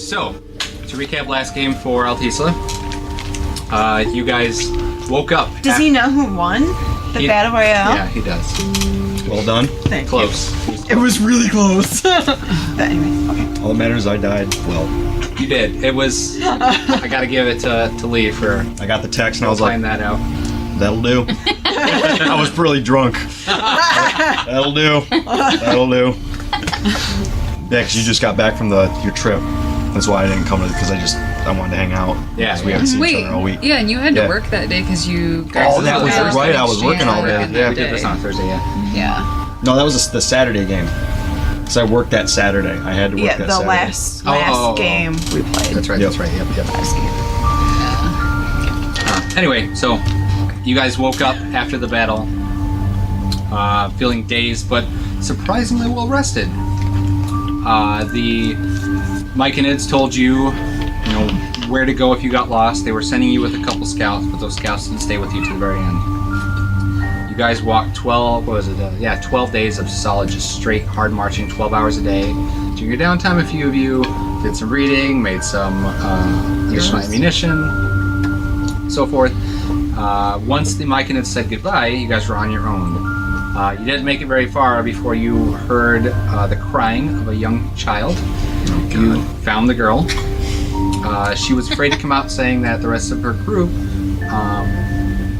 So, to recap last game for Altisla, you guys woke up. Does he know who won the Battle Royale? Yeah, he does. Well done. Thank Close. you. It was really close. But anyway, okay. All that matters is I died. Well, You did. It was. I gotta give it to Lee for I got the text and I was playing like, that out. that'll do. I was really drunk. That'll do. That'll do. Yeah, because you just got back from your trip. That's why I didn't come because I wanted to hang out. Yeah, Because we hadn't seen each Wait, other all week. yeah, and you had to Yeah. work that day because you guys. Oh, that was right. I was working all day. We Yeah. did this on Thursday, yeah. Yeah. No, that was the Saturday game. Because I worked that Saturday. I had to work Yeah, that the Saturday. last game we played. That's right. Yep. That's right. Yep. Last game. Anyway, so you guys woke up after the battle, feeling dazed but surprisingly well rested. The Myconids told you where to go if you got lost. They were sending you with a couple scouts, but those scouts didn't stay with you to the very end. You guys walked 12 days of solid, just straight, hard marching, 12 hours a day. During your downtime, a few of you did some reading, made some additional ammunition, so forth. Once the Myconids said goodbye, you guys were on your own. You didn't make it very far before you heard the crying of a young child. You found the girl. She was afraid to come out, saying that the rest of her group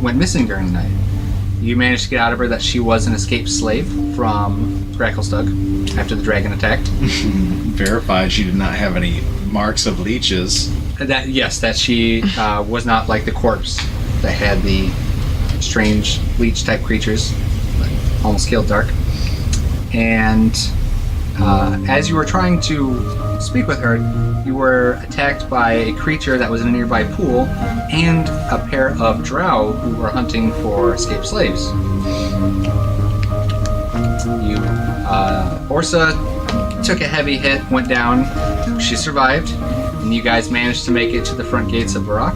went missing during the night. You managed to get out of her that she was an escaped slave from Gracklestug after the dragon attacked. Verified she did not have any marks of leeches. That she was not like the corpse that had the strange leech type creatures, almost killed Dark. And as you were trying to speak with her, you were attacked by a creature that was in a nearby pool and a pair of drow who were hunting for escaped slaves. Orsa took a heavy hit, went down. She survived, and you guys managed to make it to the front gates of Barak.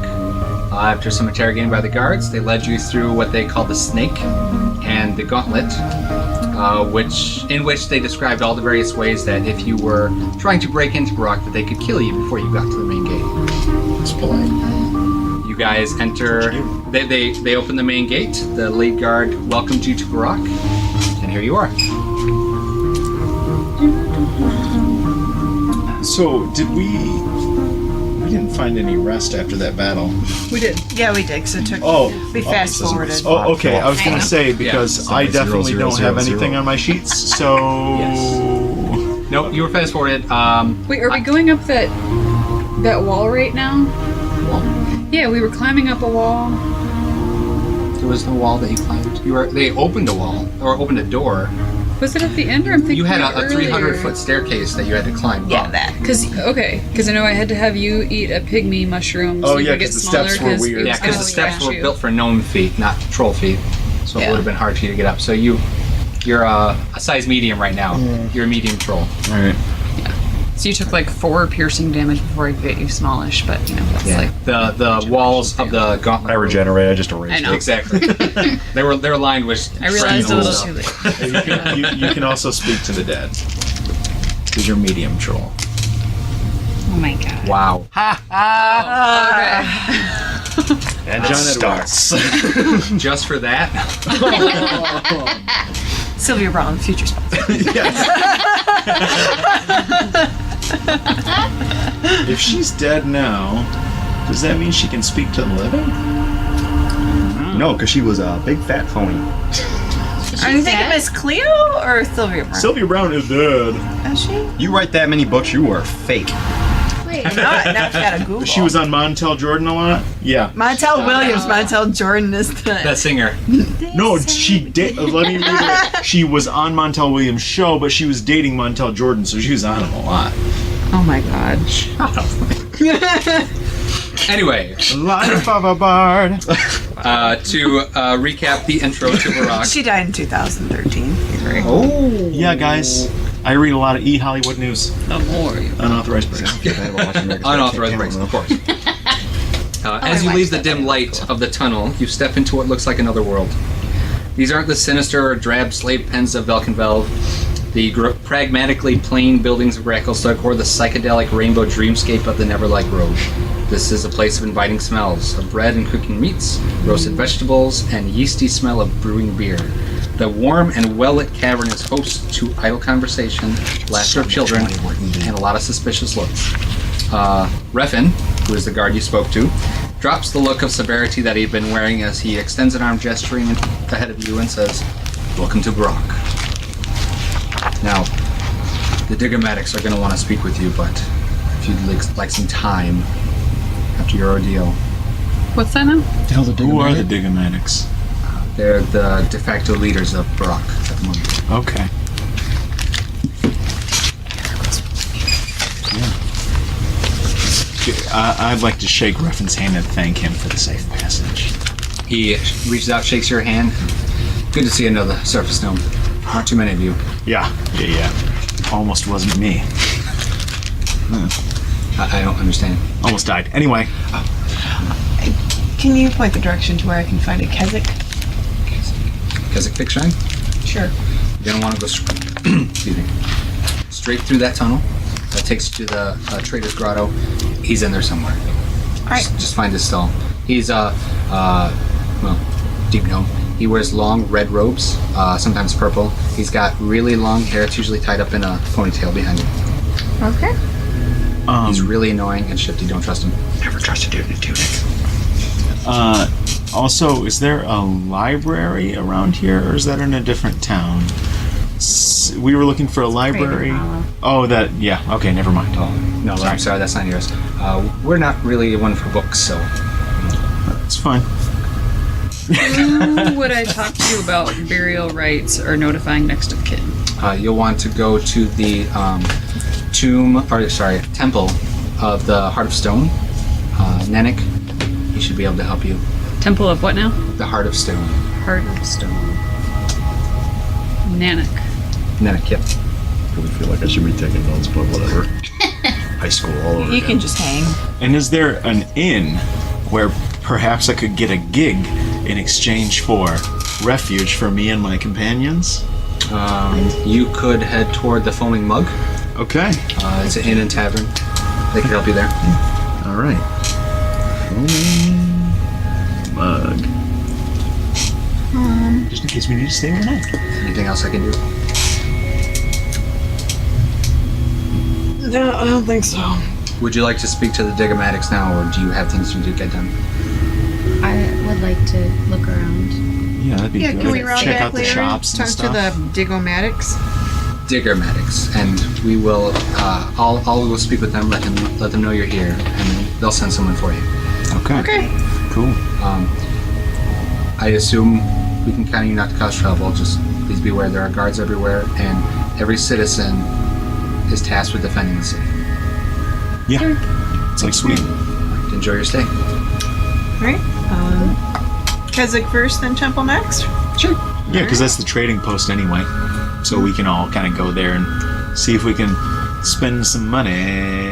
After some interrogating by the guards, they led you through what they called the Snake and the Gauntlet, in which they described all the various ways that if you were trying to break into Barak, that they could kill you before you got to the main gate. It's polite. You guys enter. They opened the main gate. The lead guard welcomed you to Barak, and here you are. So, we didn't find any rest after that battle. We did. Yeah, we did, because it took. We fast forwarded. Oh, okay. I was going to say, because Yeah. I definitely 0, 0, don't have 0, 0. anything on my sheets, so... Yes. Nope, you were fast forwarded. Wait, are we going up that wall right now? Yeah, we were climbing up a wall. There was no wall that you climbed. They opened a wall, or opened a door. Was it at the end, or I'm thinking You had a earlier? 300-foot staircase that you had to climb Yeah, up. that. Because I know I had to have you eat a pygmy mushroom so Oh, you yeah, could get 'cause the smaller. steps were weird. Yeah, because the steps were you. built for gnome feet, not troll feet. So it Yeah. would have been hard for you to get up. So you're a size medium right now. You're a medium troll. Alright. So you took like 4 piercing damage before I get you smallish, but that's like The walls of the gauntlet. I regenerate, I just erased I know. it. Exactly. they were lined with. I realized a little shrapnel. too late. You can also speak to the dead. Because you're medium troll. Oh my god. Wow. And John starts. Just for that. Sylvia Brown, future sponsor. If she's dead now, does that mean she can speak to the living? No, because she was a big fat phony. Are you thinking Miss Cleo or Sylvia Brown? Sylvia Brown is dead. Is she? You write that many books, you are fake. Wait, now she got a Google. She was on Montel Jordan a lot? Yeah. Montel Williams. Montel Jordan is That singer. No, she did. Let me read it. She was on Montel Williams' show, but she was dating Montel Jordan, so she was on him a lot. Oh my god. Anyway, Life of a bard. to recap the intro to Barak. She died in 2013. Oh. Yeah, guys. I read a lot of Hollywood news. The more you. Unauthorized breaks. Unauthorized breaks, of course. As you leave the dim light of the tunnel, you step into what looks like another world. These aren't the sinister or drab slave pens of Velkenvelv. The pragmatically plain buildings of Gracklestug or the psychedelic rainbow dreamscape of the Neverlight Grove. This is a place of inviting smells of bread and cooking meats, roasted vegetables, and yeasty smell of brewing beer. The warm and well-lit cavern is host to idle conversation, laughter of children, and a lot of suspicious looks. Refin, who is the guard you spoke to, drops the look of severity that he'd been wearing as he extends an arm gesturing ahead of you and says, "Welcome to Brock." Now, the Digomatics are going to want to speak with you, but if you'd like some time after your ordeal. What's that now? Who are the Digomatics? They're the de facto leaders of Brock at the moment. Okay. Yeah. I'd like to shake Reffin's hand and thank him for the safe passage. He reaches out, shakes your hand. Good to see another surface gnome. Not too many of you. Yeah. Almost wasn't me. I don't understand. Almost died. Anyway. Can you point the direction to where I can find a Keswick? Keswick Fix Shine? Sure. You're gonna want to go excuse me, straight through that tunnel. That takes you to the Trader's Grotto. He's in there somewhere. All right. Just find his stall. He's deep gnome. He wears long red robes, sometimes purple. He's got really long hair. It's usually tied up in a ponytail behind him. Okay. He's really annoying and shifty. Don't trust him. Never trust a dude in a tunic. Also, is there a library around here, or is that in a different town? We were looking for a library. Oh, yeah. Okay, never mind. No, I'm sorry, that's not yours. We're not really one for books, so. It's fine. Who would I talk to about burial rites or notifying next of kin? You'll want to go to the temple of the Heart of Stone. Nanik, he should be able to help you. Temple of what now? The Heart of Stone. Heart of Stone. Nanak. Nanik, yep. I really feel like I should be taking notes, but whatever. High school all over You again. can just hang. And is there an inn where perhaps I could get a gig in exchange for refuge for me and my companions? You could head toward the Foaming Mug. Okay. It's an inn and tavern. They could help you there. All right. Mug. Just in case we need to stay overnight. Anything else I can do? No, I don't think so. Would you like to speak to the Digomatics now, or do you have things you need to get done? I would like to look around. Yeah, that'd be good. Can we round Check back out the later? shops and Talk stuff. to the Digomatics. Digomatics, and we will. I'll go speak with them. Let them know you're here, and they'll send someone for you. Okay. Okay. Cool. I assume we can count on you not to cause trouble. Just please be aware there are guards everywhere, and every citizen is tasked with defending the city. Yeah. It's like sweet. Enjoy your stay. All right. Keswick first, then Temple next. Sure. Yeah, because that's the trading post anyway. So we can all kind of go there and see if we can spend some money.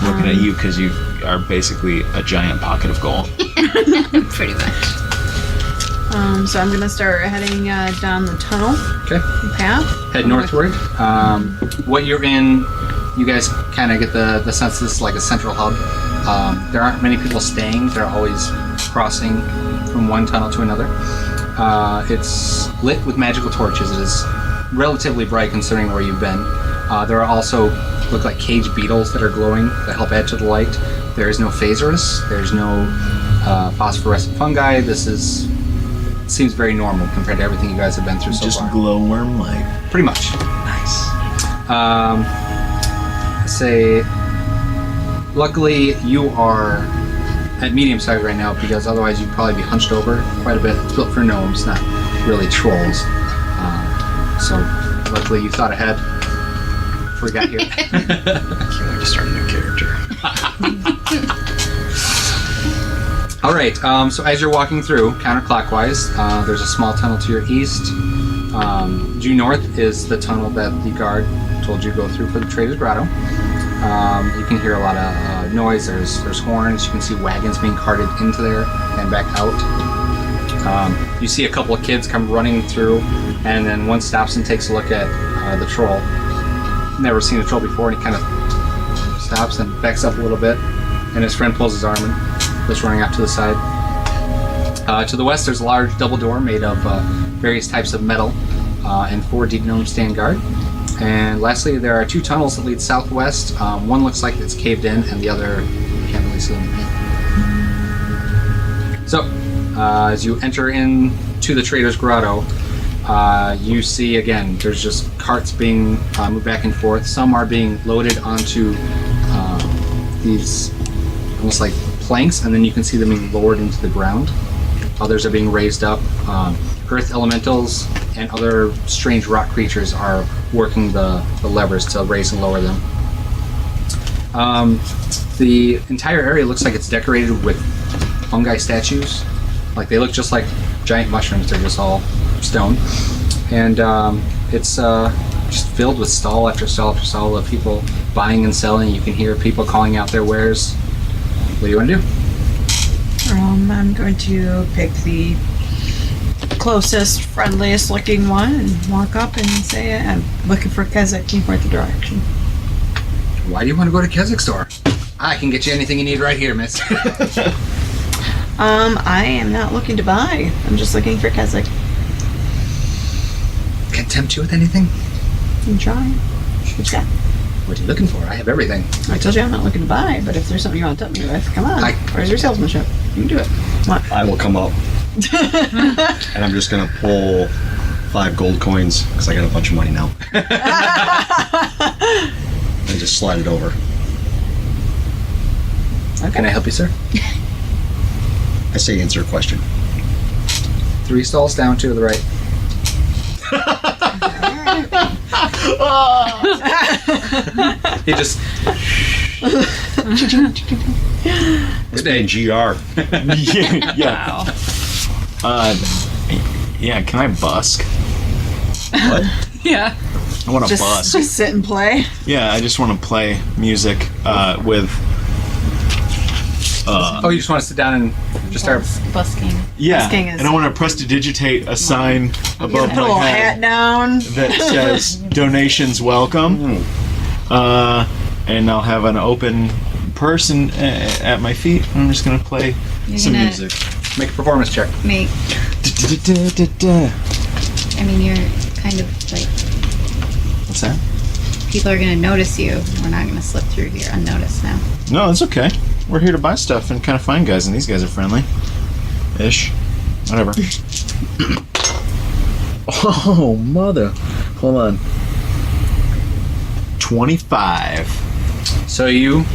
Looking at you because you are basically a giant pocket of gold. Pretty much. So I'm gonna start heading down the tunnel Okay. path. Head northward. What you're in, you guys kind of get the sense this is like a central hub. There aren't many people staying. They're always crossing from one tunnel to another. It's lit with magical torches. It is relatively bright considering where you've been. There are also look like caged beetles that are glowing that help add to the light. There is no phasers. There's no phosphorescent fungi. Seems very normal compared to everything you guys have been through so Just far. glowworm light. Pretty much. Nice. Say, luckily you are at medium size right now because otherwise you'd probably be hunched over quite a bit. It's built for gnomes, not really trolls. So luckily you thought ahead before we got here. Can't wait to start a new character. All right. So as you're walking through counterclockwise, there's a small tunnel to your east. Due north is the tunnel that the guard told you to go through for the Trader's Grotto. You can hear a lot of noise. There's horns. You can see wagons being carted into there and back out. You see a couple of kids come running through And then one stops and takes a look at the troll. Never seen a troll before, and he kind of stops and backs up a little bit. And his friend pulls his arm and goes running out to the side. To the west, there's a large double door made of various types of metal, and 4 deep gnomes stand guard. And lastly, there are 2 tunnels that lead southwest. One looks like it's caved in, and the other you can't really see anything. So, as you enter into the Trader's Grotto, you see again, there's just carts being moved back and forth. Some are being loaded onto these almost like planks, and then you can see them being lowered into the ground. Others are being raised up. Earth elementals and other strange rock creatures are working the levers to raise and lower them. The entire area looks like it's decorated with fungi statues. Like they look just like giant mushrooms. They're just all stone. And it's just filled with stall after stall after stall of people buying and selling. You can hear people calling out their wares. What do you want to do? I'm going to pick the closest, friendliest looking one and walk up and say, I'm looking for Kezek in the direction. Why do you want to go to Kezek's store? I can get you anything you need right here, miss. I am not looking to buy. I'm just looking for Kezek. Can I tempt you with anything? I'm trying. What you got? What are you looking for? I have everything. I told you I'm not looking to buy, but if there's something you want to tempt me with, come on. Where's your salesmanship? You can do it. What? I will come up. And I'm just going to pull 5 gold coins, because I got a bunch of money now. And just slide it over. Okay. Can I help you, sir? I say answer a question. 3 stalls down, 2 to the right. He just... Good day, GR. Yeah. Yeah, can I busk? What? Yeah. I want to Just busk. sit and play. Yeah, I just want to play music with... Oh, you just want to sit down and just start... Busking. Yeah, Busking is- and I want to You prestidigitate a sign above put a my little hat head down. that says "Donations welcome," and I'll have an open person at my feet. I'm just gonna play You're some gonna music. Make a performance check. make. I mean, you're kind of like. What's that? People are gonna notice you. We're not gonna slip through here unnoticed now. No, it's okay. We're here to buy stuff and kind of find guys, and these guys are friendly. Ish. Whatever. Oh, mother. Hold on. 25. So you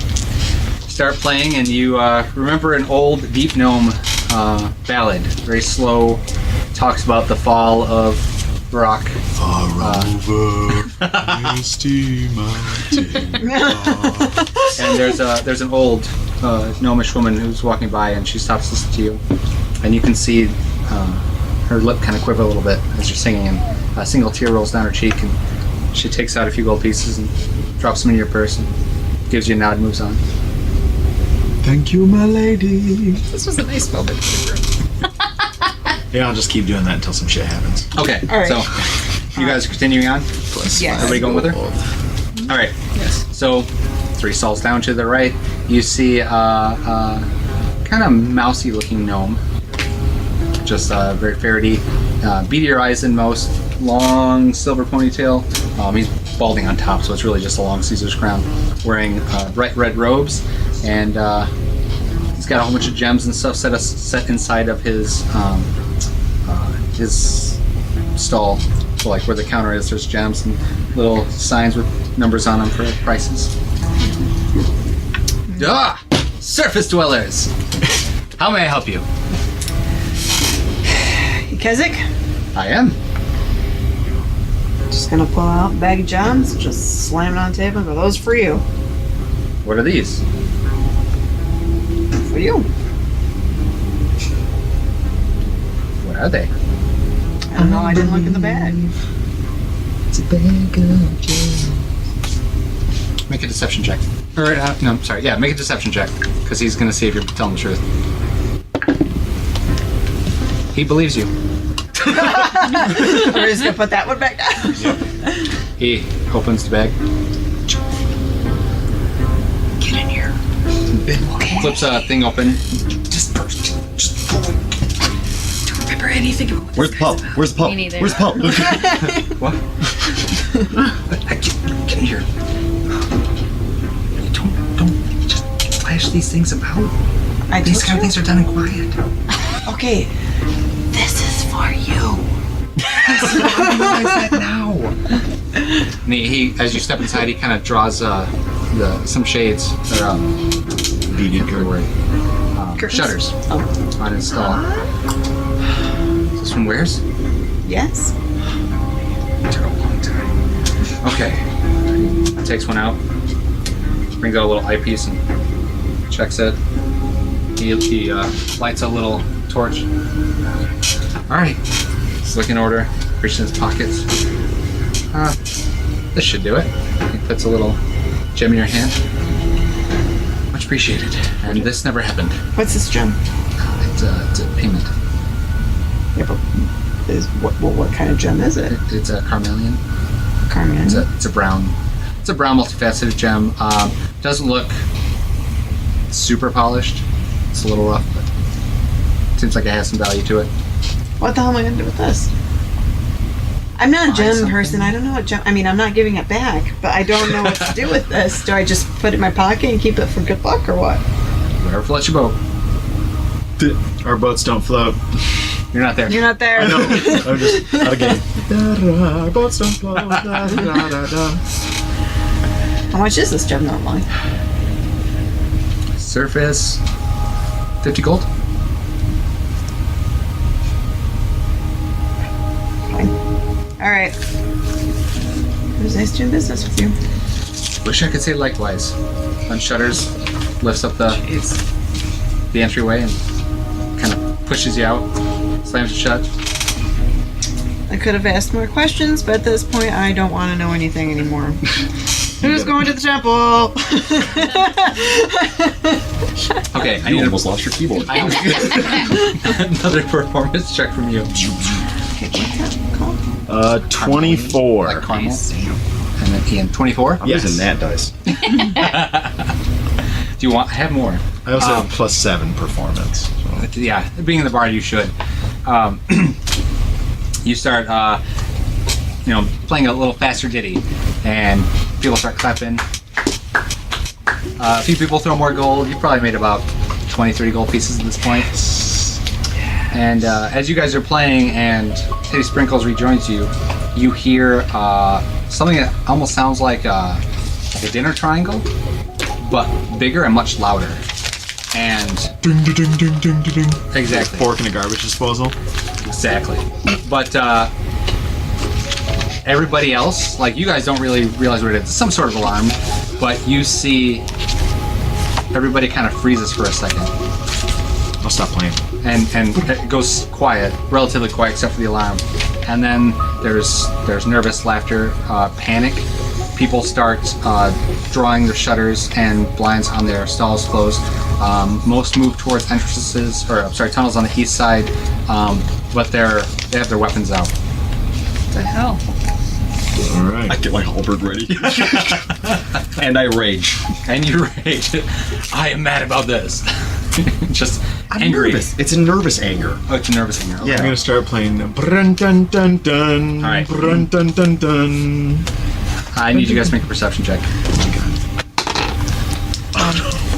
start playing, and you remember an old Deep Gnome ballad. Very slow. Talks about the fall of rock. Far over misty mountain. And there's an old gnomish woman who's walking by, and she stops to listen to you, and you can see her lip kind of quiver a little bit as you're singing, and a single tear rolls down her cheek, and she takes out a few gold pieces and drops them in your purse and gives you a nod and moves on. Thank you, my lady. This was a nice moment for the group. Yeah, I'll just keep doing that until some shit happens. Okay, All right. so you guys are continuing on? Yes. Everybody going with her? All right. Yes. So 3 stalls down to the right, you see a kind of mousy looking gnome. Just very ferrety, beadier eyes than most, long silver ponytail. He's balding on top, so it's really just a long Caesar's crown. Wearing bright red robes, and he's got a whole bunch of gems and stuff set inside of his stall. So like where the counter is, there's gems and little signs with numbers on them for prices. Ah! Surface dwellers! How may I help you? Kezek? I am. Just gonna pull out a bag of gems, just slam it on the table and go, those for you. What are these? For you. What are they? I don't know, I didn't look in the bag. It's a bag of gems. Make a deception check. Or, no, I'm sorry. Yeah, make a deception check. Because he's going to see if you're telling the truth. He believes you. We're just gonna put that one back down. He opens the bag. Get in here. Flips a thing open. Just pull it. Don't remember anything about what Where's the pup? Where's the pup? Me neither. Where's the pup? What? Get in here. Don't just flash these things about. These kind of things are done in quiet. Okay, this is for you. Realize that now. And he, as you step inside, he kind of draws some shades or Beaded curtain. Curtains? Shutters Oh. on his stall. Is this one wears? Yes. Took a long time. Okay. He takes one out, brings out a little eyepiece and checks it. He lights a little torch. All right. Look in order. Reaches in his pockets. This should do it. He puts a little gem in your hand. Much appreciated. And this never happened. What's this gem? It's a payment. Yeah, but what kind of gem is it? It's a carmelian. Carmen. It's a brown. It's a brown multifaceted gem. Doesn't look super polished. It's a little rough, but seems like it has some value to it. What the hell am I gonna do with this? I'm not a Buy gem something. person. I don't know what gem. I mean, I'm not giving it back, but I don't know what to do with this. Do I just put it in my pocket and keep it for good luck, or what? Whatever floats your boat. Our boats don't float. You're not there. You're not there. I know. I'm just out of game. Our boats don't float. How much is this gem normally? Surface 50 gold. Fine. All right. It was nice doing business with you. Wish I could say likewise. Unshutters, lifts up the entryway and kind of pushes you out, slams it shut. I could have asked more questions, but at this point, I don't want to know anything anymore. Who's going to the temple? Okay, I You need almost lost your keyboard. another performance check from you. Okay, what's that called? 24. Like caramel. And then Ian, 24. I'm using that dice. Do you want? I have more. I also have +7 performance. So. Yeah, being in the bar, you should. You start, playing a little faster ditty, and people start clapping. A few people throw more gold. You probably made about 20, 30 gold pieces at this point. And as you guys are playing, and Teddy Sprinkles rejoins you, you hear something that almost sounds like a dinner triangle, but bigger and much louder. And Ding, ding, ding, ding, ding, ding. exactly. Fork in a garbage disposal. Exactly. But everybody else, like, you guys don't really realize what it is. It's some sort of alarm, but you see everybody kind of freezes for a second. I'll stop playing. And it goes quiet, relatively quiet except for the alarm. And then there's nervous laughter, panic. People start drawing their shutters and blinds on their stalls closed. Most move towards tunnels on the east side, but they have their weapons out. What the hell? All right. I get my halberd ready. And I rage. And you rage. I am mad about this. Just I'm angry. nervous. It's a nervous anger. Oh, it's a nervous anger. Okay. Yeah. I'm gonna start playing. Brun, dun, dun, dun. All right. Brun, dun, dun, dun. I need you guys to make a perception check.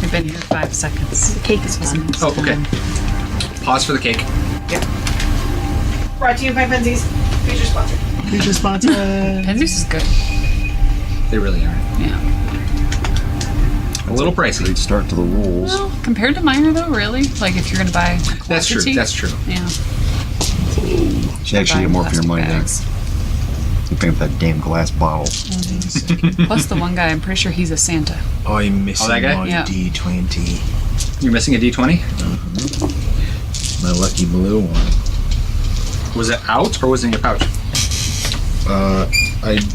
We've been here 5 seconds. The cake is fine. Oh, okay. Pause for the cake. Brought to you by Benzies. Future sponsor. Future sponsor. Penzies is good. They really are. Yeah. A little pricey. Great start to the rules. Well, compared to Meyer, though, really? Like, if you're going to buy That's true. quantity? That's true. Yeah. You actually get more for your money there. Looking at that damn glass bottle. Plus the one guy, I'm pretty sure he's a Santa. I'm missing that guy? my Yeah. D20. You're missing a D20? My lucky blue one. Was it out or was it in your pouch?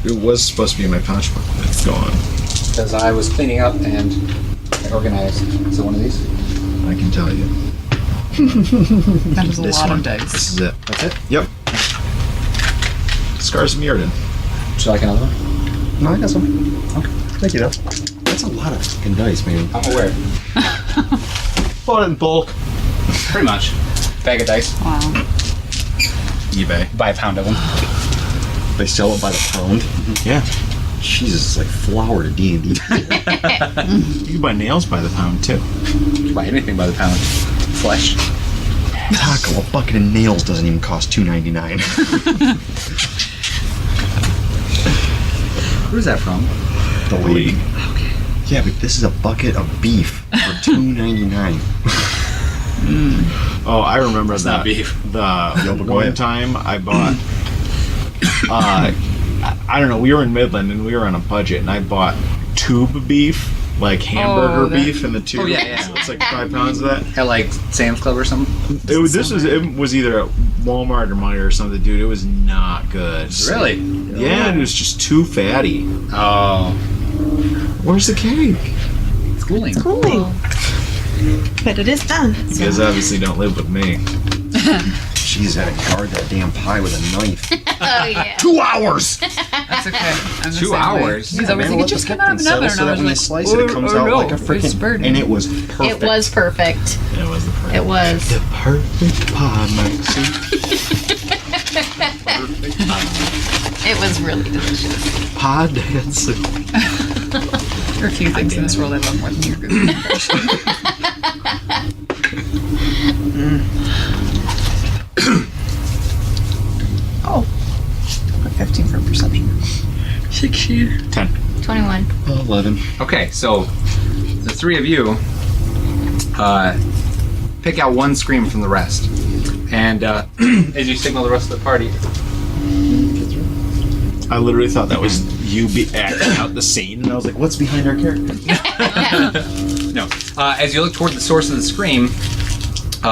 It was supposed to be in my pouch, but it's gone. Because I was cleaning up and I organized. Is it one of these? I can tell you. That is a This lot one. of dice. This is it. That's it? Yep. Scars of Mirrodin. Would you like another one? No, I got some. Okay. Thank you, though. That's a lot of fucking dice, man. I'm aware. Bought it in bulk. Pretty much. Bag of dice. Wow. eBay. Buy a pound of them. They sell it by the pound. Yeah. Jesus, it's like flour to D&D. You can buy nails by the pound, too. You can buy anything by the pound. Flesh. Taco, a bucket of nails doesn't even cost $2.99. Where's that from? The league. Okay. Yeah, but this is a bucket of beef for $2.99. Oh, I remember that. not beef. The but go one ahead. time I bought. I don't know. We were in Midland and we were on a budget, and I bought tube beef, like hamburger beef in the tube. Oh, yeah. So it's like 5 pounds of that. At like Sam's Club or something? It was either at Walmart or Meijer or something, dude. It was not good. Really? Yeah, and it was just too fatty. Oh. Where's the cake? It's cooling. Cooling. But it is done. You guys obviously don't live with me. Jeez, I had to guard that damn pie with a knife. Oh yeah. 2 hours! That's okay. I'm the 2 same way. hours? He's always like, it just came out of an oven. So And I that when they was like, slice it, it comes out no, like a it's freaking... burning. And it was perfect. It was perfect. It was the perfect. It was. The perfect pie, Maxie. It was really delicious. Pie dancing. There are a few things in this world I love more than your good. Oh. 15 for perception. 10. 21. 11. Okay, so the three of you pick out one scream from the rest. And as you signal the rest of the party, I literally thought that was you acting out the scene, and I was like, what's behind our character? no. As you look toward the source of the scream,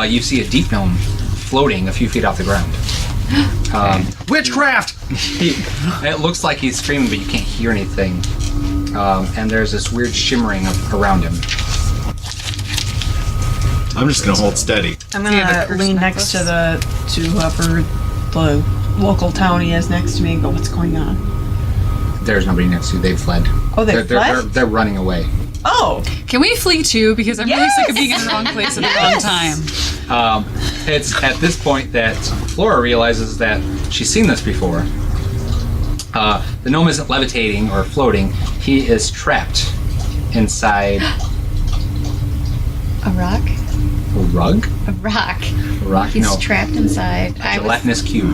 you see a deep gnome floating a few feet off the ground. Witchcraft! It looks like he's screaming, but you can't hear anything. And there's this weird shimmering around him. I'm just gonna hold steady. I'm Do you have a gonna curse lean necklace? next to whoever the local townie is next to me and go, what's going on? There's nobody next to you. They've fled. Oh, they fled? They're running away. Oh! Can we flee too? Because I'm really sick of being in the wrong place at the wrong time. It's at this point that Flora realizes that she's seen this before. The gnome isn't levitating or floating. He is trapped inside A rock? a rug? A rock. A rock? He's No. trapped inside. A gelatinous cube.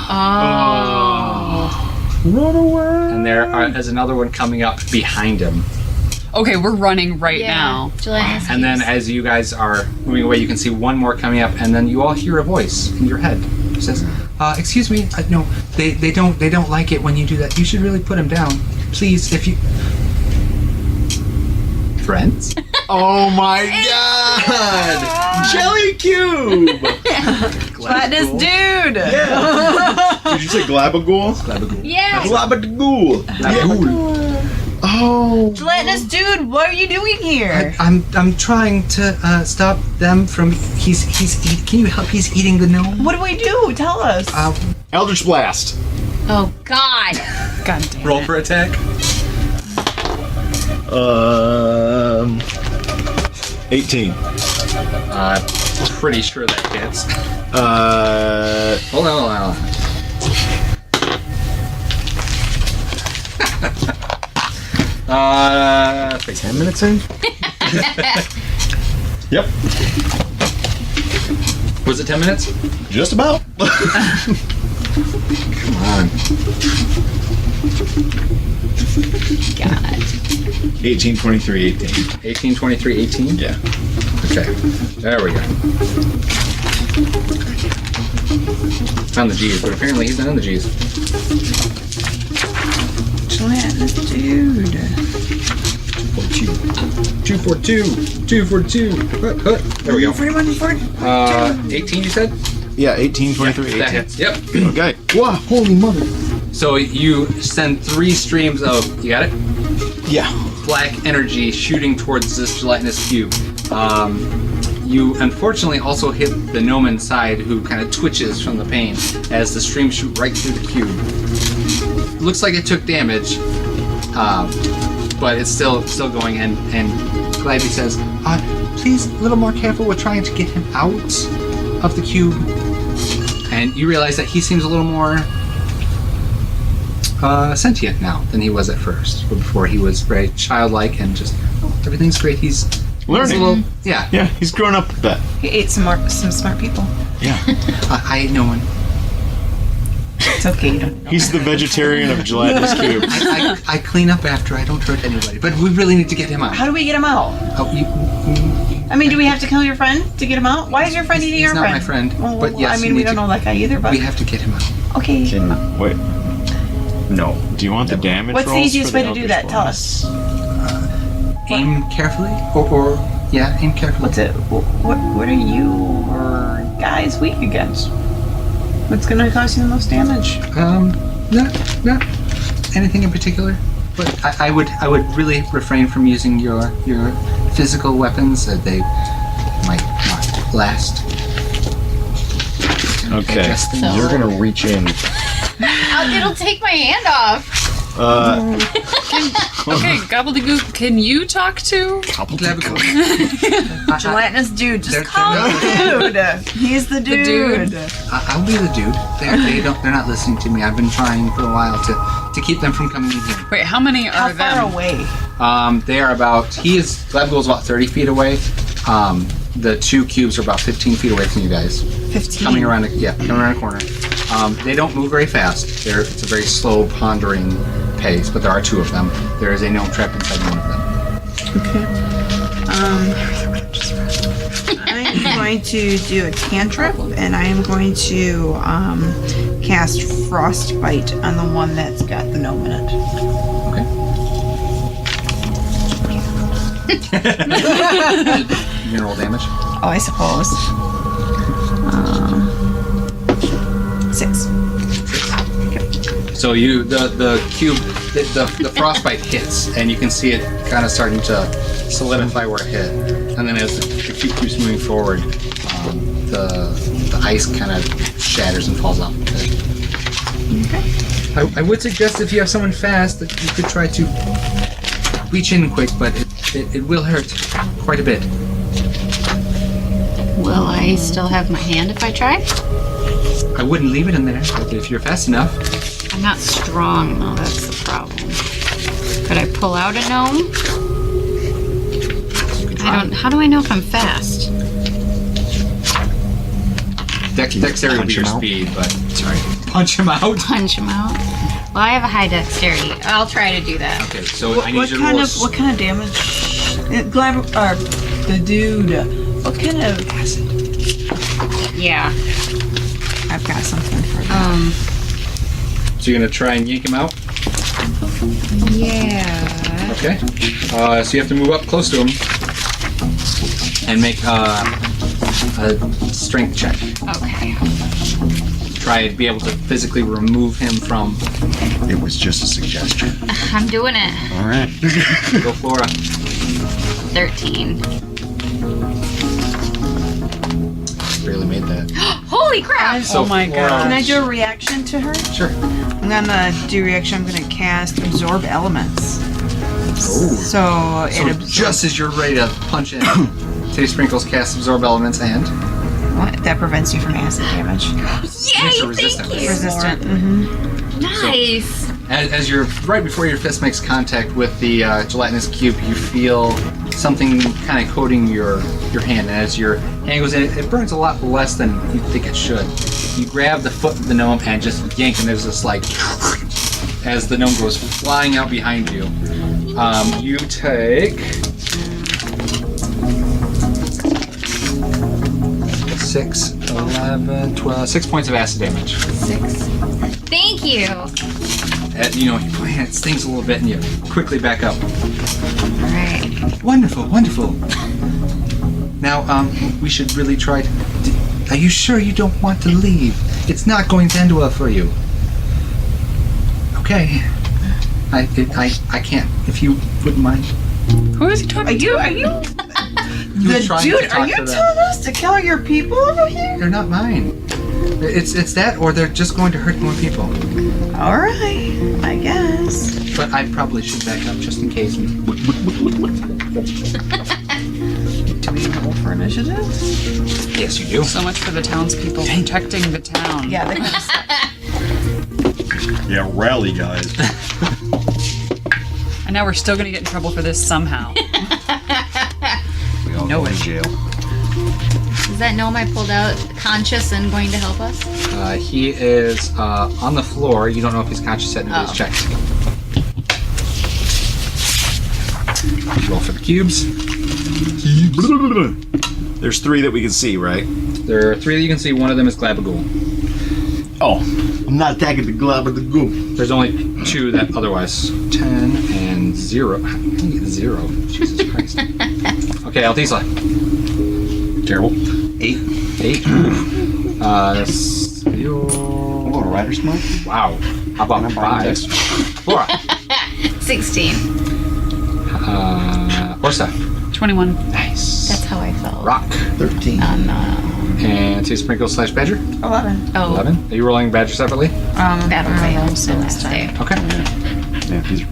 Oh. Run away! And there is another one coming up behind him. Okay, we're running right now. Gelatinous And then cubes. as you guys are moving away, you can see one more coming up, and then you all hear a voice in your head. It says, excuse me, no, they don't like it when you do that. You should really put them down. Please, if you... Friends? Oh my god! Jelly cube! Gladys dude! Did you say glabagool? Yeah. Glabagool! Oh! Gelatinous dude, what are you doing here? I'm trying to stop them from... Can you help? He's eating the gnome. What do we do? Tell us. Eldritch Blast. Oh God. God damn Roll it. for attack. 18. Pretty sure that hits. Hold on. 10 minutes in? Yep. Was it 10 minutes? Just about. Come on. God. 18, 23, 18. 18, 23, 18? Yeah. Okay. There we go. Found the G's, but apparently he's not in the G's. Gelatinous dude. 242. There we go. 18, you said? Yeah, 18, 23, 18. That hits. Yep. Okay. Wow, holy mother. So you send 3 streams of, you got it? Yeah. Black energy shooting towards this gelatinous cube. You unfortunately also hit the gnome inside, who kind of twitches from the pain as the streams shoot right through the cube. Looks like it took damage, but it's still going. And Gladby says, "Please, a little more careful. We're trying to get him out of the cube." And you realize that he seems a little more sentient now than he was at first. Before he was very childlike and just, everything's great. He's Learning. a little, yeah. Yeah, he's grown up a bit. He ate some smart people. Yeah. I ain't no one. It's okay. You don't know. He's the vegetarian of gelatinous cubes. I clean up after. I don't hurt anybody. But we really need to get him out. How do we get him out? Oh, I mean, do we have to kill your friend to get him out? Why is your friend eating he's your not friend? my friend. Well, But yes, I you mean, we need don't to- know that guy either, but We have to get him out. okay. Wait, No. do you want the damage What's the rolls easiest for way the to do Eldritch that? Tell Blast? us. Aim carefully, or aim carefully. What's it? What are you or guys weak against? What's gonna cause you the most damage? Not anything in particular. But I would really refrain from using your physical weapons. They might not last. Okay. Digest things. You're gonna reach in. It'll take my hand off. Okay, Gobbledygook, can you talk to? Gelatinous dude, just They're- call him dude. He's the dude. dude. I'll be the dude. They're not listening to me. I've been trying for a while to keep them from coming in here. Wait, how many How are far them? away? They are about. Glabgole's about 30 feet away. The two cubes are about 15 feet away from you guys. 15. Coming around a corner. They don't move very fast. It's a very slow, pondering pace, but there are two of them. There is a gnome trapped inside one of them. Okay. I'm going to do a cantrip, and I am going to cast Frostbite on the one that's got the gnome in it. Mineral damage. Oh, I suppose. 6. So the cube, the frostbite hits, and you can see it kind of starting to solidify where it hit. And then as the cube keeps moving forward, the ice kind of shatters and falls off of it. I would suggest if you have someone fast that you could try to reach in quick, but it will hurt quite a bit. Will I still have my hand if I try? I wouldn't leave it in there, but if you're fast enough. I'm not strong though, that's the problem. Could I pull out a gnome? How do I know if I'm fast? Dexterity would be your Punch him out? speed, but sorry. Punch him out? Punch him out? Well, I have a high dexterity. I'll try to do that. Okay, so I need What you to kind roll of what kind of damage? The dude. What kind of acid? Yeah. I've got something for that. So you're gonna try and yank him out? Yeah. Okay. So you have to move up close to him and make a strength check. Okay. Try to be able to physically remove him from. It was just a suggestion. I'm doing it. All right. Go, Flora. 13. Barely made that. Holy crap! So Oh my Flora- God. Can I do a reaction to her? Sure. I'm gonna do reaction. I'm gonna cast Absorb Elements. Ooh. So it So absorbs. just as you're ready to punch in, Titty Sprinkles casts Absorb Elements and What? That prevents you from acid damage. makes her Yay! resistant. Thank you. Resistant. Nice. As you're right before your fist makes contact with the gelatinous cube, you feel something kind of coating your hand. And as your hand goes in, it burns a lot less than you think it should. You grab the foot of the gnome and just yank, and there's this like as the gnome goes flying out behind you. You take 6, 11, 12, 6 points of acid damage. 6. Thank you. You put your hand, it stings a little bit, and you quickly back up. All right. Wonderful, wonderful. Now, we should really try to. Are you sure you don't want to leave? It's not going to end well for you. Okay. I can't. If you wouldn't mind. Who is he talking to? Are you? was trying to Dude, talk are you to them. telling us to kill your people over here? They're not mine. It's that, or they're just going to hurt more people. All right, I guess. But I probably should back up just in case. Do we roll for initiative? Yes, you do. So much for the townspeople protecting the town. Yeah, they can Yeah, rally, guys. And now we're still gonna get in trouble for this somehow. We all No go to way. jail. Is that gnome I pulled out conscious and going to help us? He is on the floor. You don't know if he's conscious yet. Nobody's checked. Roll for the cubes. There's 3 that we can see, right? There are 3 that you can see. One of them is Glabagool. Oh, I'm not attacking the glob of the goop. There's only 2 that otherwise. 10 and 0. How do you get 0? Jesus Christ. Okay, Altisla. Terrible. 8. 8. I'm going to Rider's Mark. Wow. How about 5? Flora. 16. Orsa. 21. Nice. That's how I felt. Rock. 13. And 2 Sprinkles / Badger. 11. Oh, 11. Are you rolling Badger separately? Battle Royale, so last day. Okay. Yeah, he's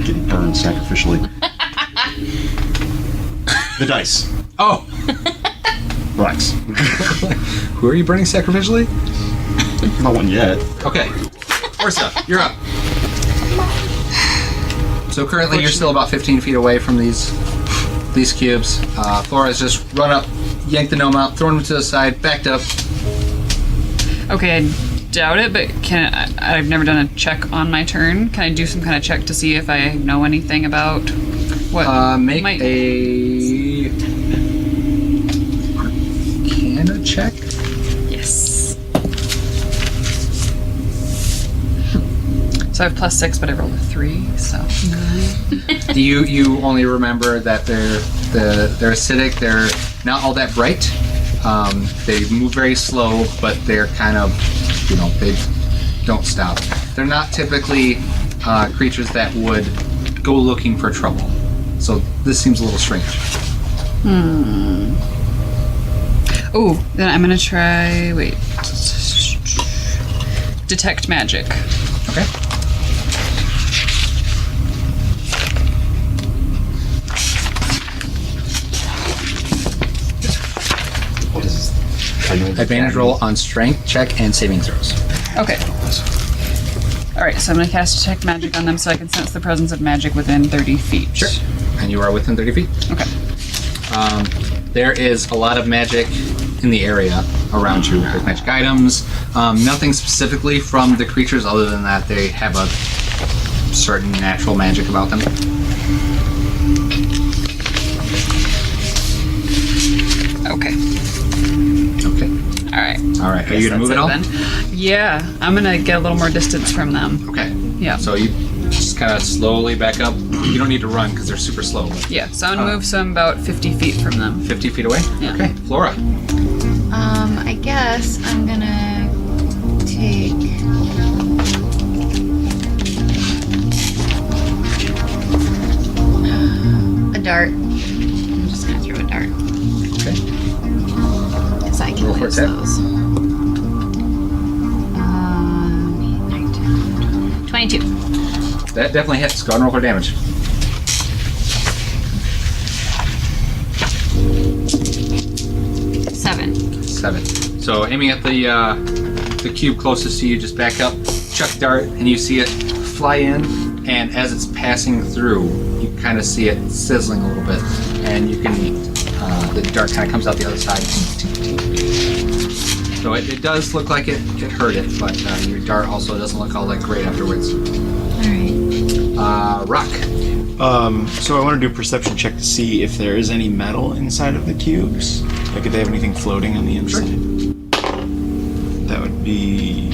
getting burned sacrificially. The dice. Oh! Relax. Who are you burning sacrificially? Not one yet. Okay. Orsa, you're up. So currently you're still about 15 feet away from these cubes. Flora's just run up, yanked the gnome out, thrown him to the side, backed up. Okay, I doubt it, but I've never done a check on my turn. Can I do some kind of check to see if I know anything about what Make might... a Arcana check. Yes. So I have +6, but I rolled a 3, so... You only remember that they're acidic. They're not all that bright. They move very slow, but they're kind of, they don't stop. They're not typically creatures that would go looking for trouble. So this seems a little strange. Oh, then I'm gonna try... Wait. Detect magic. Okay. What is this? Advantage roll on strength check and saving throws. Okay. Alright, so I'm gonna cast Detect Magic on them so I can sense the presence of magic within 30 feet. Sure. And you are within 30 feet. Okay. There is a lot of magic in the area around you. There's magic items. Nothing specifically from the creatures other than that they have a certain natural magic about them. Okay. Okay. Alright. All right. Are you gonna move it all? Yeah, I'm gonna get a little more distance from them. Okay. Yeah. So you just kind of slowly back up. You don't need to run because they're super slow. But Yeah, so I'm gonna move some about 50 feet from them. 50 feet away. Yeah. Okay. Flora. I guess I'm gonna take... a dart. I'm just gonna throw a dart. Okay. Because I can Roll for lose attack. those. 22. That definitely hits. Go ahead and roll for damage. Seven. 7. So aiming at the cube closest to you, just back up, chuck dart, and you see it fly in. And as it's passing through, you kind of see it sizzling a little bit, and you can the dart kind of comes out the other side. So it does look like it hurt it, but your dart also doesn't look all that great afterwards. Alright. Rock. So I want to do a perception check to see if there is any metal inside of the cubes. Like if they have anything floating on the inside. That would be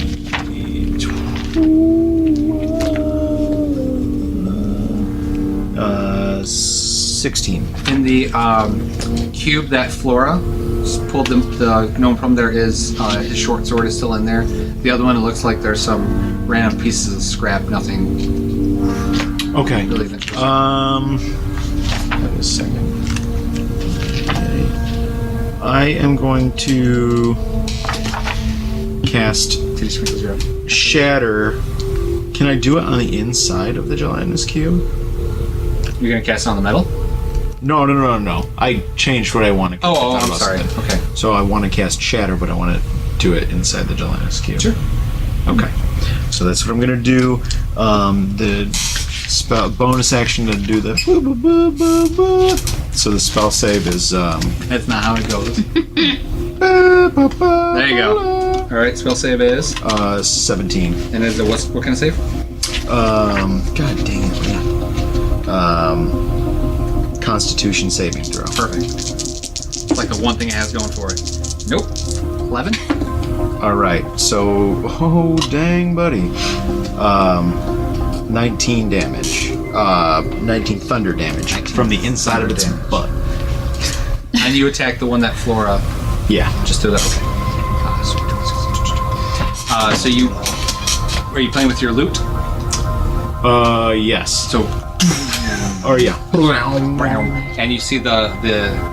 16. In the cube that Flora pulled the gnome from, there is his short sword is still in there. The other one, it looks like there's some random pieces of scrap, nothing Okay. really interesting. That was second. I am going to cast Titty sprinkles are up. Shatter. Can I do it on the inside of the gelatinous cube? You're gonna cast it on the metal? No. I changed what I want to cast. Oh, I'm sorry. Okay. So I want to cast Shatter, but I want to do it inside the gelatinous cube. Sure. Okay. So that's what I'm gonna do. The spell bonus action to do the. So the spell save is. That's not how it goes. There you go. All right. Spell save is. 17. And is it what kind of save? God dang it, man. Constitution saving throw. Perfect. It's like the one thing it has going for it. Nope. 11. Alright, so, oh dang buddy. 19 damage. 19 thunder damage from the inside of its damage. butt. And you attack the one that Flora Yeah. just did that. Okay. So you are you playing with your loot? Yes. So Oh yeah. and you see the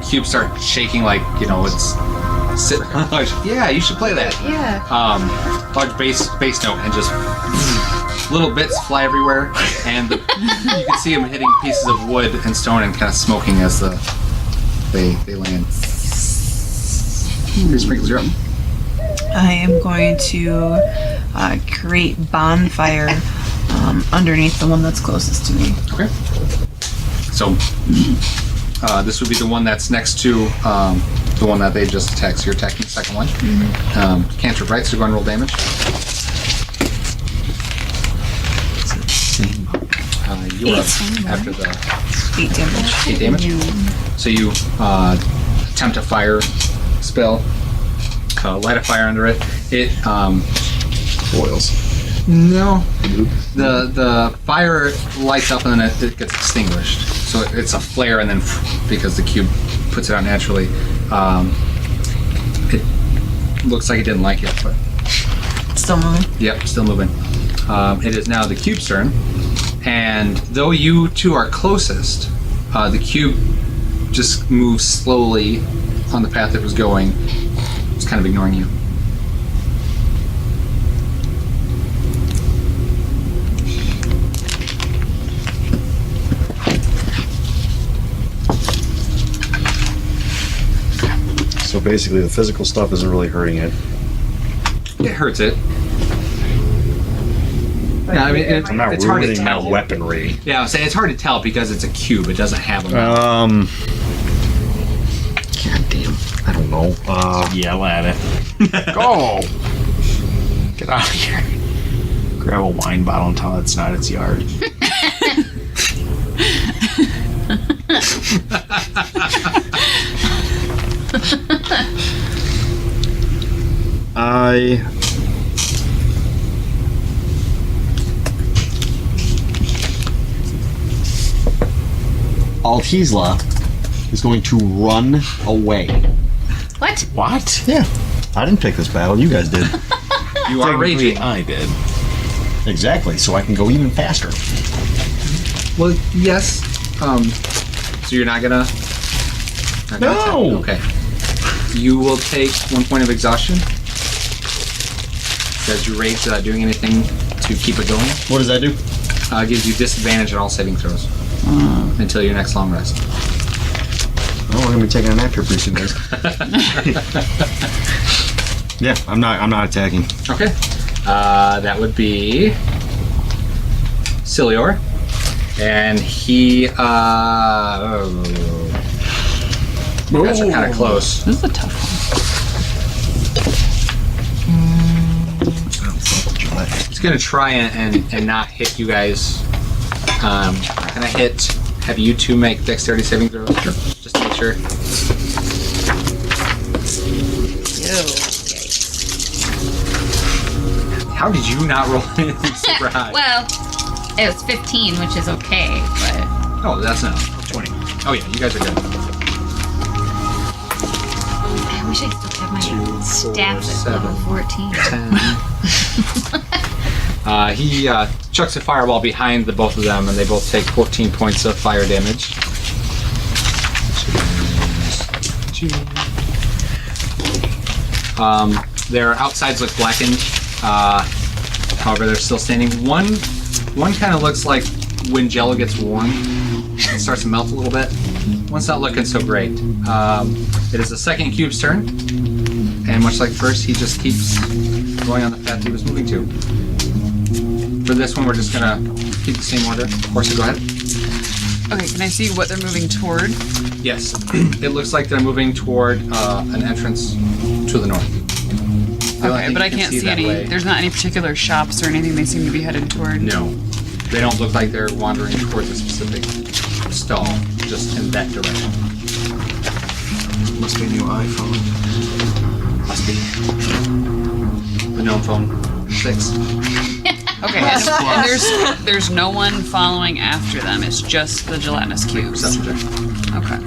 cube start shaking like it's sitting. Yeah, you should play that. Yeah. Large bass note and just little bits fly everywhere, and you can see them hitting pieces of wood and stone and kind of smoking as they land. Your sprinkles are up. I am going to create bonfire underneath the one that's closest to me. Okay. So this would be the one that's next to the one that they just attacked. So you're attacking the second one. Cantrip, right? So go and roll damage. You're up after the 8 damage. 8 damage. So you attempt a fire spell, light a fire under it. It Boils. no. The fire lights up and then it gets extinguished. So it's a flare, and then because the cube puts it out naturally, it looks like it didn't like it, but Still moving. yep, still moving. It is now the cube's turn, and though you two are closest, the cube just moves slowly on the path it was going. It's kind of ignoring you. So basically, the physical stuff isn't really hurting it. It hurts it. Yeah, I mean, I'm not it's hard to ruining my tell. weaponry. Yeah, I'm saying it's hard to tell because it's a cube. It doesn't have a mouth. God damn. I don't know. Yell at it. Go! Get out of here. Grab a wine bottle and tell it it's not its yard. Altisla is going to run away. What? What? Yeah. I didn't pick this battle. You guys did. You are raging. I did. Exactly. So I can go even faster. Well, yes. So you're not gonna. No! Okay. You will take 1 point of exhaustion. Because you rage without doing anything to keep it going. What does that do? Gives you disadvantage on all saving throws. Until your next long rest. Oh, we're gonna be taking a nap here pretty soon, guys. Yeah, I'm not attacking. Okay. That would be Cilior. And he you guys are kind of close. This is a tough one. He's gonna try and not hit you guys. Can I have you two make dexterity saving throws? Sure. Just to make sure. How did you not roll anything super high? Well, it was 15, which is okay, but Oh, that's enough. 20. Oh yeah, you guys are good. I wish I still had my 2, 4, stats at 7, level 14. 10. He chucks a fireball behind the both of them, and they both take 14 points of fire damage. Their outsides look blackened. However, they're still standing. One kind of looks like when Jello gets warm, it starts to melt a little bit. One's not looking so great. It is the second cube's turn, and much like first, he just keeps going on the path he was moving to. For this one, we're just gonna keep the same order. Of course, go ahead. Okay, can I see what they're moving toward? Yes, it looks like they're moving toward an entrance to the north. The only Okay, thing but you I can can't see that any. way- There's not any particular shops or anything they seem to be headed toward. No, they don't look like they're wandering towards a specific stall, just in that direction. Must be a new iPhone. Must be. The gnome phone 6. Okay, and there's no one following after them. It's just the gelatinous cubes. Perception check. Okay.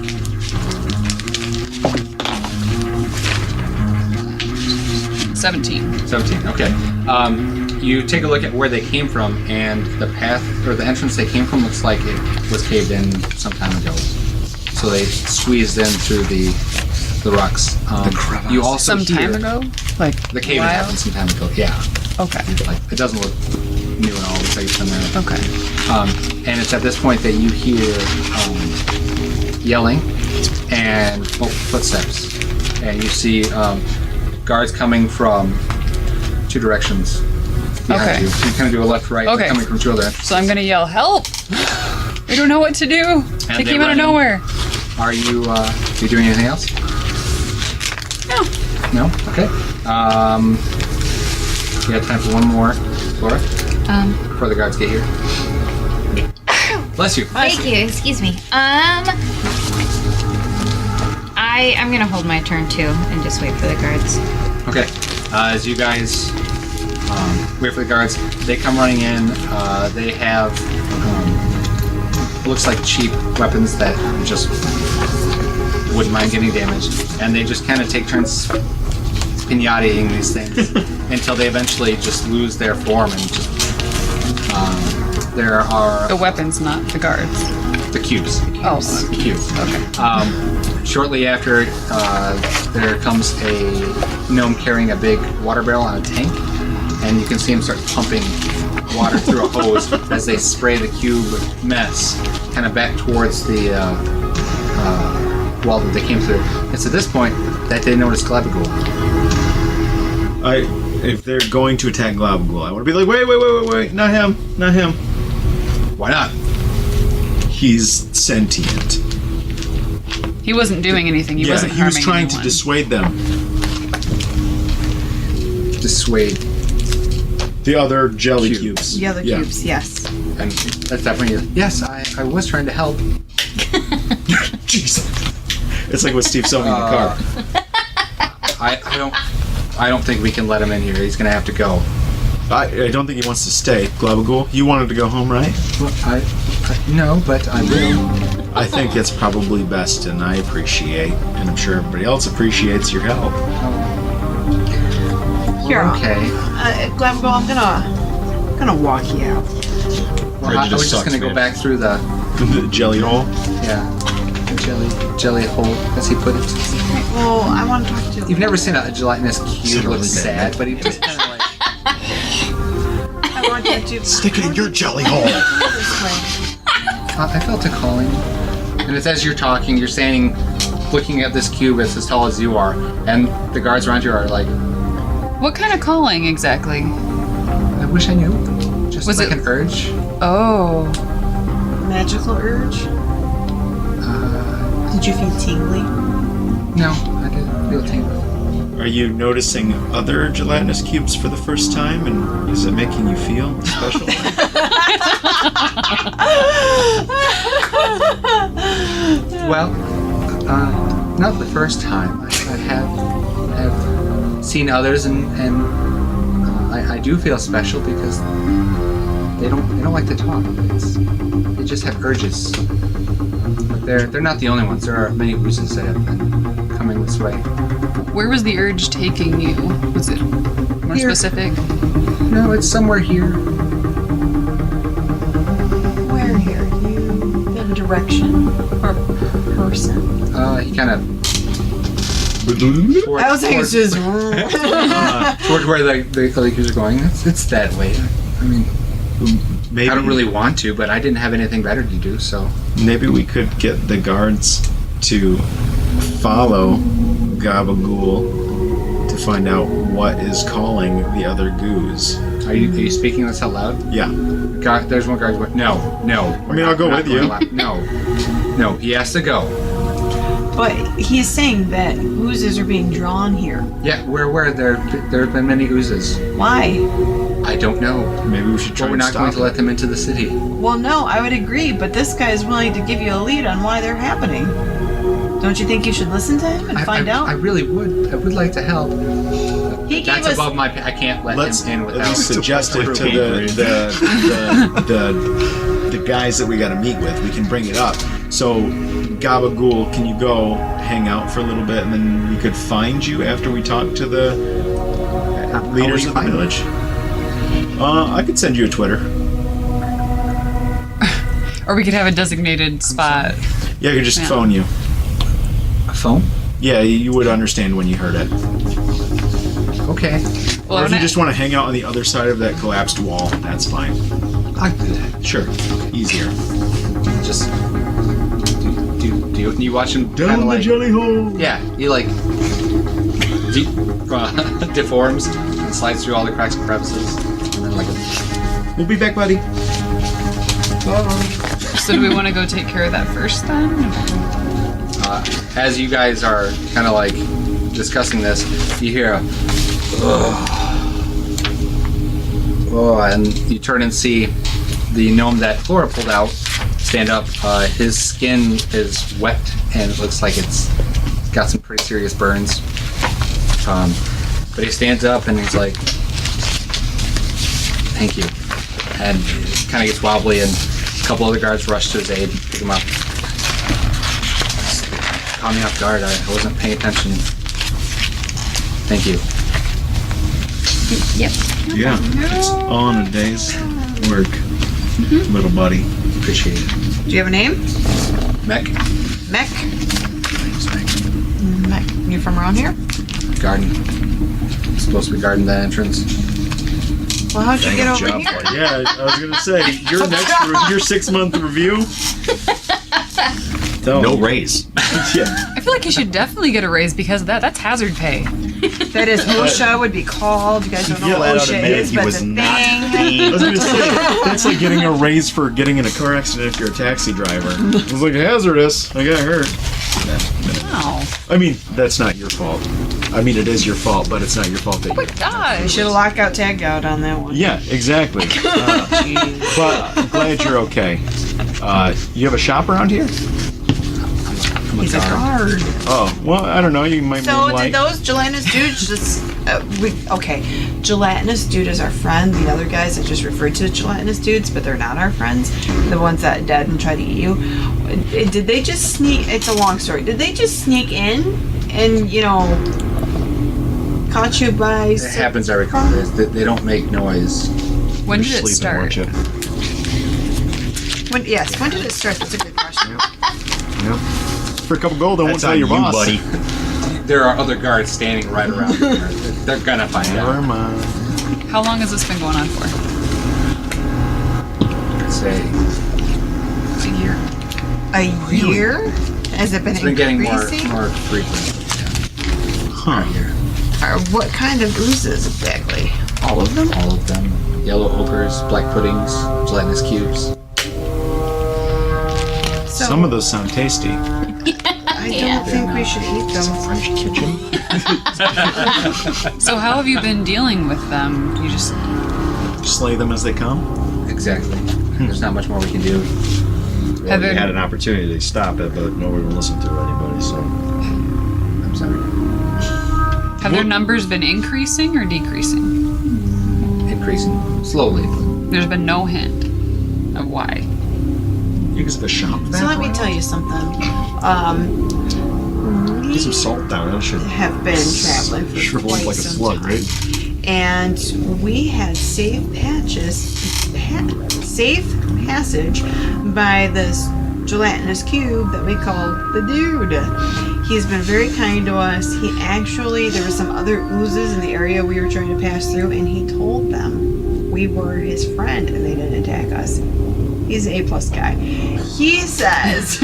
$17. 17, okay. You take a look at where they came from, and the path, or the entrance they came from looks like it was caved in some time ago. So they squeezed in through the rocks. crevice. You also Some hear time ago? Like the cave while? happened some time ago, yeah. Okay. Like, it doesn't look new at all, looks like it's been there. Okay. And it's at this point that you hear yelling and footsteps. And you see guards coming from 2 directions behind Okay. you. So you kind of do a left-right, Okay. coming from 2 other. So I'm gonna yell, "Help! I don't know what to do." They they came out run of in. nowhere. Are you doing anything else? No. No? Okay. You got time for one more, Laura, before the guards get here. Bless you. Thank you. Excuse me. I'm gonna hold my turn too and just wait for the guards. Okay. As you guys wait for the guards, they come running in. They have looks like cheap weapons that just wouldn't mind getting damaged, and they just kind of take turns pinataing these things until they eventually just lose their form and just. There are The weapons, not the guards. the cubes. Oh. Cubes. Okay. Shortly after, there comes a gnome carrying a big water barrel on a tank, and you can see him start pumping water through a hose as they spray the cube mess kind of back towards the wall that they came through. It's at this point that they notice Glabagool. If they're going to attack Globagul, I want to be like, wait, not him. Why not? He's sentient. He wasn't doing anything. He wasn't he was harming trying anyone. to dissuade them. Dissuade. The other jelly Cubes. cubes. The other Yeah. cubes, yes. And that's definitely yes. I was trying to help. Jeez. It's like with Steve sewing in the car. I don't think we can let him in here. He's gonna have to go. I don't think he wants to stay. Globagul, you wanted to go home, right? Well, no, but I will. I think it's probably best, and I appreciate, and I'm sure everybody else appreciates your help. Here, Okay. Glabagool, I'm gonna walk you out. Well, Reggie I was just just sucks, gonna go man. back through the The jelly hole. the jelly hole, as he put it. Well, I want to talk to you. You've never seen a gelatinous cube look really sad, bad. but he just kind of like. I want you to Stick it in your jelly hole. this way. I felt a calling, and it's as you're talking, you're standing, looking at this cube as tall as you are, and the guards around you are like, What kind of calling exactly? I wish I knew. Just Was like it- an urge. Oh. Magical urge? Did you feel tingly? No, I didn't feel tingly. Are you noticing other gelatinous cubes for the first time, and is it making you feel special? Well, not the first time. I have seen others, and I do feel special because they don't like to talk. They just have urges. But they're not the only ones. There are many oozes that have been coming this way. Where was the urge taking you? Was it more Here. specific? No, it's somewhere here. Where here? You in direction or person? He kind of Toward, I was saying it's just. toward where the other cubes are going. It's that way. I mean, Maybe, I don't really want to, but I didn't have anything better to do, so. maybe we could get the guards to follow Gabagool to find out what is calling the other goos. Are you speaking this out loud? Yeah. There's one guard going, no. I mean, I'll go with you. No, he has to go. But he's saying that oozes are being drawn here. Yeah, where there have been many oozes. Why? I don't know. Maybe we should try But we're and not stop going to it. let them into the city. Well, no, I would agree, but this guy is willing to give you a lead on why they're happening. Don't you think you should listen to him and find out? I really would. I would like to help. He gave That's us. above my. I can't let Let's him in at without. least suggest it to the guys that we got to meet with. We can bring it up. So, Gabagool, can you go hang out for a little bit, and then we could find you after we talk to the leaders of the village? I could send you a Twitter. Or we could have a designated spot. Yeah, I could just Yeah. phone you. A phone? Yeah, you would understand when you heard it. Okay. Well, Or if you I'm just want to hang out on the other side of that collapsed wall, that's fine. I'll do that. Sure, easier. Just do you watch him kind of like jelly hole. yeah he like deforms and slides through all the cracks and crevices and then like We'll be back, buddy. So do we want to go take care of that first then? as you guys are kind of like discussing this, you hear a and you turn and see the gnome that Flora pulled out stand up. His skin is wet and it looks like it's got some pretty serious burns. But he stands up and he's like, "Thank you," and kind of gets wobbly, and a couple other guards rush to his aid, pick him up. Caught me off guard. I wasn't paying attention. Thank you. Yep. Yeah, it's on a day's work, little buddy. Appreciate it. Do you have a name? Mech. Mech? Thanks, Mech. Mech. You from around here? Garden. Supposed to be guarding the entrance. Well, how'd you get over here? Yeah, I was gonna say your 6-month review. No raise. Yeah. I feel like you should definitely get a raise because of that. That's hazard pay. That is OSHA would be called. You guys don't know Yeah, what flat out OSHA admitted is, he but was it's a not thing. I was gonna say that's like getting a raise for getting in a car accident if you're a taxi driver. It was like hazardous. I got hurt. Wow. I mean, that's not your fault. I mean, it is your fault, but it's not your fault that Oh my you. gosh. Should have lockout tagged out on that one. Yeah, exactly. But I'm glad you're okay. You have a shop around here? I'm He's a guard. Oh, well, I don't know. You might So moonlight. did those gelatinous dudes just? Gelatinous dude is our friend. The other guys that just referred to as gelatinous dudes, but they're not our friends. The ones that dead and try to eat you. Did they just sneak? It's a long story. Did they just sneak in and caught you by? It happens every couple days. They don't make noise. When did You're it sleeping, start? weren't you? When did it start? That's a good question. Yeah. For a couple gold, I won't That's tell on your you, boss. buddy. There are other guards standing right around there. They're gonna find Never out. mind. How long has this been going on for? I'd say a year. A year? Has it been It's been getting more increasing? frequent. Huh. Yeah, a year. What kind of oozes exactly? All of them. All of them. Yellow ochres, black puddings, gelatinous cubes. So Some of those sound tasty. I don't think we should eat them. French kitchen. So how have you been dealing with them? You just Slay them as they come. Exactly. There's not much more we can do. Well, Have we it- had an opportunity to stop it, but nobody would listen to anybody. So I'm sorry. have their numbers been increasing or decreasing? Increasing slowly. There's been no hint of why. you guys have a shop. So let me tell you something. Get some salt down. That should Have been traveling for shrivel up quite like a some slug, time. right? And we had safe passage by this gelatinous cube that we called the dude. He's been very kind to us. He actually, there were some other oozes in the area we were trying to pass through, and he told them we were his friend and they didn't attack us. He's an A-plus guy. He says...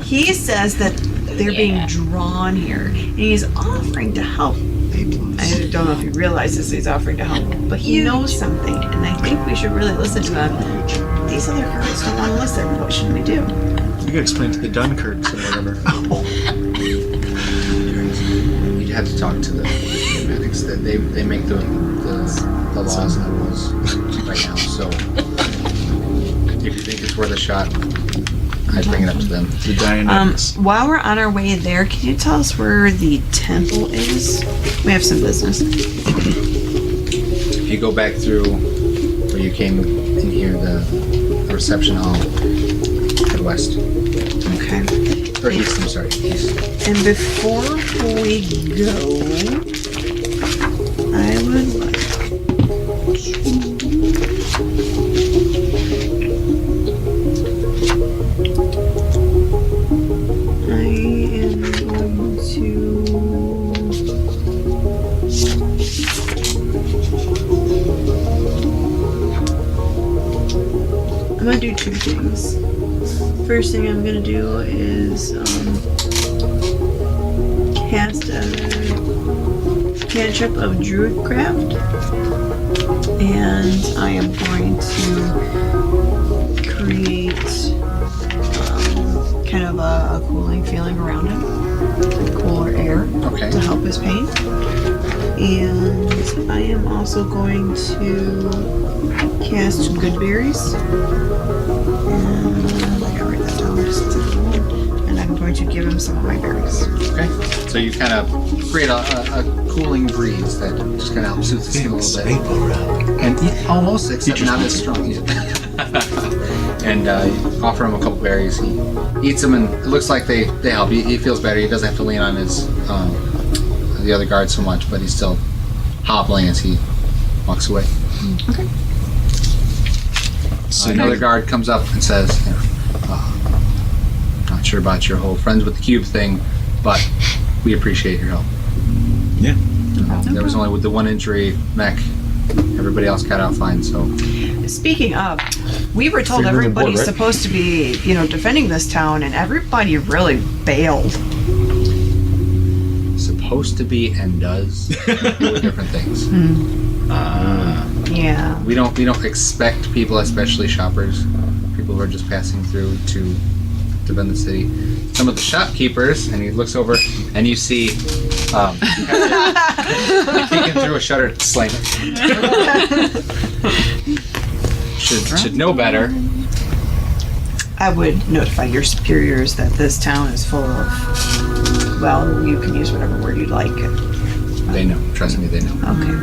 he says that they're being drawn here, and he's offering to help. I don't know if he realizes he's offering to help, but he knows something, and I think we should really listen to him. These other guards don't want to listen. What should we do? You can explain to the Dunkirks or whatever. You'd have to talk to the medics. That they make the laws and the rules right now. So if you think it's worth a shot, I'd bring it up to them. The Dianetics. While we're on our way there, can you tell us where the temple is? We have some business. If you go back through where you came in here, the reception hall, head west. Okay. Or east, I'm sorry. East. And before we go, I would like I'm gonna do two things. First thing I'm gonna do is cast a cantrip of Druidcraft, and I am going to create kind of a cooling feeling around him, cooler air Okay. to help his pain. And I am also going to cast Good Berries. And I gotta write that down. And I'm going to give him some of my berries. Okay. So you kind of create a cooling breeze that just kind of helps soothe the skin a little bit. And almost, except not as strong yet. And you offer him a couple berries. He eats them, and it looks like they help. He feels better. He doesn't have to lean on his the other guard so much, but he's still hobbling as he walks away. Okay. So another guard comes up and says, "Not sure about your whole friends with the cube thing, but we appreciate your help." Yeah. There was only with the one injury, mech. Everybody else got out fine. So Speaking of, we were told So you're on board, everybody's right? supposed to be, defending this town, and everybody really bailed. supposed to be and does totally different things. Yeah. We don't expect people, especially shoppers, people who are just passing through to defend the city. Some of the shopkeepers, and he looks over, and you see peeking through a shutter, slam it. Should know better. I would notify your superiors that this town is full of, well, you can use whatever word you'd like. They know. Trust me, they know. Okay.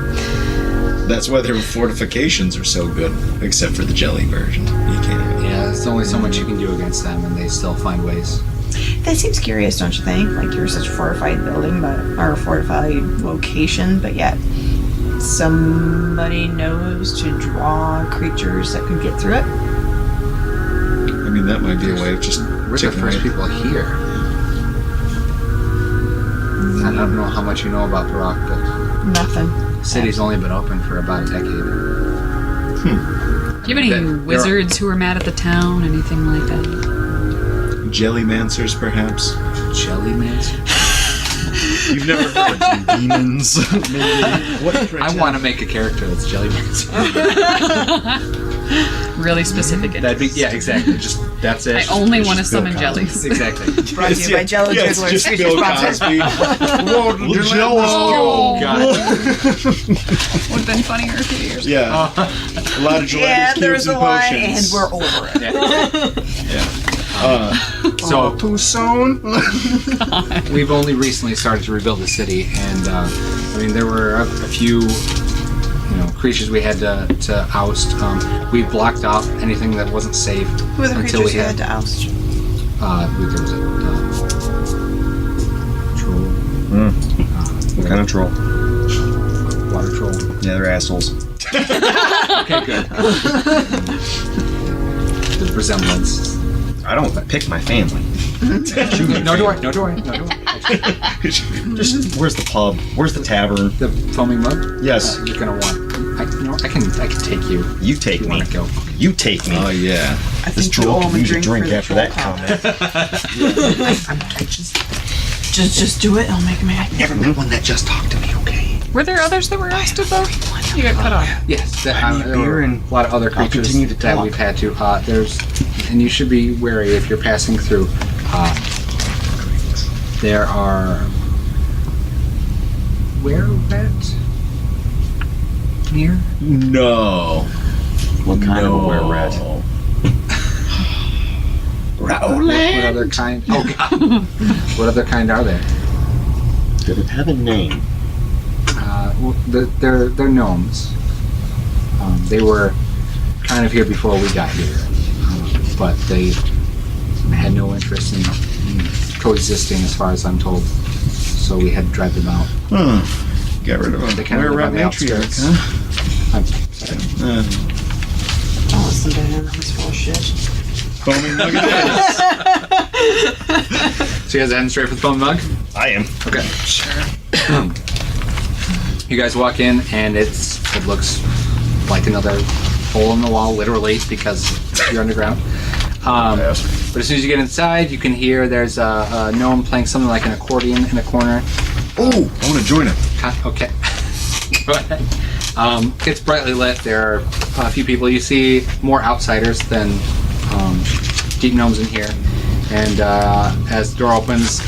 That's why their fortifications are so good, except for the jelly version. You can't. Yeah, there's only so much you can do against them, and they still find ways. That seems curious, don't you think? Like you're such a fortified building, or a fortified location, but yet somebody knows to draw creatures that could get through it. I mean, that might be a way of just We're the taking first away- people here. I don't know how much you know about the Rock, but Nothing. the city's only been open for about a decade. Do you have any wizards who are mad at the town? Anything like that? Jellymancers, perhaps. Jellymans? You've never heard of demons? Maybe. What I want to make a character that's Jellymans. Really specific. That'd be, yeah, exactly. Just, that's it. I only want to Bill summon Cosby. jellies. Exactly. Brought to you by Jello yeah, it's Jigglers. just Future Bill sponsor. Cosby. Jello. Oh, God. Would have been funnier a few years. Yeah. A lot of Yeah, gelatinous there's cubes the and line, and potions. we're over it. So, Too soon. we've only recently started to rebuild the city, and I mean, there were a few, creatures we had to oust. We blocked off anything that wasn't safe Who are the until creatures we you had to oust? there was a troll, What kind of troll? water troll. Yeah, they're assholes. Okay, good. The resemblance. I don't pick my family. No door. Just where's the pub? Where's the tavern? The foaming mug. Yes. You're gonna want. I can take you. You take You me. wanna go? You take me. Oh yeah. I This think the drool almond can use a drink drink for the after that troll comment. Just do it. I'll make him happy. Never met one that just talked to me, okay? Were there others that were asked about? You got cut off. Yes, I need there beer were and a lot of other I'll creatures continue to that talk. we've had to. And you should be wary if you're passing through. There are were-rat near. No. What kind of a were-rat? What other kind? Oh God! What other kind are there? Did it have a name? They're gnomes. They were kind of here before we got here, but they had no interest in coexisting, as far as I'm told. So we had to drive them out. Get rid of They them. kind of live Were-rat on the matriarch, outskirts. huh? I'm sorry. Don't listen to him. He's full of shit. Foaming mug it So you guys are heading straight for the foaming mug? is. I am. Okay. Sure. You guys walk in, and it looks like another hole in the wall, literally, because you're underground. But as soon as you get inside, you can hear there's a gnome playing something like an accordion in a corner. Oh, I want to join it. Okay. Go ahead. It's brightly lit. There are a few people. You see more outsiders than deep gnomes in here. And as the door opens,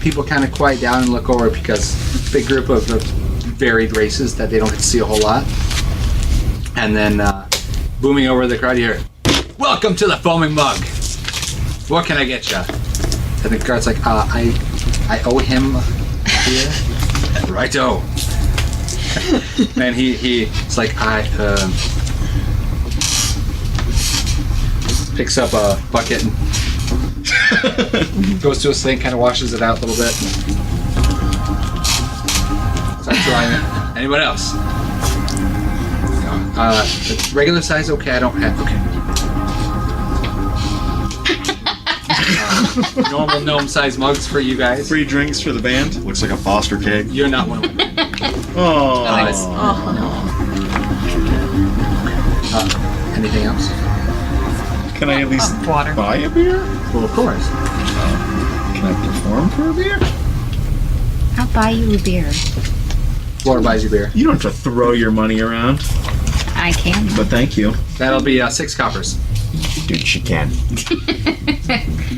people kind of quiet down and look over because it's a big group of varied races that they don't get to see a whole lot. And then booming over the crowd, you hear, "Welcome to the foaming mug. What can I get you?" And the guard's like, I owe him here. Righto. And he's like, picks up a bucket and goes to a sink, kind of washes it out a little bit. Starts drying it. Anyone else? No. Regular size, okay. I don't have. Okay. Normal gnome size mugs for you guys. Free drinks for the band. Looks like a Foster keg. You're not one of them. Oh. Nice. Anything else? Can I at least Water. buy a beer? Well, of course. Can I perform for a beer? I'll buy you a beer. Flora buys you beer. You don't have to throw your money around, I can. but thank you. That'll be 6 coppers. Dude, she can.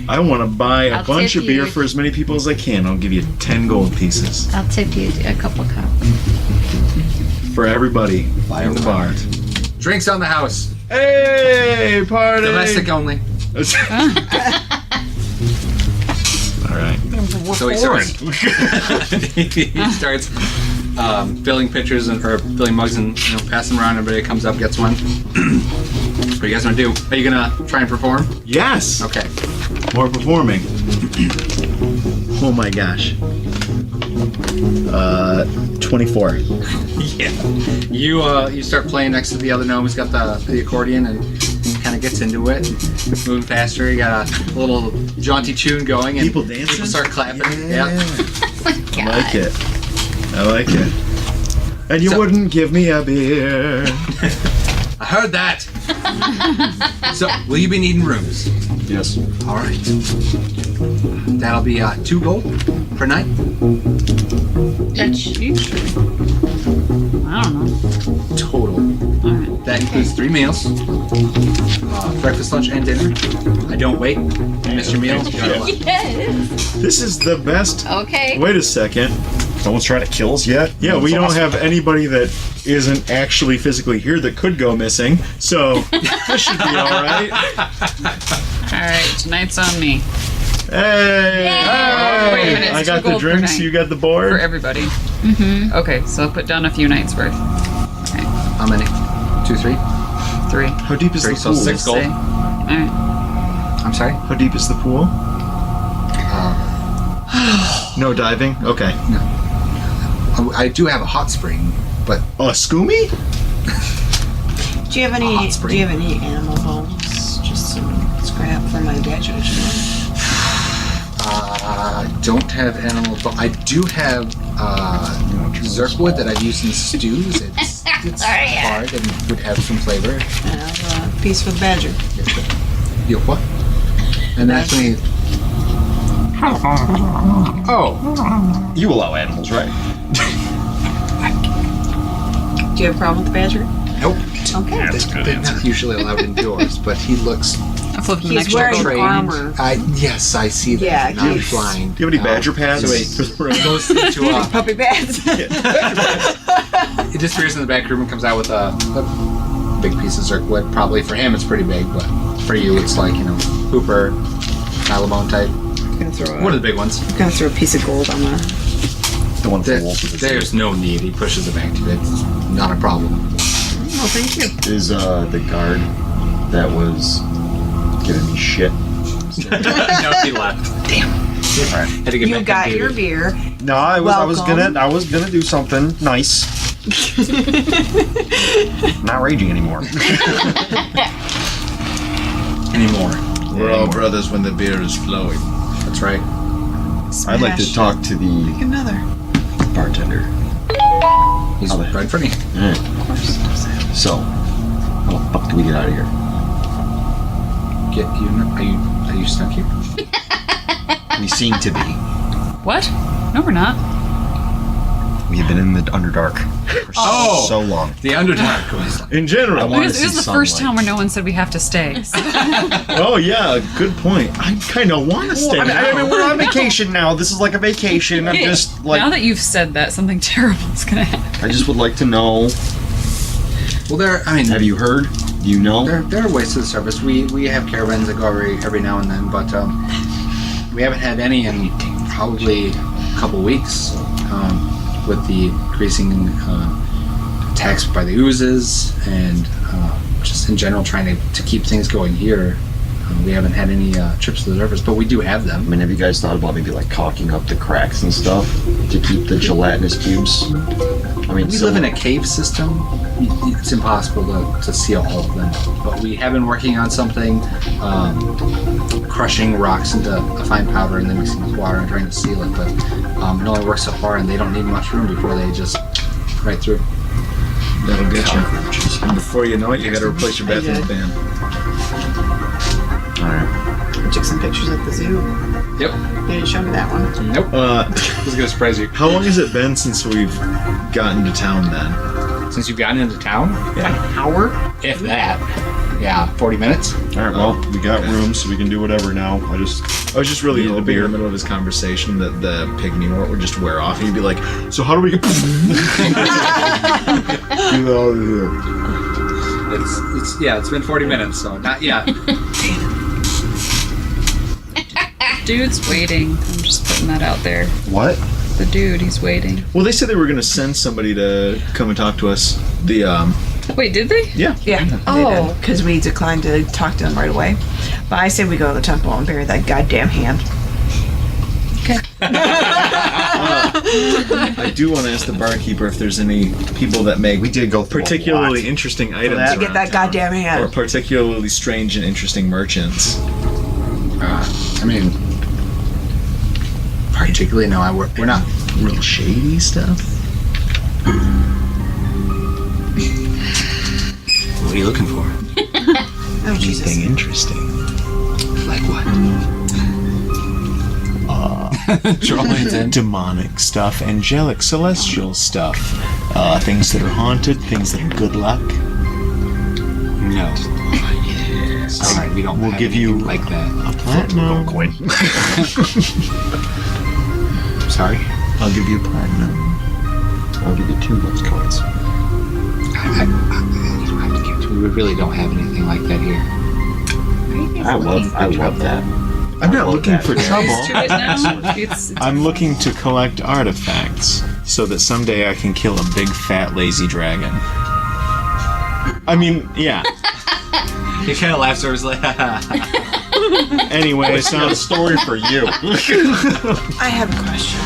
I want to buy a I'll bunch tip of beer you. for as many people as I can. I'll give you 10 gold pieces I'll tip you a couple cups. for everybody in the bar. Drinks on the house. Hey, party! Domestic only. All right. So he starts filling pitchers or filling mugs and passing them around. Everybody comes up, gets one. What do you guys want to do? Are you gonna try and perform? Yes. Okay. More performing. Oh my gosh. 24. Yeah. You start playing next to the other gnome who's got the accordion and kind of gets into it, moving faster. You got a little jaunty tune going, and People dancing? People start clapping. Yeah. I like it. I like it. And you So- wouldn't give me a beer. I heard that. So, will you be needing rooms? Yes. All right. That'll be 2 gold per night. Each. I don't know. Total. Alright. That includes 3 meals, breakfast, lunch, and dinner. I don't wait. You miss your meal. You gotta left. Yes. This is the best. Okay. Wait a second. No one's trying to kill us yet? Yeah, we don't have anybody that isn't actually physically here that could go missing, so this should be alright. Alright, tonight's on me. Hey! Wait a minute, I it's got 2 the gold per drinks, night. you got the For board. everybody. Mm-hmm. Okay, so I'll put down a few nights worth. How many? 2, 3? 3. How deep is 3, the so pool? 6 gold. Say. Alright. I'm sorry? How deep is the pool? No diving? Okay. I do have a hot spring, but Oh, a scoomy? Do you have any? Hot spring. Do you have any animal bones? Just so. scrap for my badger to chew on? I don't have animal, but I do have zerkwood that I've used in stews. It's hard and would have some flavor. And I have a piece for the badger. You what? And that's me. Oh, You allow animals, right? Do you have a problem with the badger? nope. Okay. They're not usually allowed indoors, but he looks. I'll flip the He's next wearing photo. armor. Yes, I see that. Yeah, and I'm he's- blind. Do you have any badger pads? So wait, it goes into Puppy pads. it disappears in the back room and comes out with a big piece of zerkwood. Probably for him it's pretty big, but for you it's like, Hooper, Alamone type. Gonna throw One of the big ones. gonna throw a piece of gold on the. The one for wolf with the There's no need. He pushes it back to you. It's not a problem. Oh, thank you. Is the guard that was giving me shit? No, he left. Damn. Had to get You back got on your duty. beer. No, I was Welcome. gonna do something nice. Not raging anymore. Anymore. We're all brothers when the beer is flowing. That's right. I'd like to Smash. talk to the Another. bartender. He's Okay. right in front of you. Alright. Of course. So, how the fuck do we get out of here? Are you stuck here? We seem to be. What? No, we're not. We have been in the Underdark for so long. The Underdark was like, In general. wanna It was see the first sunlight. time where no one said we have to stay. Oh yeah, good point. I kind of want to stay. I mean, we're on vacation now. This is like a vacation. I'm just like, now that you've said that, something terrible is gonna happen. I just would like to know. well, Have you heard? Do you know? There are ways to the surface. We have caravans that go every now and then, but we haven't had any in probably a couple weeks. With the increasing attacks by the oozes and just in general trying to keep things going here, we haven't had any trips to the surface, but we do have I them. mean, have you guys thought about maybe like caulking up the cracks and stuff to keep the gelatinous cubes? I mean, We live in a cave system. It's impossible to seal all of them, but we have been working on something, crushing rocks into a fine powder and then mixing with water and trying to seal it, but it only works so far and they don't need much room before they just right through. That'll get you. And before you know it, you got to replace your bathroom fan. All right. I took some pictures at the zoo. Yep. You didn't show me that one. Nope. I was gonna surprise you. How long has it been since we've gotten to town then? Since you've gotten into town, An hour? if that, yeah, 40 minutes. All right. Well, we got room, so we can do whatever now. I was just really hoping in the middle of his conversation that the pygmy mort would just wear off and he'd be like, so how do we get It's been 40 minutes, so not yet. Dude's waiting. I'm just putting that out there. What? The dude, he's waiting. Well, they said they were going to send somebody to come and talk to us. Wait, did they? Yeah. Yeah. Oh, because we declined to talk to them right away. But I say we go to the temple and bury that goddamn hand. I do want to ask the barkeeper if there's any people that make We did go through particularly interesting items that. To get around that town. goddamn hand. Or particularly strange and interesting merchants. I mean, particularly, no, we're not. Real shady stuff? What are you looking for? Oh, Jesus. Anything interesting? Like what? Droids and demonic stuff, angelic, celestial stuff, things that are haunted, things that are good luck. No. Sorry, we don't. We'll have give you anything like that. a platinum. Coin. Sorry. I'll give you a platinum. I'll give you 2 of those coins. You don't have to give it to me. We really don't have anything like that here. I love that. I'm not looking for trouble. Used to it now. It's I'm looking to collect artifacts so that someday I can kill a big fat lazy dragon. I mean, yeah. He kind of laughs over his like, Anyway, It's not a story for you. I have a question.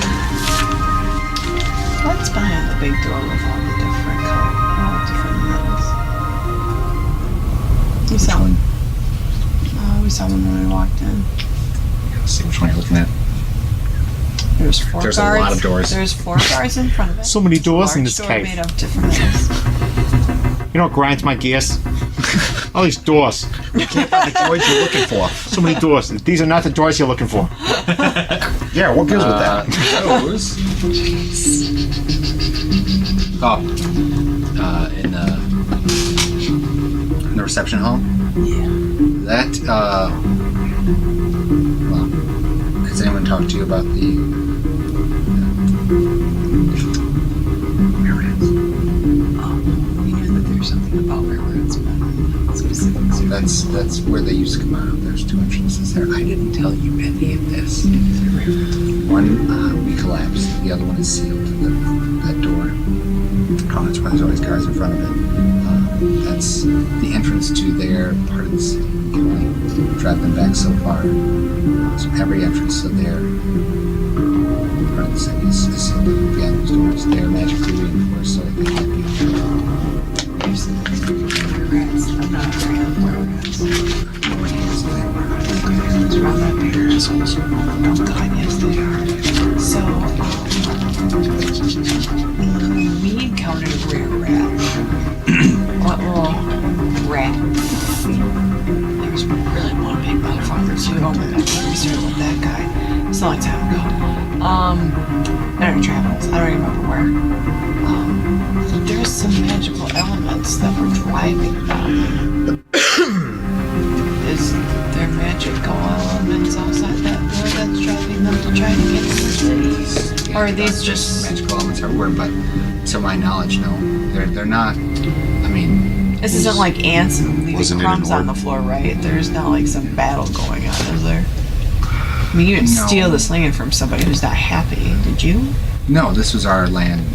What's behind the big door with all the different colors, all the different metals? You saw. Oh, I was someone when we walked in. Let's see which one you're looking at. There's 4 There's a guards. lot of doors. There's 4 guards in front of it. So many doors Large in this door cave. made of different metals. You know what grinds my gears? All these doors. You can't find the droids you're looking for. So many doors. These are not the doors you're looking for. Yeah, what gives with that? Those. Oh. In the reception hall? Yeah. That, well, has anyone talked to you about the railroads? We knew that there's something about railroads, but not specifics. That's where they used to come out of. There's 2 entrances there. I didn't tell you any of this. One, we collapsed. The other one is sealed. That door. Oh, that's why there's always guards in front of it. That's the entrance to their part of the city. You can only drive them back so far. So every entrance to their part of the city is sealed. Again, those doors, they're magically reinforced so that they can't be opened. There's railroads. I'm not afraid of railroads. Nobody is there. It's around that big assholes. Oh God, yes they are. So, we encountered a rare rat. What little rat? There was really one big motherfucker. So we started with that guy. It's a long time ago. In our travels. I don't even remember where. There's some magical elements that were driving them. Is there magical elements outside that door that's driving them to try to get to the city? Or are these just... magical elements everywhere? But to my knowledge, no. They're not. I mean, This isn't like ants and leaving Wasn't it crumbs an on the floor, right? There's not like some battle going on, is there? I mean, you didn't No. steal this land from somebody who's not happy, did you? no. This was our land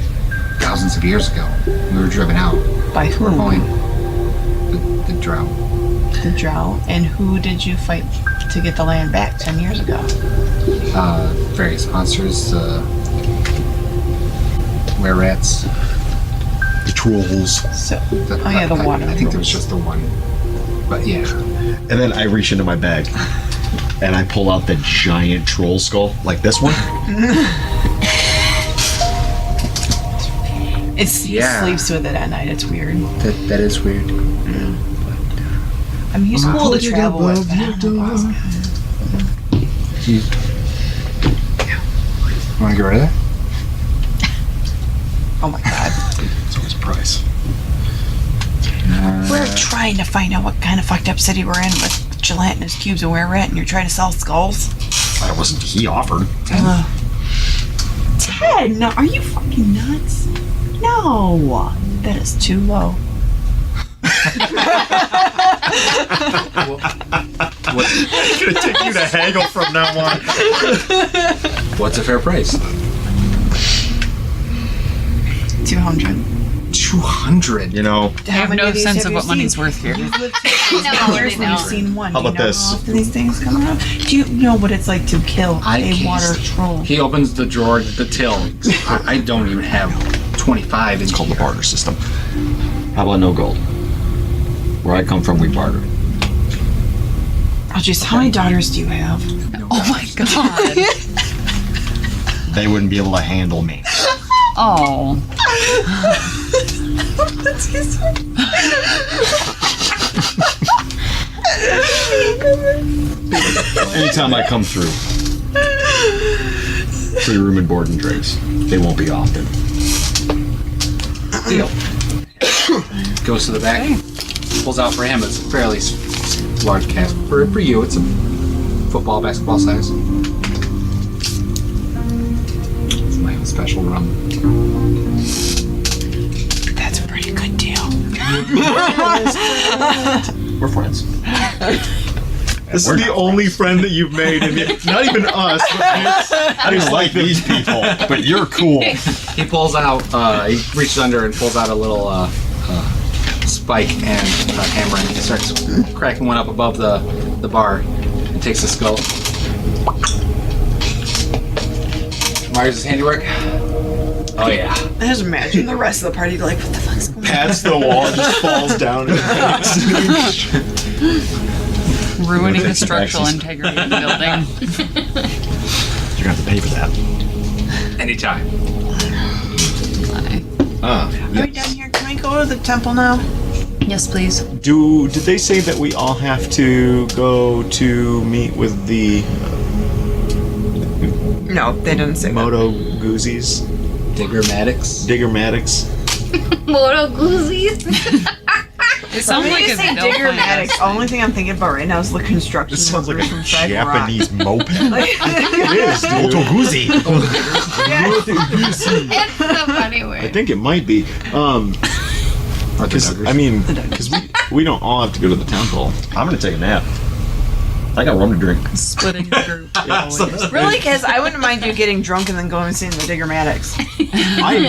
thousands of years ago. We were driven out. By We're who? only the drought. The drought. And who did you fight to get the land back 10 years ago? Various monsters. Were rats. The trolls. So, oh yeah, the water. I think there was just the one. But yeah. And then I reach into my bag and I pull out the giant troll skull, like this one. He Yeah. sleeps with it at night. It's weird. That is weird. I mean, he's cool to travel with. But I don't know about- Want to get rid of that? Oh my god. It's always a price. We're trying to find out what kind of fucked up city we're in with gelatinous cubes and where we're at, and you're trying to sell skulls? That wasn't he offered. 10? No, are you fucking nuts? No. That is too low. It's gonna take you to haggle from now on. What's a fair price? 200. 200. You know, I have no sense of what money's worth here. You've lived I know, years when you've seen one. How Do you about know this? How often these things come around? Do you know what it's like to kill a water troll? He opens the drawer, the till. I don't even have 25. it's called the barter system. How about no gold? Where I come from, we barter. Oh, jeez, how many daughters do you have? Oh my god. They wouldn't be able to handle me. Oh. Anytime I come through, free room and board and drinks. They won't be often. Deal. Goes to the back. Pulls out for him. It's a fairly large cask. For you, it's a football, basketball size. It's my own special rum. That's a pretty good deal. We're friends. This is the only friend that you've made, and not even us. I don't like these people, but you're cool. He pulls out, he reaches under and pulls out a little spike and a hammer, and he starts cracking one up above the bar and takes the skull. Myers' handiwork. Oh yeah. I just imagine the rest of the party like, what the fuck's going on? Pats the wall and just falls down. ruining the structural integrity of the building. You're gonna have to pay for that. Anytime. Are we done here? Can we go to the temple now? Yes, please. Did they say that we all have to go to meet with the No, they didn't say that. Moto Goozies? Diggermatics. Diggermatics? Moto Gloozies. It sounds When like you a say Diggermatics, the only thing I'm thinking about right now is the construction This sounds like workers a from Sag Rock. Japanese moped. It is, dude. Moto Guzzi. It's the funny I word. think it might be. Because we don't all have to go to the temple. I'm gonna take a nap. I got rum to drink. splitting the group. Really? Because I wouldn't mind you getting drunk and then going and seeing the Diggermatics.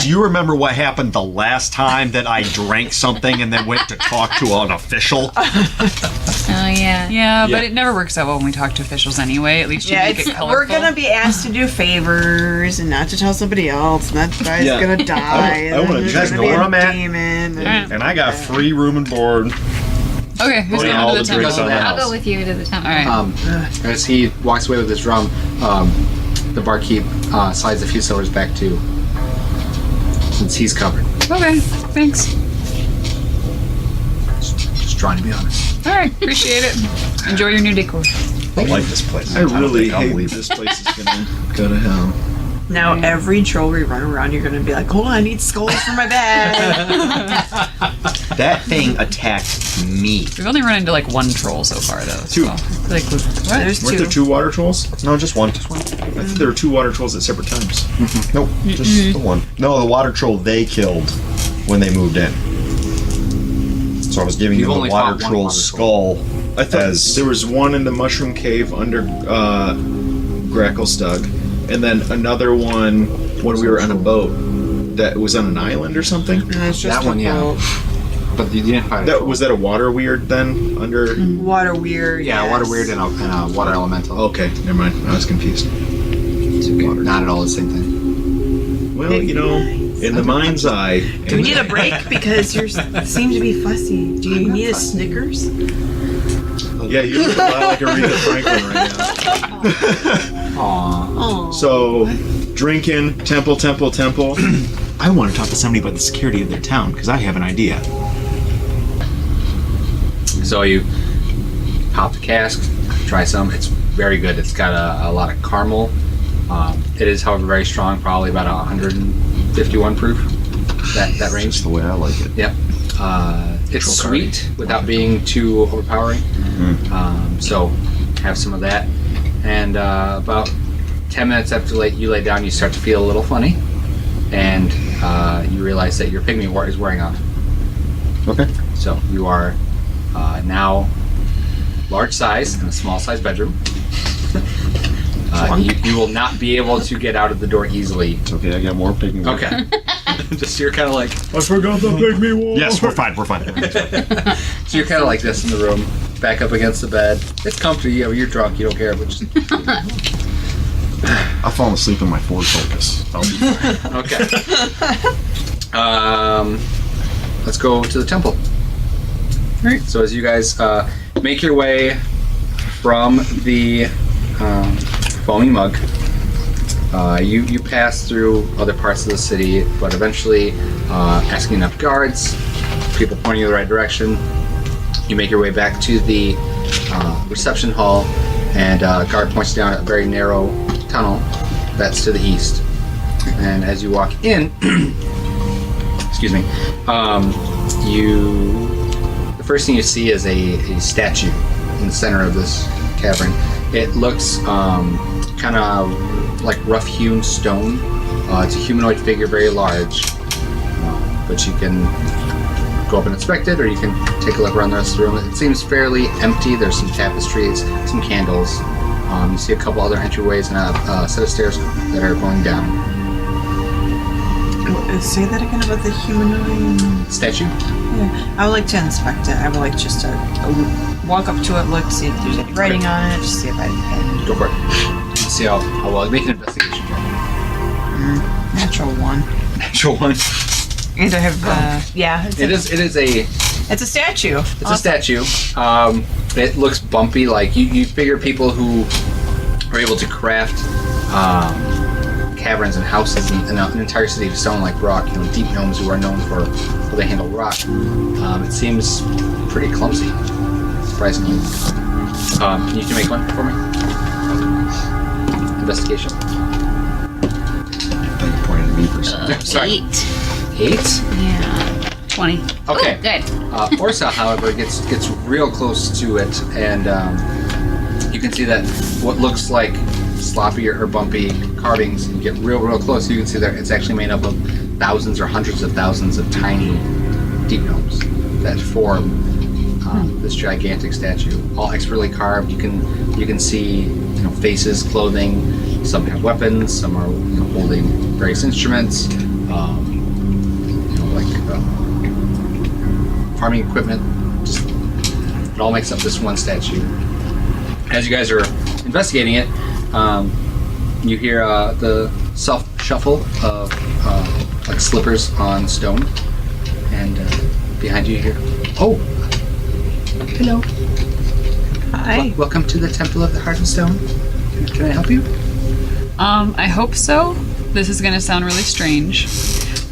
Do you remember what happened the last time that I drank something and then went to talk to an official? Oh yeah. Yeah, but it never works out well when we talk to officials anyway. At least you Yeah, make it colorful. we're gonna be asked to do favors and not to tell somebody else, and that guy's Yeah. gonna die. I wanna- and you there's guys gonna know be where a I'm at? demon. Alright. And I got free room and board. Okay, who's Oh, yeah, going all to the the drinks temple? on I'll go with you to the temple. Alright. As he walks away with his drum, the barkeep slides a few silvers back too, since he's covered. Okay, thanks. Just trying to be honest. Alright, appreciate it. Enjoy your new decor. I like this place. I really think I'll hate leave this place is gonna go to hell. Now every troll we run around, you're gonna be like, "Hold on, I need skulls for my bag." That thing attacked me. We've only run into like one troll so far though. Two. So, like, what? There's Weren't two. there 2 water trolls? No, just one. I think there were 2 water trolls at separate times. Nope, just the one. No, the water troll they killed when they moved in. So I was giving you You've the only water fought one troll's water troll. skull. I thought As- there was one in the mushroom cave under Gracklestug, and then another one when we were on a boat that was on an island or something. And it's just That one, a yeah. boat. But you didn't find a That troll. was that a water weird then under. Water weird. Yeah, yes. water weird and a water elemental. Okay, never mind. I was confused. It's okay. Not at all the same thing. Well, you know, in the mind's eye. Do we need a break because you seem to be fussy? Do you need a Snickers? Yeah, you look a lot like Aretha Franklin right now. Aww. Oh. So, drinking, temple. I want to talk to somebody about the security of their town because I have an idea. So you pop the cask, try some. It's very good. It's got a lot of caramel. It is, however, very strong. Probably about 151 proof. That range. Just the way I like it. Yep. It's sweet without being too overpowering. So have some of that. And about 10 minutes after you lay down, you start to feel a little funny. And you realize that your pygmy wart is wearing off. Okay. So you are now large size in a small size bedroom. You will not be able to get out of the door easily. It's okay, I got more pygmy. Okay. Just you're kind of like, I forgot the pygmy wall. Yes, we're fine. so you're kind of like this in the room, back up against the bed. It's comfy. You're drunk. You don't care, but just I've fallen asleep in my Ford Focus. I'll be fine. okay. Let's go to the temple. Right. So as you guys make your way from the foaming mug, you pass through other parts of the city, but eventually asking enough guards, people pointing you in the right direction, you make your way back to the reception hall, and a guard points down a very narrow tunnel that's to the east. And as you walk in, excuse me, the first thing you see is a statue in the center of this cavern. It looks kind of like rough-hewn stone. It's a humanoid figure, very large, but you can go up and inspect it, or you can take a look around the rest of the room. It seems fairly empty. There's some tapestries, some candles. You see a couple other entryways and a set of stairs that are going down. Say that again about the humanoid. Statue? Yeah. I would like to inspect it. I would like just to walk up to it, look, see if there's any writing on it, just see if I can. Go for it. Let's see how well. Make an investigation check. Natural one. Natural one. And I have, yeah. It is a It's a statue. It's a statue. It looks bumpy. Like you figure people who are able to craft caverns and houses and an entire city of stone like rock, deep gnomes who are known for how they handle rock. It seems pretty clumsy, surprisingly. You can make one for me. Investigation. I thought you pointed at me for a second. Sorry. 8. 8? Yeah. 20. Okay. Ooh, good. Orsa, however, gets real close to it, and you can see that what looks like sloppy or bumpy carvings, you get real close, you can see that it's actually made up of thousands or hundreds of thousands of tiny deep gnomes that form this gigantic statue, all expertly carved. You can see faces, clothing. Some have weapons, some are holding various instruments, farming equipment. Just it all makes up this one statue. As you guys are investigating it, you hear the soft shuffle of like slippers on stone, and behind you hear, "Oh, hello. Hi. Welcome to the Temple of the Heart of Stone. Can I help you?" I hope so. This is gonna sound really strange,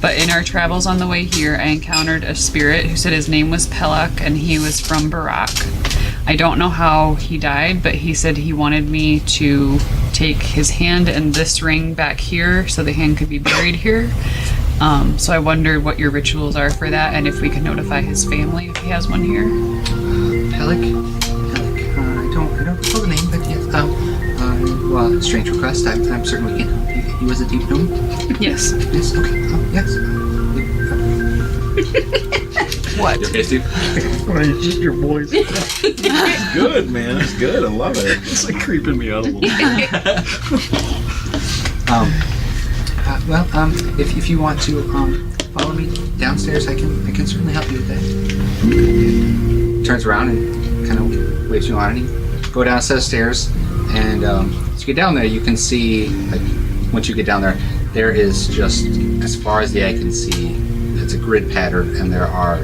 but in our travels on the way here, I encountered a spirit who said his name was Pelak and he was from Barak. I don't know how he died, but he said he wanted me to take his hand and this ring back here so the hand could be buried here. So I wondered what your rituals are for that and if we could notify his family if he has one here. Pelak. I don't recall the name, but yes. Well, strange request. I'm certain we can help you. He was a deep gnome. Yes. Yes. Okay. Yes. What? You okay, Steve? It's just your voice. It's good, man. It's good. I love it. It's like creeping me out a little bit. If you want to follow me downstairs, I can certainly help you with that. Turns around and kind of waves you on, and you go down a set of stairs, and as you get down there, you can see, like, once you get down there, there is just, as far as the eye can see, it's a grid pattern, and there are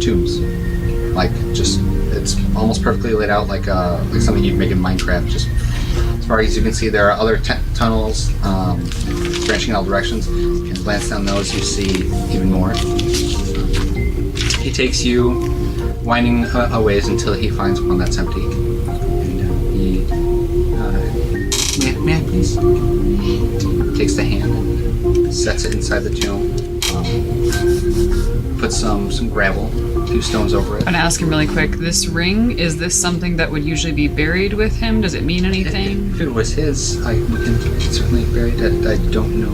tombs. Like, just, it's almost perfectly laid out like something you'd make in Minecraft. Just as far as you can see, there are other tunnels branching in all directions. You can glance down those, you see even more. He takes you winding a ways until he finds one that's empty. And may I please? Takes the hand and sets it inside the tomb. Puts some gravel, a few stones over it. I'm gonna ask him really quick. This ring, is this something that would usually be buried with him? Does it mean anything? If it was his, we can certainly bury it. I don't know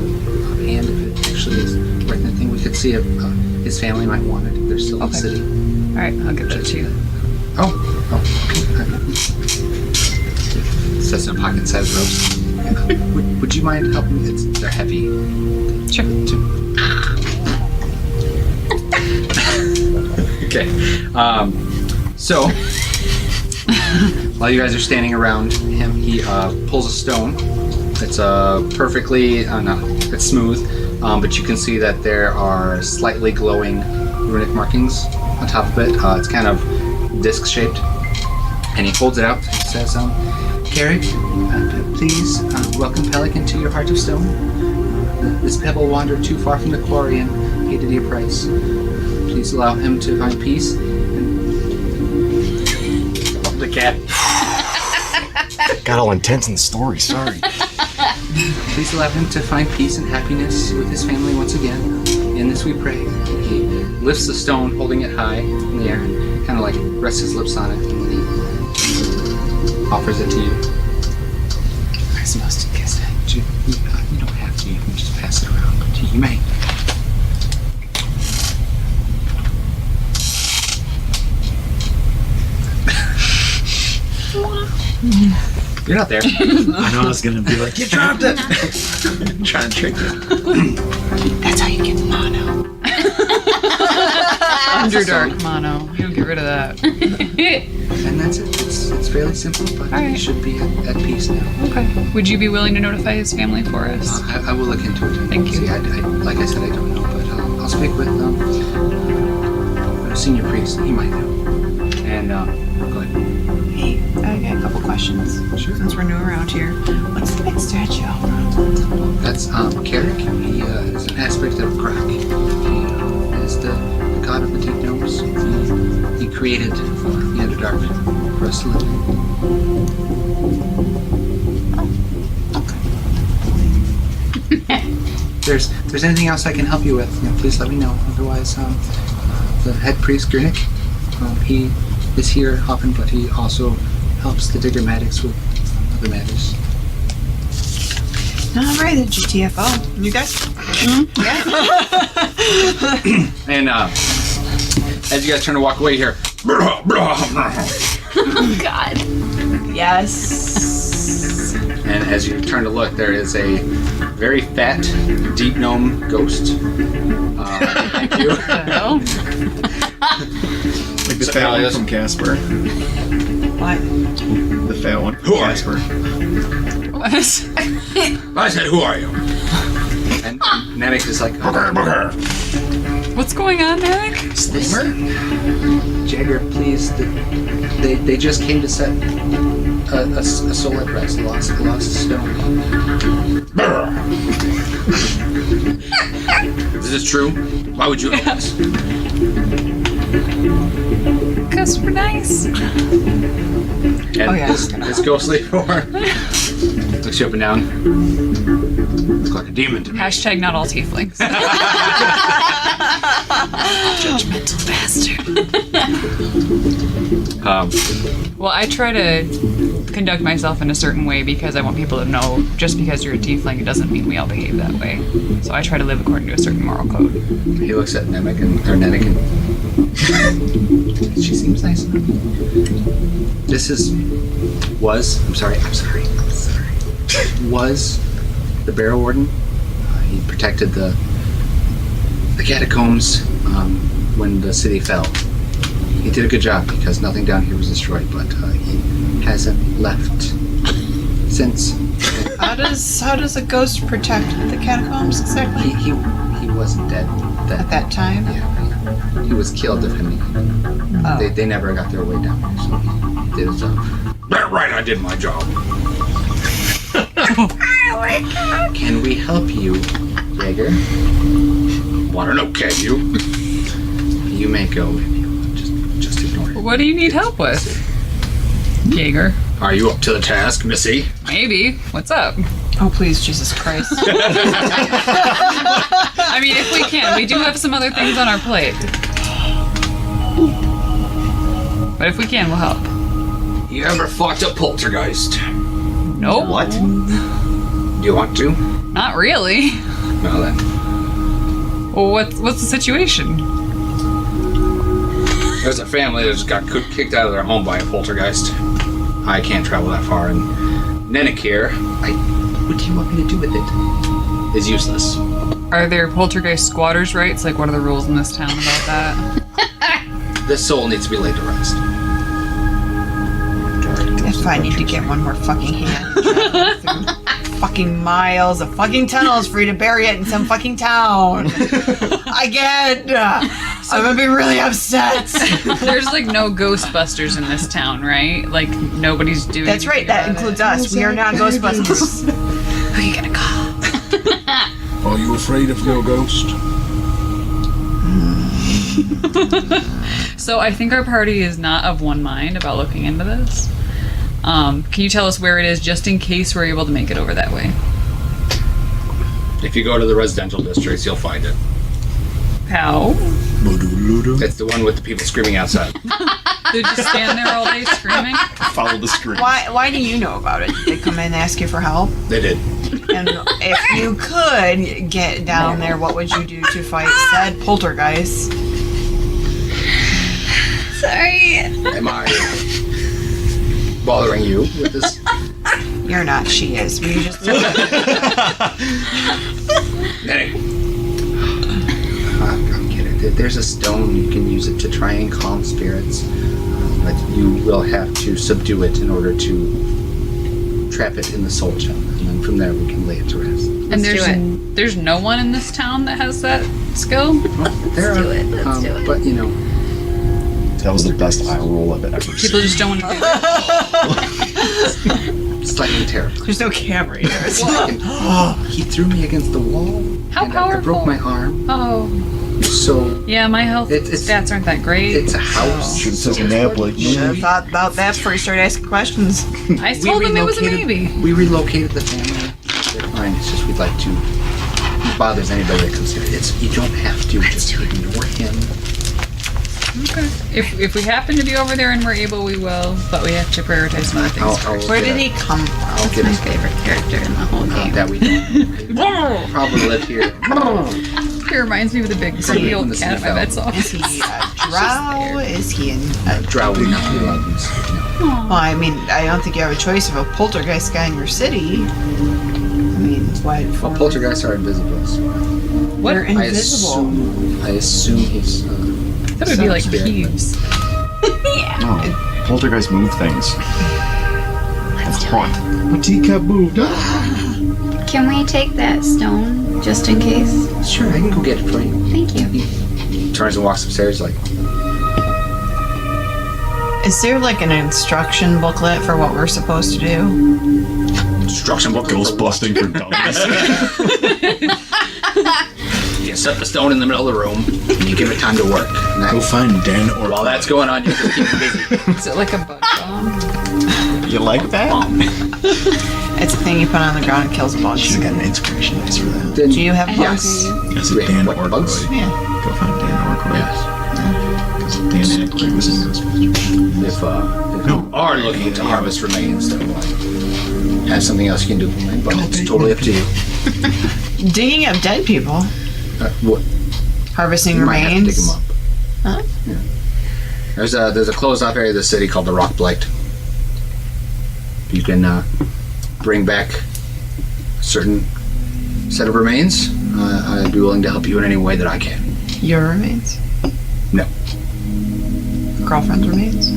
offhand if it actually is right in the thing. We could see if his family might want it if they're still in the city. All right, I'll give that to you. Okay. Sets in a pocket inside his robes. Would you mind helping me? They're heavy. Sure. Okay. So, while you guys are standing around him, he pulls a stone. It's perfectly, it's smooth, but you can see that there are slightly glowing runic markings on top of it. It's kind of disc-shaped, and he holds it out. He says, Carrick, please welcome Pelican to your heart of stone. This pebble wandered too far from the quarry and paid a dear price. Please allow him to find peace. The cat. Got all intense in the story, sorry. Please allow him to find peace and happiness with his family once again. In this we pray. He lifts the stone, holding it high in the air, and kind of like rests his lips on it, and then he offers it to you. I'm supposed to kiss it. You don't have to. You can just pass it around. But you may. You're not there. I know I was gonna be like, you dropped it. Trying to trick you. That's how you get mono. Underdark mono. You'll get rid of that. And that's it. It's fairly simple, but All right. you should be at peace now. Okay. Would you be willing to notify his family for us? I will look into it. Thank you. See, like I said, I don't know, but I'll speak with senior priest. He might know. And go ahead. Hey, I got a couple questions. Since we're new around here, what's the big statue out front? That's Carrick. He is an aspect of Crack. He is the god of the deep gnomes. He created the Underdark for us to live in. If there's anything else I can help you with, please let me know. Otherwise, the head priest Grinnick, he is here often, but he also helps the Diggermatics with other matters. All right, the GTFO. You guys? Yeah. And as you guys turn to walk away here, Oh, God. Yes. and as you turn to look, there is a very fat, deep gnome ghost. Thank you. Hell? Like the So, fat one yes. from Casper. What? The fat one from Who are you? Casper. What? I said, who are you? And Namek is like, What's going on, Eric? Steamer? Jagger, please. They just came to set a soul at rest, a lost stone. Is this true? Why would you know this? Because we're nice. And this ghostly form looks you up and down. Looks like a demon to me. Hashtag not all tieflings. Judgmental bastard. Well, I try to conduct myself in a certain way because I want people to know just because you're a tiefling, it doesn't mean we all behave that way. So I try to live according to a certain moral code. He looks at Namek and she seems nice enough. This was the Barrow Warden. He protected the catacombs when the city fell. He did a good job because nothing down here was destroyed, but he hasn't left since. How does a ghost protect the catacombs exactly? He wasn't dead At that time? Yeah, he was killed defending it. Oh. They never got their way down here, so he did his job. That right, I did my job. Can we help you, Jaeger? Want to know, can you? You may go if you want. Just ignore it. What do you need help with? Jaeger. Are you up to the task, Missy? Maybe. What's up? Oh, please, Jesus Christ. I mean, if we can. We do have some other things on our plate. But if we can, we'll help. You ever fought a poltergeist? Nope. What? Do you want to? Not really. Well then. Well, what's the situation? There's a family that just got kicked out of their home by a poltergeist. I can't travel that far, and Nennick here, what do you want me to do with it? Is useless. Are there poltergeist squatters' rights? Like, what are the rules in this town about that? This soul needs to be laid to rest. If I need to get one more fucking hand, travel through fucking miles of fucking tunnels for you to bury it in some fucking town. Again, I'm gonna be really upset. There's like no Ghostbusters in this town, right? Like nobody's doing. That's right. That anything includes about us. We are not Ghostbusters. Who are you gonna call? Are you afraid of your ghost? So I think our party is not of one mind about looking into this. Can you tell us where it is, just in case we're able to make it over that way? If you go to the residential districts, you'll find it. How? It's the one with the people screaming outside. They just stand there all day screaming? Follow the screen. Why do you know about it? Did they come in and ask you for help? They did. And if you could get down there, what would you do to fight said poltergeist? Sorry. Am I bothering you with this? You're not. She is. Will you just? Nennick. I'm kidding. There's a stone. You can use it to try and calm spirits. But you will have to subdue it in order to trap it in the soul gem. And then from there we can lay it to rest. And there's no one in this town that has that skill? There do it. Let's do it. But, That was the best eye roll I've ever People seen. just don't want to do that. Slightly terrible. There's no camera here. He threw me against the wall. How and powerful? I broke my arm. Oh. So Yeah, my health It's- stats aren't that great. it's a house. Should have taken a nap like Should have me. thought about that before you started asking questions. I told them it was a relocated- maybe. We relocated the family. They're fine. It's just we'd like to. It bothers anybody that comes here. You don't have to just ignore him. Okay. If we happen to be over there and we're able, we will. But we have to prioritize some other things. I'll Where get did he come from? I'll get My his favorite character in the whole game. that we don't. Probably live here. It reminds me of the big grumpy old cat at my bedside. Is he a drow? Is he in a... Drow would not be allowed these. No. Well, I mean, I don't think you have a choice of a poltergeist guy in your city. I mean, why... Well, poltergeists are invisible. So What? They're invisible. I assume he's. That would be like spirit, but- Peeves. No, poltergeist move things. That's haunt. My teacup moved. Can we take that stone just in case? Sure, I can go get it for you. Thank you. He turns and walks upstairs like. Is there like an instruction booklet for what we're supposed to do? Instruction book. Ghost busting for dummies. You set the stone in the middle of the room, and you give it time to work. And Go find Dan or while that's going on, you just keep busy. Is it like a bug bomb? You like that? It's a thing you put on the ground and kills bugs. She's got an inspiration dice for that. Then, Do you have bugs? Yes. That's a Wait, Dan what, bugs? Orkroyd. Yeah. Go find Dan Orkroyd. Yes. Dan Aykroyd was in Ghostbusters. If you are looking to harvest remains, then have something else you can do for me, but it's totally up to you. Digging up dead people. What? Harvesting You might have to dig remains. them up. Huh? Yeah. There's a closed off area of the city called the Rock Blight. You can bring back a certain set of remains. I'd be willing to help you in any way that I can. Your remains? No. Girlfriend's remains?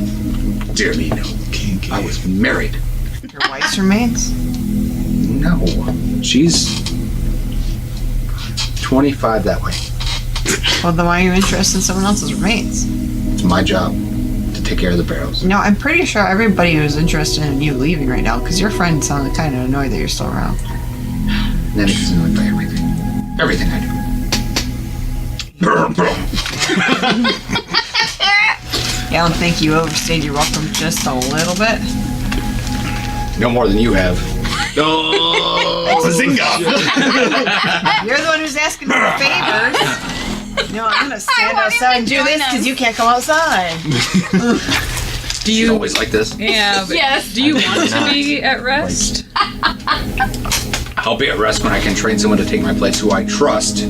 Dear me, no. Kinky. I was married. Your wife's remains? No. She's 25 that way. Well, then why are you interested in someone else's remains? It's my job to take care of the barrels. No, I'm pretty sure everybody was interested in you leaving right now because your friend sounded kind of annoyed that you're still around. Nanny's annoyed by everything. Everything I do. Yeah, I don't think you overstayed your welcome just a little bit. No more than you have. Oh, Bazinga! You're the one who's asking for favors. No, I'm gonna stand outside and do this because you can't come outside. Do you you? always like this? Yeah. But Yes. Do you want to be at rest? I'll be at rest when I can train someone to take my place who I trust.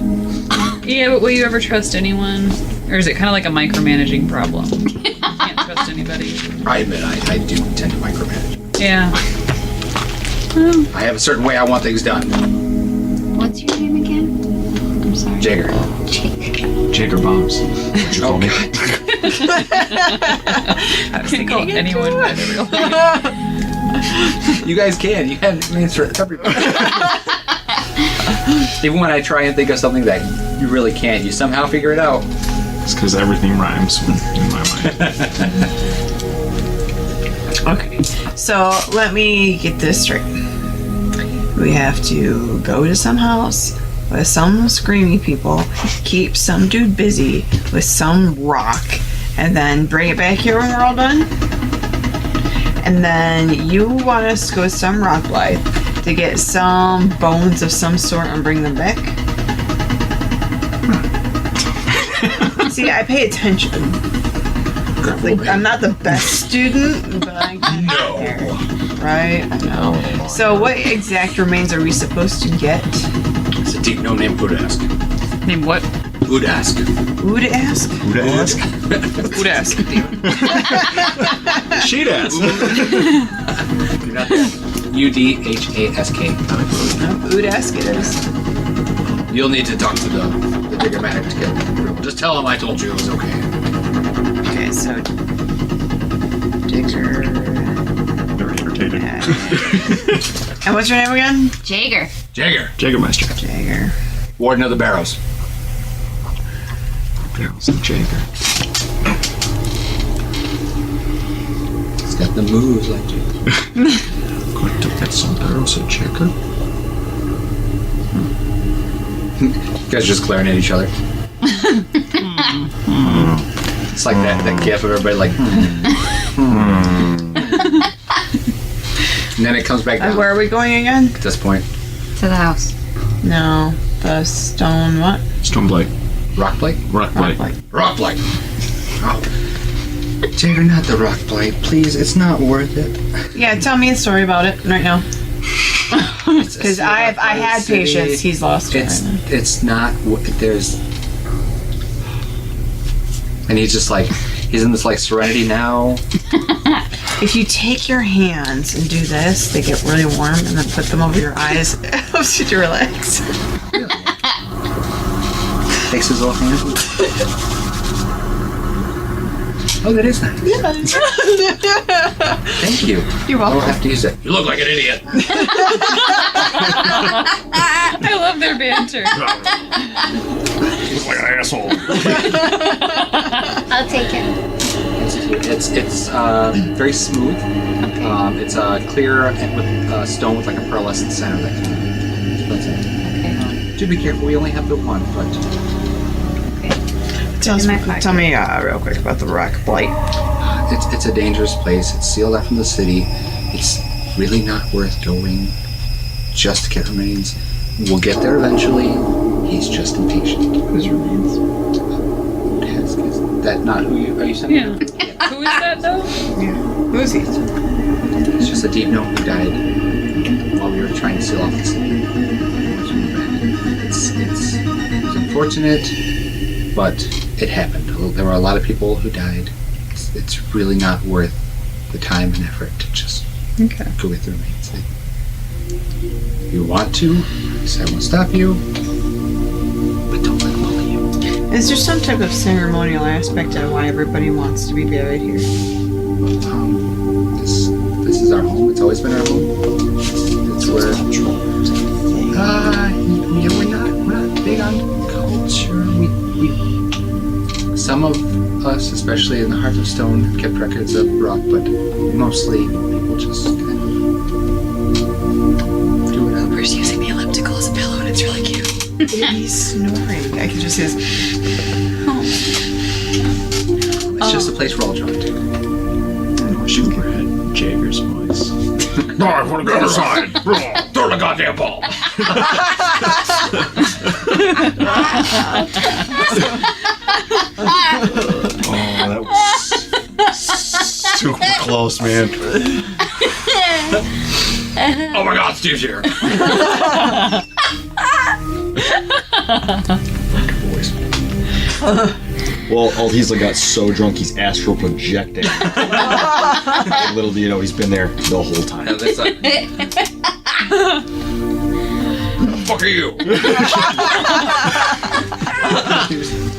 Yeah, but will you ever trust anyone? Or is it kind of like a micromanaging problem? You can't trust anybody. I admit I do tend to micromanage. Yeah. I have a certain way I want things done. What's your name again? I'm sorry. Jagger. Jagger bombs. Oh, God. I was thinking anyone by the real name. You guys can. You have names for everybody. Even when I try and think of something that you really can't, you somehow figure it out. It's because everything rhymes in my mind. Okay, so let me get this straight. We have to go to some house with some screamy people, keep some dude busy with some rock, and then bring it back here when we're all done? And then you want us to go to some rock blight to get some bones of some sort and bring them back? See, I pay attention. Like, I'm not the best student, but I No. right? No. So what exact remains are we supposed to get? It's a deep no-name Buddha-esque. Name what? Buddha-esque. Who to ask? Who to ask? Would ask. She'd ask. You're not UDHASK. Who to ask it is. You'll need to talk to the Diggermatic to get. Just tell him I told you it was okay. Okay, so Digger. Very irritating. And what's your name again? Jagger. Jagger. Jaggermeister. Jagger. Warden of the Barrows. Barrels of Jagger. He's got the moves like you. ¿Cuánto que sombrero se checa? You guys are just glaring at each other. It's like that gif of everybody like. And then it comes back down Where are we going again? at this point. To the house. No, the stone what? Stone blight. Rock blight? Rock blight. Rock blight! Oh. Jagger, not the rock blight. Please, it's not worth it. Yeah, tell me a story about it right now. Because I had patience. He's lost it. It's not. There's. And he's just like, he's in this like serenity now. If you take your hands and do this, they get really warm, and then put them over your eyes. It helps you to relax. Takes his little hand. Oh, that is nice. Thank you. You're I will welcome. have to use it. You look like an idiot. I love their banter. You look like an asshole. I'll take it. It's very smooth. Okay. It's clear and with stone with like a pearlescent center. That kind of. Okay. Do be careful. We only have the one, but Tell me real quick about the rock blight. it's a dangerous place. It's sealed off from the city. It's really not worth going just to get remains. We'll get there eventually. He's just impatient. Whose remains? Is that not who you are? You sending? Yeah. Who is that though? Who's he? It's just a deep gnome who died while we were trying to seal off the city. It's unfortunate, but it happened. There were a lot of people who died. It's really not worth the time and effort to just go get the remains. If you want to, I won't stop you, but don't let them bully you. Is there some type of ceremonial aspect to why everybody wants to be buried here? This is our home. It's always been our home. It's where. Yeah, we're not big on culture. We some of us, especially in the Heart of Stone, kept records of rock, but mostly people just kind of do whatever. Cooper's using the elliptical as a pillow, and it's really cute. He's snoring. I can just hear his. It's just a place we're all drawn to. I wish you were had Jagger's voice. No, I want to go inside. Throw the goddamn ball. Oh, that was super close, man. Oh my God, Steve's here. Voice. Well, he's like got so drunk he's astral projecting. Little do you know, he's been there the whole time. And it's like, The fuck are you?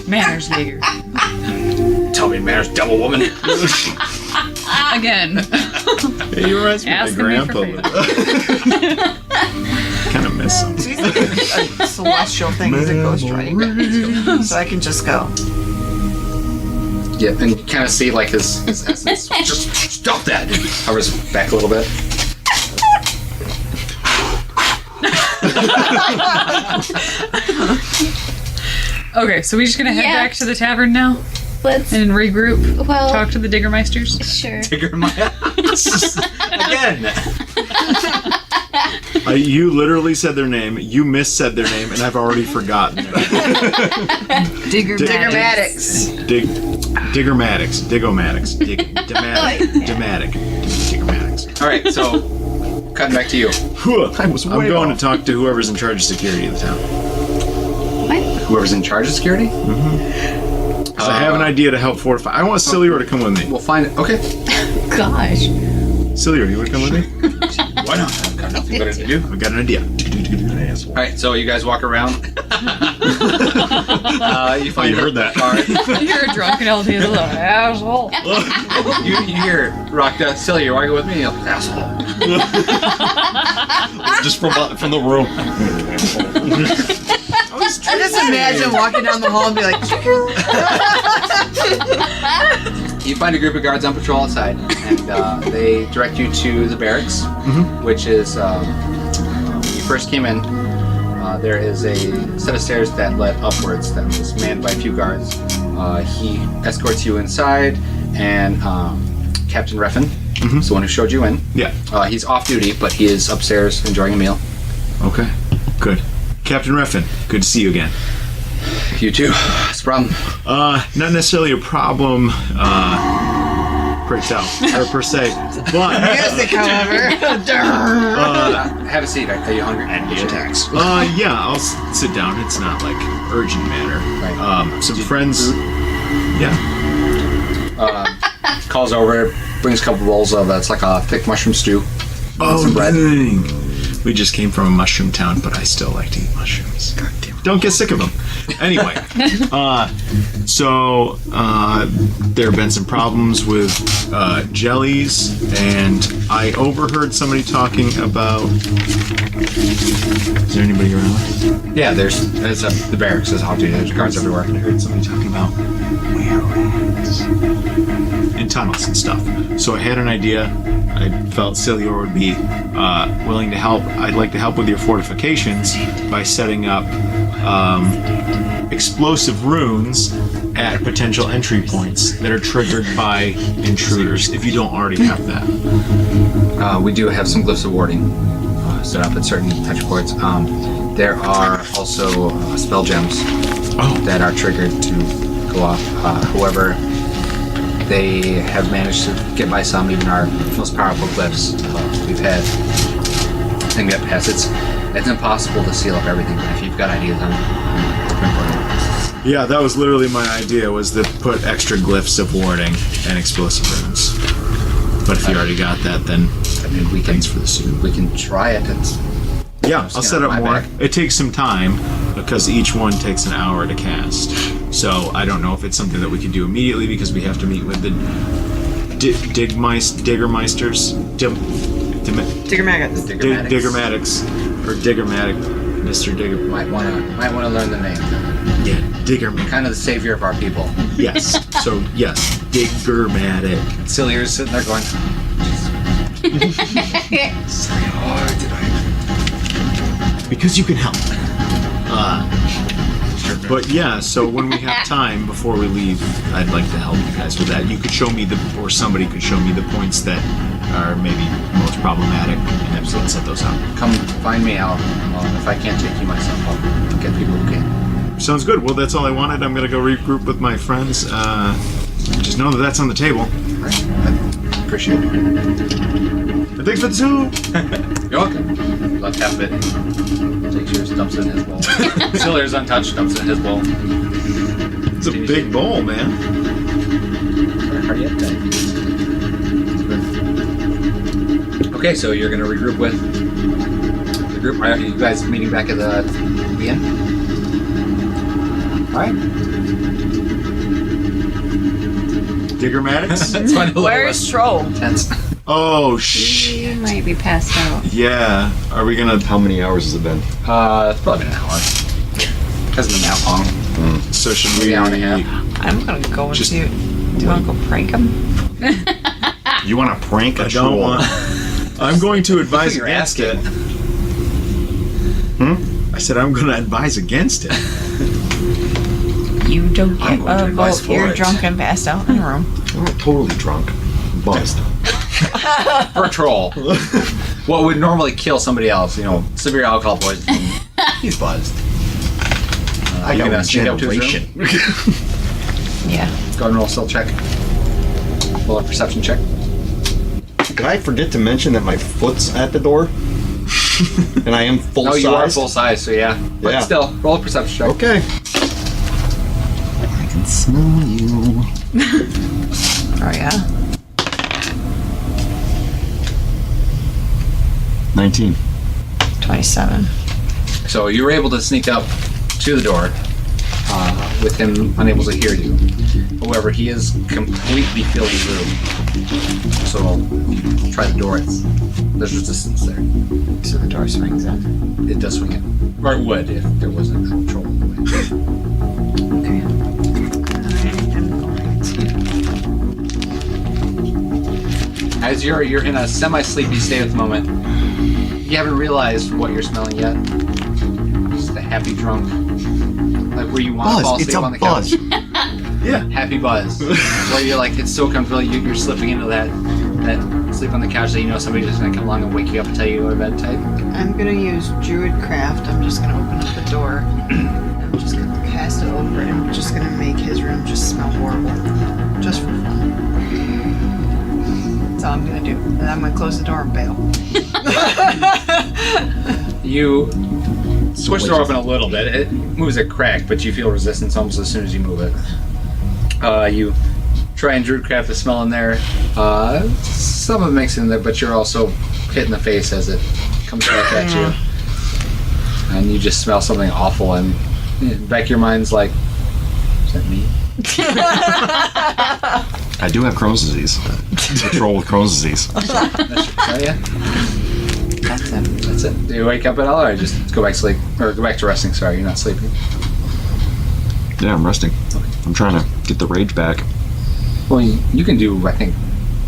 Manners, Jaeger. Tell me, manners, devil woman. Again. Hey, he reminds me of Asking my me for grandpa. Kind of miss him. He's like a celestial thing. He's a ghost riding. So I can just go. yeah, and you kind of see like his essence. Just stop that. Hovers back a little bit. Okay, so we're just gonna head Yeah. back to the tavern now Let's. and regroup. Well, Talk to the Diggermeisters. sure. Tigger my ass. Again. You literally said their name. You missaid their name, and I've already forgotten their name. Diggermatics. Diggermatics. Digomatics. Diggermatics. All right, so cutting back to you. I'm going to talk to whoever's in charge of security of the town. Whoever's in charge of security. Because I have an idea to help fortify. I want Cilior to come with me. We'll find it. Okay. Gosh. Cilior, you want to come with me? Why not? I've got nothing better to do. I've got an idea. All right, so you guys walk around. You find you heard that. Card. You're a drunken old little asshole. You hear Rakta, Celia, you want to go with me? You're like, asshole. Just from the room. I just imagine walking down the hall and be like, You find a group of guards on patrol outside, and they direct you to the barracks, which is when you first came in. There is a set of stairs that led upwards that was manned by a few guards. He escorts you inside, and Captain Reffin is the one who showed you in. Yeah. He's off duty, but he is upstairs enjoying a meal. Okay. Good. Captain Reffin, good to see you again. You too. What's the problem? Not necessarily a problem, per se, but Music, however. Have a seat. Are you hungry? And the attacks. yeah, I'll sit down. It's not like urgent matter. Right. Some friends. Yeah. Calls over, brings a couple rolls of it's like a thick mushroom stew. Oh, some bread. dang. We just came from a mushroom town, but I still like to eat mushrooms. God damn it. Don't get sick of them. Anyway, so there have been some problems with jellies, and I overheard somebody talking about. Is there anybody around? Yeah, there's the barracks. There's off duty. There's guards everywhere. I heard somebody talking about whereabouts in tunnels and stuff. So I had an idea. I felt Cilior would be willing to help. I'd like to help with your fortifications by setting up explosive runes at potential entry points that are triggered by intruders, if you don't already have that. We do have some glyphs of warding set up at certain touch points. There are also spell gems that are triggered to go off. However, they have managed to get by some, even our most powerful glyphs. We've had thing get past. It's impossible to seal up everything, but if you've got ideas on it, Yeah, that was literally my idea, was to put extra glyphs of warding and explosive runes. But if you already got that, then I mean, thanks for the soup. we can try it. Yeah, I'll set up my more. back. It takes some time because each one takes an hour to cast. So I don't know if it's something that we can do immediately because we have to meet with the Diggermeisters, Digger maggots. Diggermatics, or Diggermatic, Mr. Digger. Might wanna learn the name. Yeah, Diggermatic. Kind of the savior of our people. Yes. So yes, Diggermatic. Cilier's sitting there going, Because you can help. But yeah, so when we have time before we leave, I'd like to help you guys with that. You could show me or somebody could show me the points that are maybe most problematic, and I can set those up. come find me out. If I can't take you myself, I'll get people who can. Sounds good. Well, that's all I wanted. I'm gonna go regroup with my friends. Just know that that's on the table. I appreciate it. And thanks for the soup. You're welcome. Left half of it. Takes yours, dumps it in his bowl. Cilier's untouched, dumps it in his bowl. It's a big bowl, man. Party up day. Okay, so you're gonna regroup with the group. Are you guys meeting back at the inn? Alright. Diggermatics? That's fine. Where's Troll? Tense. Oh, shit. You might be passed out. Yeah. Are we gonna... How many hours has it been? It's probably been an hour. Hasn't been that long. So should we... Maybe an hour and a half. I'm gonna go and Just- see. Do you want to go prank him? You want to prank a I don't troll? want... I'm going to advise You're against it. asking. I said I'm going to advise against it. You don't I'm get going to a advise vote. for You're it. drunk and passed out in the room. I'm not totally drunk. I'm buzzed. For a troll. What would normally kill somebody else, severe alcohol poisoning. He's buzzed. I you got gonna sneak up to his regeneration. Yeah. Go ahead and roll a stealth check. Roll a perception check. Did I forget to mention that my foot's at the door? And I am full No, size? you are full size, so yeah. But Yeah. still, roll a perception check. Okay. I can smell you. Oh yeah. 19. 27. So you were able to sneak up to the door with him unable to hear you. However, he is completely filling the room. So try the door. There's resistance there. So the door swings in. It does swing it. Or it would if there wasn't a troll in the way. Okay. I am going to as you're in a semi-sleepy state at the moment, you haven't realized what you're smelling yet. Just a happy drunk, like where you want to fall Buzz. It's asleep a on the buzz. couch. Yeah. Happy buzz, where you're like it's so comfortable. You're slipping into that sleep on the couch that you know somebody's just gonna come along and wake you up and tell you to go to bed type. I'm gonna use Druidcraft. I'm just gonna open up the door. I'm just gonna cast it over and I'm just gonna make his room just smell horrible. Just for fun. That's all I'm gonna do. And I'm gonna close the door and bail. You push the door open a little bit. It moves a crack, but you feel resistance almost as soon as you move it. You try and Druidcraft the smell in there. Some of it makes it in there, but you're also hit in the face as it comes back at you. And you just smell something awful, and in the back of your mind's like, is that me? I do have Crohn's disease. I troll with Crohn's disease. That's it. Do you wake up at all, or just go back to sleep? Or go back to resting, sorry, you're not sleeping. Yeah, I'm resting. I'm trying to get the rage back. Well, you can do, I think,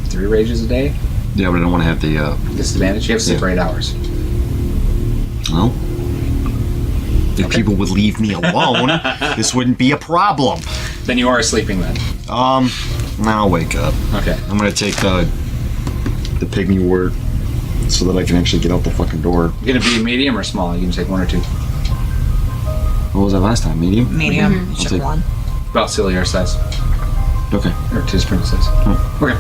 3 rages a day. Yeah, but I don't want to have the, Disadvantage. You have to sleep for 8 hours. well, if people would leave me alone, this wouldn't be a problem. Then you are sleeping then. Now I'll wake up. Okay. I'm gonna take the pygmy wort so that I can actually get out the fucking door. You're gonna be medium or small? You can take 1 or 2. What was that last time? Medium? Medium. I'll take one. About Ciliar size. Okay. Or Tisprin size. Okay.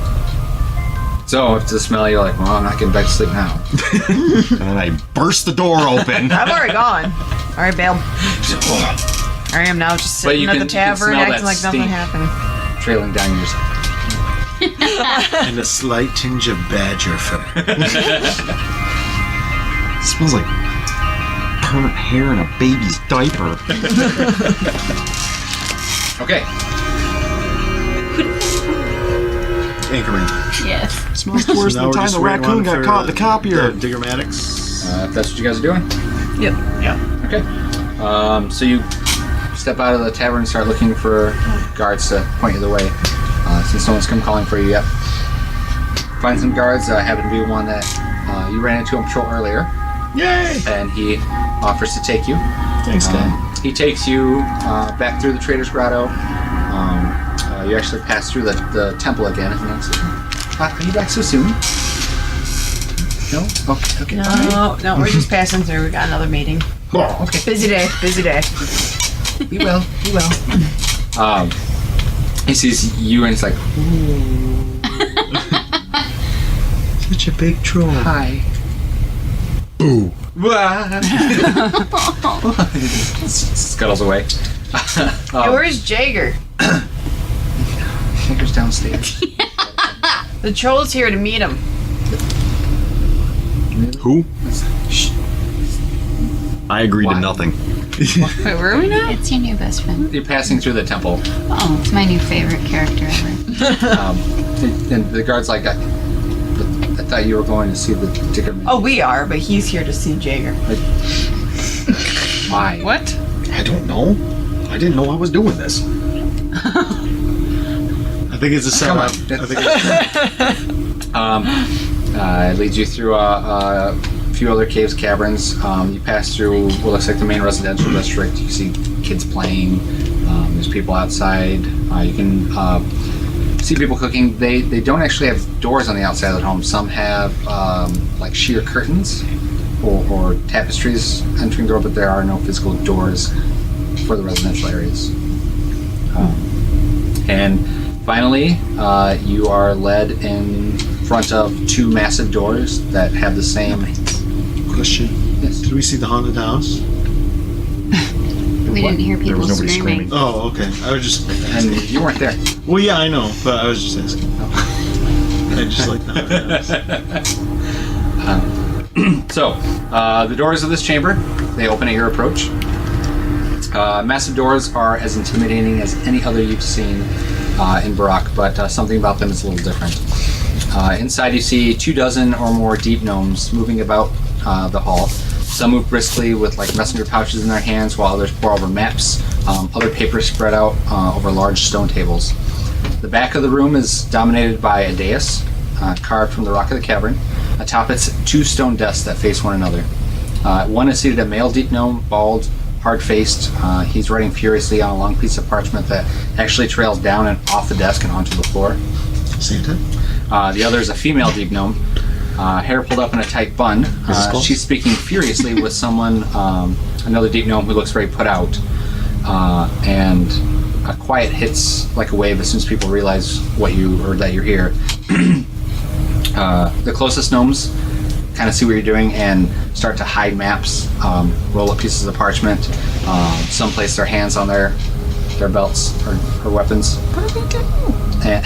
So if it's the smell, you're like, well, I'm not getting back to sleep now. And then I burst the door open. I've already gone. Alright, bail. I am now just But sitting you at can- the you can tavern smell acting that like nothing stink. happened. Trailing down your side. And a slight tinge of badger fur. It smells like burnt hair in a baby's diaper. Okay. Anchorman. Yes. It smells worse So than now we're the time just the waiting raccoon on got for, caught in the copier. The Diggermatics. If that's what you guys are doing. Yep. Yeah. Okay. So you step out of the tavern and start looking for guards to point you the way. Since no one's come calling for you yet. Find some guards. Happen to be one that you ran into on patrol earlier. Yay! And he offers to take you. Thanks, Dan. He takes you back through the Trader's Grotto. You actually pass through the temple again. And then says, are you back so soon? No? Okay. No, we're just passing through. We got another meeting. Oh, okay. Busy day. We will. He sees you and he's like, Such a big troll. hi. Boo. Scuttles away. Hey, where's Jaeger? Jager's downstairs. The troll's here to meet him. Who? Shh. I agree Why? to nothing. Wait, where are we now? It's your new best friend. You're passing through the temple. Oh, it's my new favorite character ever. And the guard's like, I thought you were going to see the Diggerman. Oh, we are, but he's here to see Jaeger. Why? What? I don't know. I didn't know I was doing this. I think it's a Come on. setup. I think it's It leads you through a few other caves, caverns. You pass through what looks like the main residential district. You see kids playing. There's people outside. You can see people cooking. They don't actually have doors on the outside of the home. Some have like sheer curtains or tapestries entering the door, but there are no physical doors for the residential areas. And finally, you are led in front of 2 massive doors that have the same. question. Yes. Did we see the haunted house? We didn't hear people was nobody screaming. Oh, okay. I was just. And you weren't there. Well, yeah, I know, but I was just asking. I just like the haunted house. So, the doors of this chamber, they open at your approach. Massive doors are as intimidating as any other you've seen in Barak, but something about them is a little different. Inside you see 24 or more deep gnomes moving about the hall. Some move briskly with like messenger pouches in their hands, while others pore over maps, other papers spread out over large stone tables. The back of the room is dominated by a dais. carved from the rock of the cavern. Atop it's 2 stone desks that face one another. One is seated a male deep gnome, bald, hard-faced. He's writing furiously on a long piece of parchment that actually trails down and off the desk and onto the floor. Santa? The other is a female deep gnome, hair pulled up in a tight bun. She's speaking furiously with someone, another deep gnome who looks very put out. And a quiet hits like a wave as soon as people realize that you're here. The closest gnomes kind of see what you're doing and start to hide maps, roll up pieces of parchment. Some place their hands on their belts or weapons. What are they doing? And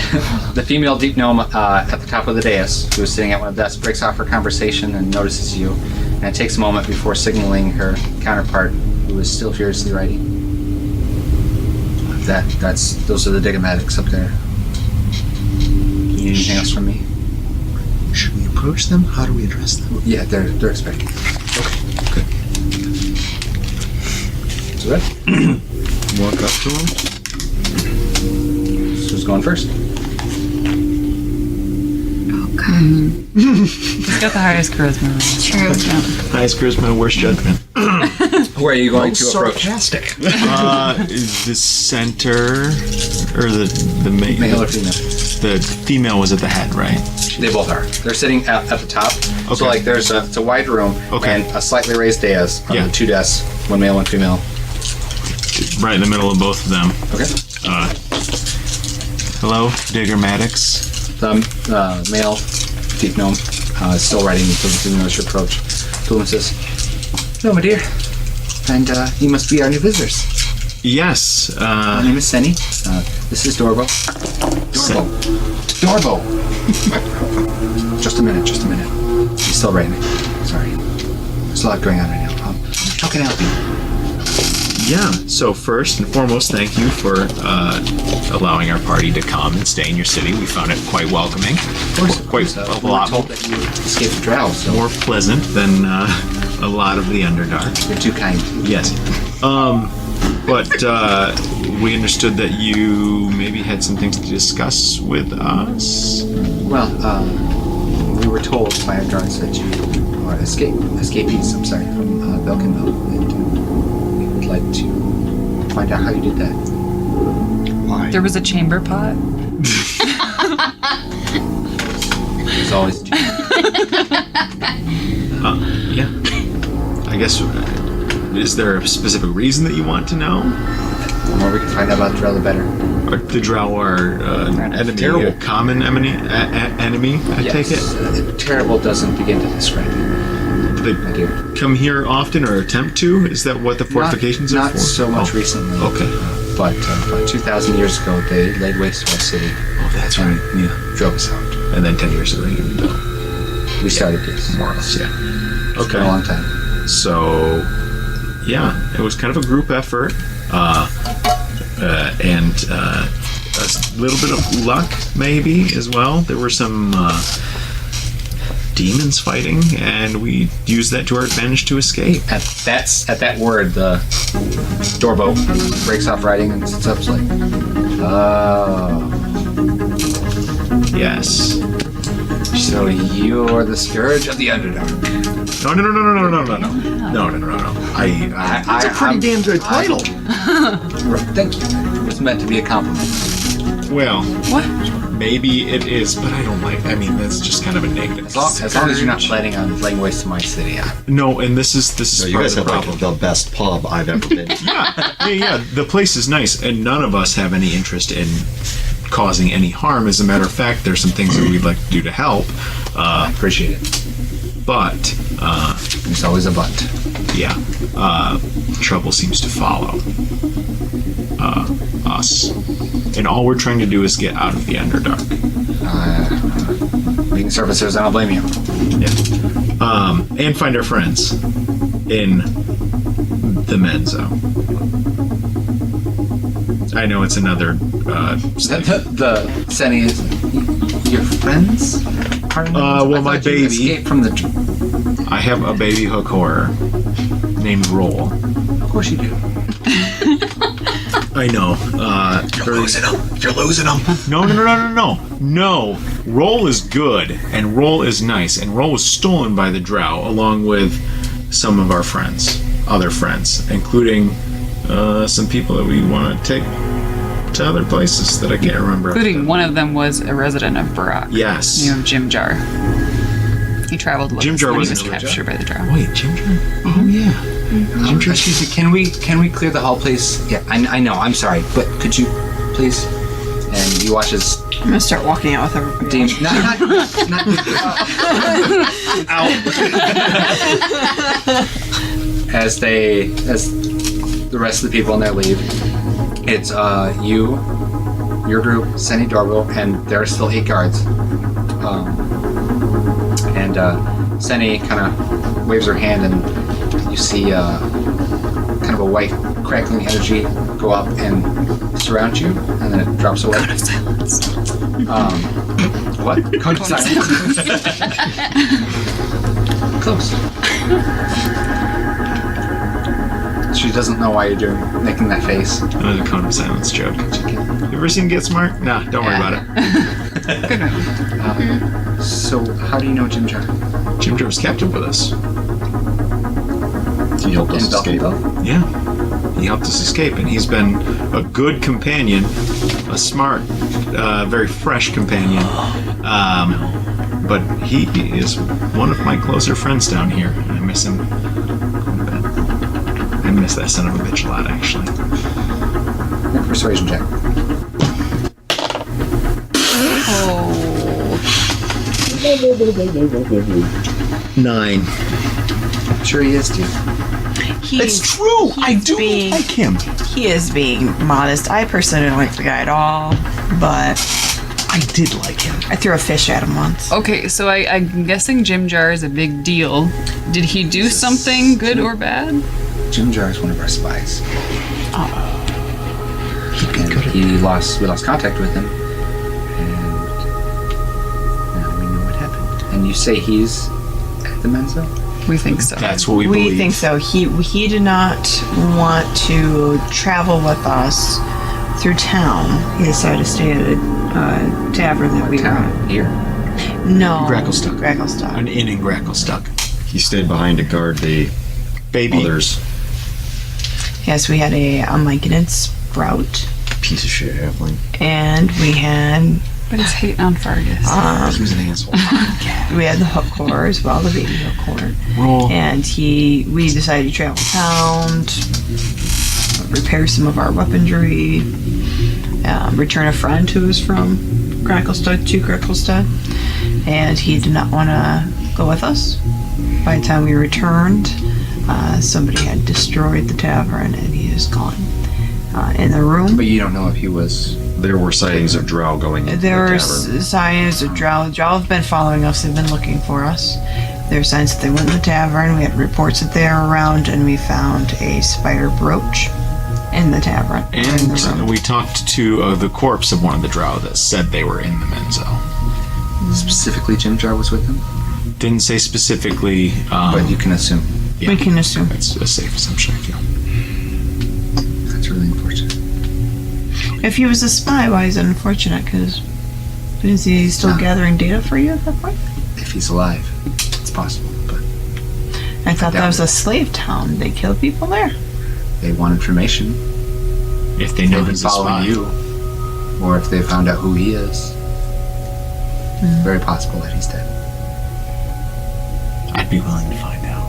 the female deep gnome at the top of the dais, who is sitting at one of the desks, breaks off her conversation and notices you. And it takes a moment before signaling her counterpart, who is still furiously writing. Those are the Digomatics up there. You need anything else from me? Should we approach them? How do we address them? Yeah, they're expecting. Okay, good. So good. Walk up to them. Who's going first? He's got the highest charisma. True. Highest charisma, worst judgment. Who are you going to approach? Sarcastic. The center, or the male? Male or female? The female was at the head, right? They both are. They're sitting at the top. Okay. So like it's a wide room Okay. and a slightly raised dais on Yeah. the 2 desks, one male, one female. Right in the middle of both of them. Okay. Hello, Digomatics. The male deep gnome is still writing until the notice your approach. Tulum says, "Hello, my dear. And you must be our new visitors. Yes. My name is Senny. This is Dorbo. Dorbo! Just a minute. He's still writing. Sorry. There's a lot going on right now. How can I help you? Yeah. So first and foremost, thank you for allowing our party to come and stay in your city. We found it quite welcoming. Of course. Quite We a were lot told that you escaped the drow, so more pleasant than a lot of the Underdark. you're too kind. Yes. But we understood that you maybe had some things to discuss with us. Well, we were told by our guards that you are escapees, from Belkinville, and we would like to find out how you did that. Why? There was a chamber pot. There's always a Yeah. I guess, is there a specific reason that you want to know? The more we can find out about Drow, the better. Or the Drow are enemy, terrible. a common enemy, I take it? Terrible doesn't begin to describe it, Do they my dear. come here often or attempt to? Is that what the fortifications are Not for? so much Oh, recently. Okay. But about 2,000 years ago, they laid waste to our city Oh, that's and right. Yeah. drove us out. And then 10 years ago, you built. We started this. More or less, yeah. It's been a long time. So, yeah, it was kind of a group effort, and a little bit of luck, maybe, as well. There were some demons fighting, and we used that to our advantage to escape. At that word, the Dorbo breaks off writing and sits up. It's like, oh, Yes. so you're the scourge of the Underdark. No. That's a pretty damn good title. Thank you. It was meant to be a compliment. Well, What? maybe it is, but I don't like. I mean, that's just kind of a negative. As long as you're not planning on laying waste to my city. No, and this is So you part guys of the have problem. like the best pub I've ever been to. Yeah. The place is nice, and none of us have any interest in causing any harm. As a matter of fact, there's some things that we'd like to do to help. I appreciate it. But, There's always a but. yeah, trouble seems to follow us. And all we're trying to do is get out of the Underdark. Being servicers, I don't blame you. Yeah. And find our friends in the Menzo. I know it's another The Senny is your friends? Pardon me? well, I my thought you baby- escaped from the. I have a baby hook horror named Roll. Of course you do. I know. You're losing them. No. Roll is good, and Roll is nice, and Roll was stolen by the Drow, along with some of our friends, other friends, including some people that we want to take to other places that I can't remember. Including one of them was a resident of Barak. Yes. Named Jim Jar. He traveled with Jim us Jar when he wasn't was really captured by the Drow. Wait, Jim Jar? Oh, yeah. Excuse me, can we clear the hall, please? Yeah, I know, I'm sorry, but could you, please? And you watch as I'm gonna start walking out with everybody. Dean, not as the rest of the people in there leave, it's you, your group, Senny Dorville, and there are still 8 guards. And Senny kind of waves her hand, and you see kind of a white crackling energy go up and surround you, and then it drops away. Cone of silence. What? Cone of silence. Close. She doesn't know why you're making that face. Another Cone of Silence joke. You ever seen Get Smart? Nah, don't worry about it. So, how do you know Jim Jar? Jim Jar was captive with us. He helped us escape. Yeah. He helped us escape, and he's been a good companion, a smart, very fresh companion. But he is one of my closer friends down here, and I miss him. I miss that son of a bitch a lot, actually. Make a persuasion check. Oh. 9. Sure he is, dude. It's true. I do like him. He is being modest. I personally don't like the guy at all, but I did like him. I threw a fish at him once. Okay, so I'm guessing Jim Jar is a big deal. Did he do something good or bad? Jim Jar is one of our spies. We lost contact with him, and now we know what happened. And you say he's at the Menzo? We think so. That's what we believe. We think so. He did not want to travel with us through town. He decided to stay at a tavern that we were at. Here? No. Gracklestock. Gracklestock. An inn in Gracklestock. He stayed behind to guard the Baby. others. Yes, we had a Myconid sprout, Piece of shit halfling. and we had But he's hating on Fargus. He was an asshole. we had the hook core as well, the baby hook core. Roll. And we decided to travel town, repair some of our weaponry, return a friend who was from Gracklestock to Gracklestock, and he did not want to go with us. By the time we returned, somebody had destroyed the tavern, and he is gone. In the room, But you don't know if he was... There were sightings of drow going into there the were tavern. signs of drow. Drow have been following us. They've been looking for us. There are signs that they went in the tavern. We had reports that they were around, and we found a spider brooch in the tavern. in the room. And we talked to the corpse of one of the drow that said they were in the Menzo. Specifically Jim Jar was with him? Didn't say specifically, But you can assume. yeah, We can assume. that's a safe assumption, I feel. That's really unfortunate. If he was a spy, why is it unfortunate? Because is he still gathering data for you at that point? If he's alive, it's possible, but I thought that doubt was it. a slave town. They kill people there. they want information. If they know They've been he's a following spy. you, or if they found out who he is. Very possible that he's dead. I'd be willing to find out.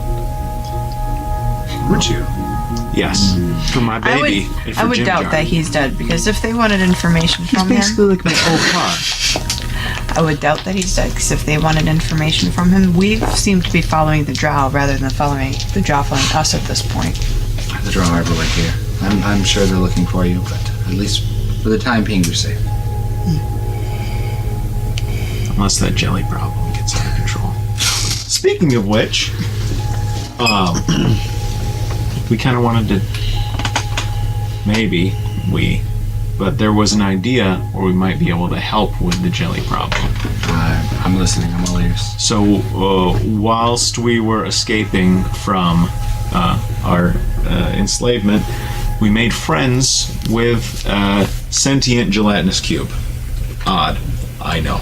Would you? Yes. For my baby. and for I would Jim doubt Jar. that he's dead, because if they wanted information from him, like my old car. I would doubt that he's dead. Because if they wanted information from him, we seem to be following the drow rather than following the drow following us at this point. The draw are everywhere here. I'm sure they're looking for you, but at least for the time being, you're safe. Unless that jelly problem gets out of control. Speaking of which, we kind of wanted to, but there was an idea where we might be able to help with the jelly problem. I'm listening. I'm all ears. So, whilst we were escaping from our enslavement, we made friends with a sentient gelatinous cube. Odd, I know.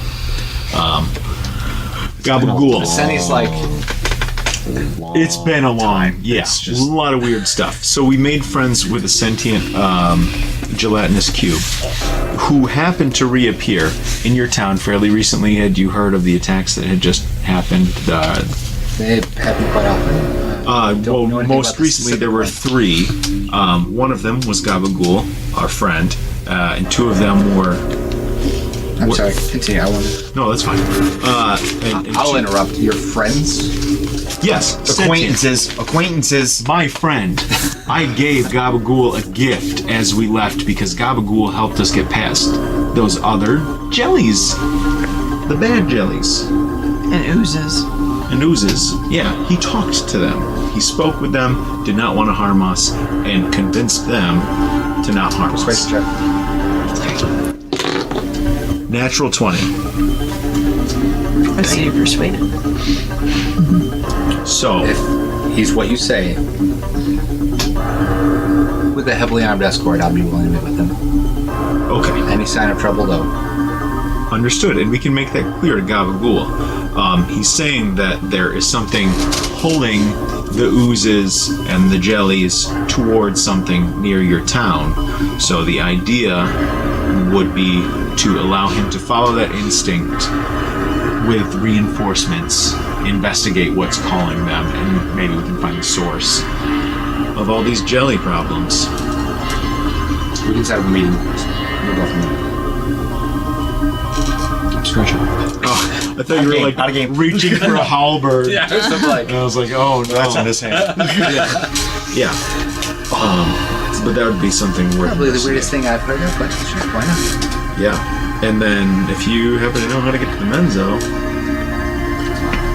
Gabagool. Senny's like, It's been a long, yeah, It's just- a lot of weird stuff. So we made friends with a sentient gelatinous cube who happened to reappear in your town fairly recently. Had you heard of the attacks that had just happened? they happen quite often. Well, know anything most about the recently there were specific 3. One of them was Gabagool, our friend, and 2 of them were. I'm What- sorry, continue. I want. No, that's fine. And I'll two- interrupt. Your friends? Yes, Acquaintances. My friend, I gave Gabagool a gift as we left because Gabagool helped us get past those other jellies. The bad jellies. And oozes. And oozes. Yeah, he talked to them. He spoke with them, did not want to harm us, and convinced them to not harm Wait, us. check. Natural 20. Let's see, you persuaded. So, If he's what you say, with a heavily armed escort, I'll be willing to meet with him. okay. Any sign of trouble, though, Understood, and we can make that clear to Gabagool. He's saying that there is something pulling the oozes and the jellies towards something near your town. So the idea would be to allow him to follow that instinct with reinforcements, investigate what's calling them, and maybe we can find the source of all these jelly problems. we can set up a meeting. We'll go from there. Discretion. Oh, I thought you were Out of game. reaching for a halberd. Yeah, something like. And I was like, oh no. That's in this hand. Yeah. But that would be something worth Probably the investigating. weirdest thing I've heard of, but sure, why not? Yeah. And then if you happen to know how to get to the Menzo,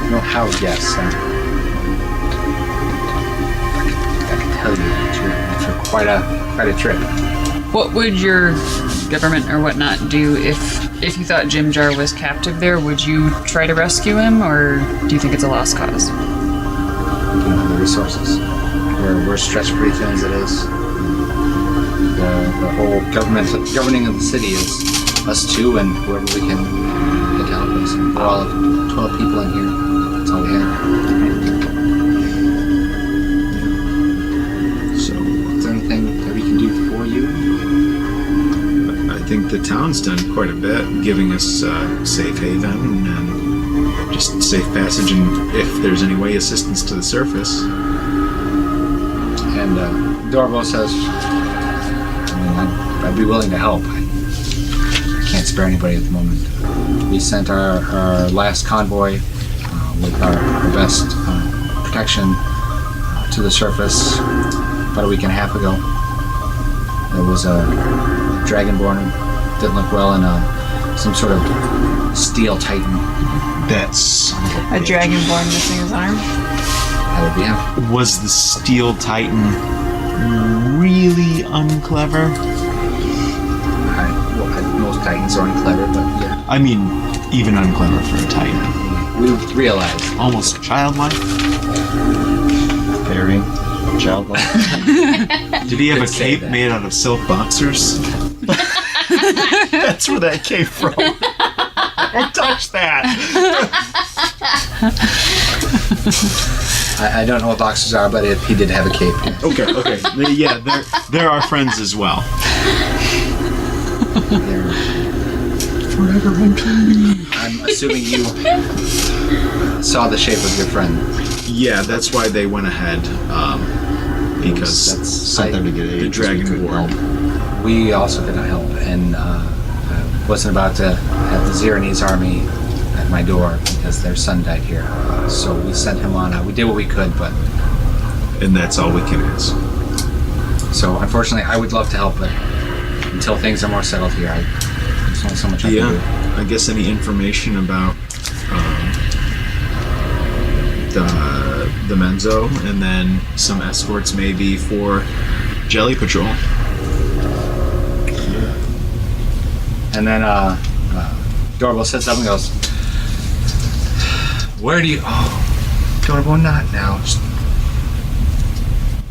No, how? Yes. I can tell you that you're for quite a trip. What would your government or whatnot do if you thought Jim Jar was captive there? Would you try to rescue him, or do you think it's a lost cause? We don't have the resources. We're stretched pretty thin as it is. The whole governing of the city is us two and whoever we can get to help us. We're all 12 people in here. That's all we have. so Is there anything that we can do for you? I think the town's done quite a bit, giving us safe haven and just safe passage, and if there's any way assistance to the surface. And Dorvo says, I'd be willing to help. I can't spare anybody at the moment. We sent our last convoy with our best protection to the surface about a week and a half ago. There was a dragonborn, didn't look well, and some sort of steel titan. That's A dragonborn missing his arm. That would be him. was the Steel Titan really unclever? Most titans are unclever, but yeah, I mean, even unclever for a Titan. we realized. Almost childlike. Very childlike. Did he have a Could say cape that. made out of silk boxers? That's where that came from. Don't touch that. I don't know what boxers are, but he did have a cape. Okay. Yeah, they're our friends as well. I'm assuming you saw the shape of your friend. Yeah, that's why they went ahead. Because That's Sent them to get aid. the 'cause we couldn't Dragonborn. help. We also could not help, and I wasn't about to have the Xeronese army at my door because their son died here. So we sent him on. We did what we could, but And that's all we can ask. so unfortunately, I would love to help, but until things are more settled here, there's only so much I can do. I guess any information about the Menzo, and then some escorts maybe for Jelly Patrol. And then Dorval sits up and goes, "Where do you? Oh, Dorval, not now. Just,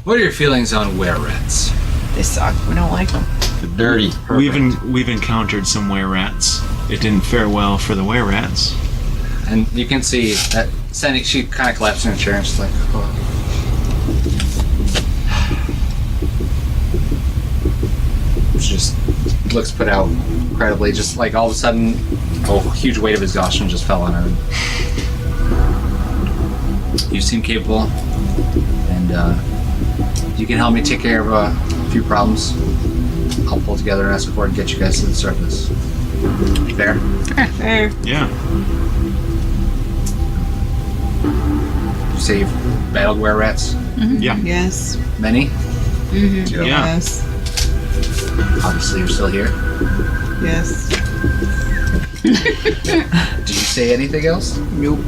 what are your feelings on were-rats?" They suck. We don't like them. The dirty. We've encountered some were rats. it didn't fare well for the were-rats. And you can see that Sandy, she kind of collapsed in her chair and she's like, oh. She just looks put out incredibly, just like all of a sudden, a huge weight of exhaustion just fell on her. You seem capable, and you can help me take care of a few problems. I'll pull together an escort and get you guys to the surface. Fair? Fair. Yeah. You say you've battled were-rats? Yeah. Yes. Many? Yeah. Yes. Obviously you're still here. Yes. Did you say anything else? Nope.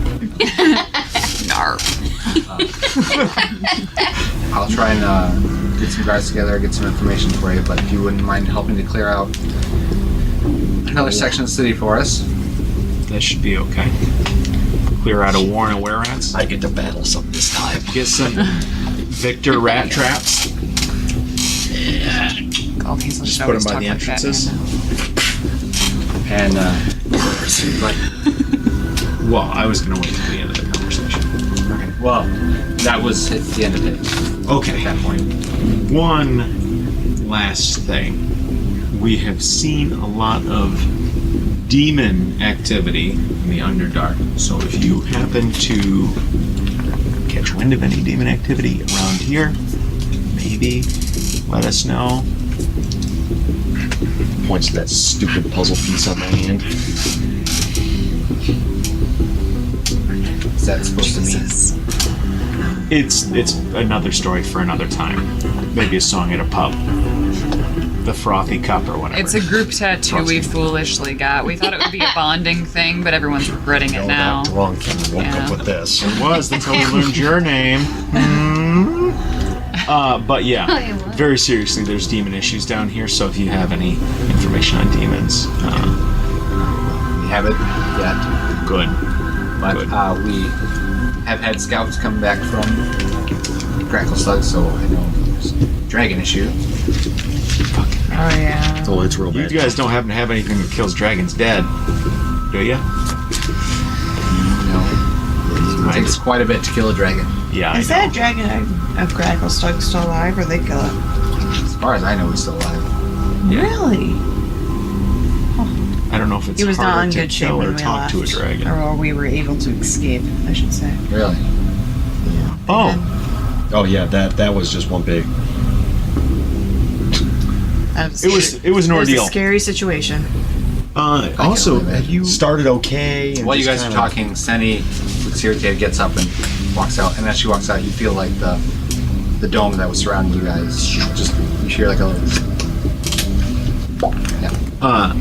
Narp. I'll try and get some guards together, get some information for you, but if you wouldn't mind helping to clear out another section of the city for us. That should be okay. Clear out a warren of were-rats. I get to battle some this time. Get some Victor rat traps. Okay, so Just put them by the entrances. And, Well, I was gonna wait till the end of the conversation. okay, well, that was at the end of it. Okay. At that point. One last thing. We have seen a lot of demon activity in the Underdark. So if you happen to catch wind of any demon activity around here, maybe let us know. Points to that stupid puzzle piece on my hand. Is that supposed to mean? It's another story for another time. Maybe a song at a pub. The frothy cup or whatever. It's a group tattoo we foolishly got. We thought it would be a bonding thing, but everyone's regretting it now. That drunk and woke Yeah. up with this. It was. That's how we learned your name. But yeah, very seriously, there's demon issues down here. So if you have any information on demons, We haven't yet, good. but Good. we have had scouts come back from Crackle Slug, so I know there's a dragon issue. Oh yeah. Oh, it's real You bad. guys don't happen to have anything that kills dragons dead, do you? No. It takes quite a bit to kill a dragon. Yeah. Is that dragon of Crackle Slug still alive, or they kill it? As far as I know, he's still alive. Really? I don't know if it's He was not harder in to good shape kill when or we talk left, to a dragon. or we were able to escape, I should say. Really? Oh, Oh yeah, that was just one big. it was an It was a ordeal. scary situation. Also, believe it. have you Started okay. And While you just guys are kinda- talking, Senny looks irritated, gets up and walks out. And as she walks out, you feel like the dome that was surrounding you guys. Just you hear like a little. Yeah.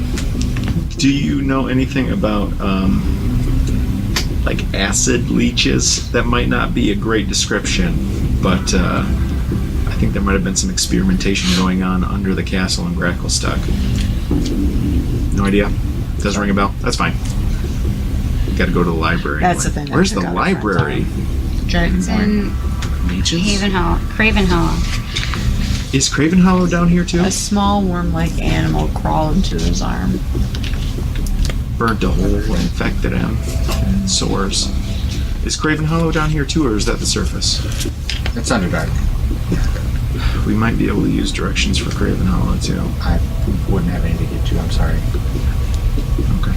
do you know anything about like acid leeches? That might not be a great description, but I think there might have been some experimentation going on under the castle in Gracklstock. No idea. Doesn't ring a bell. That's fine. Got to go to the library. That's anyway. the thing I Where's the forgot about library? Dragon's In Leeches? Craven Hollow. Is Craven Hollow down here too? A small worm-like animal crawled into his arm. Burnt a hole, infected him, sores. Is Craven Hollow down here too, or is that the surface? It's Underdark. We might be able to use directions for Craven Hollow too. I wouldn't have anything to get to. I'm sorry. Okay.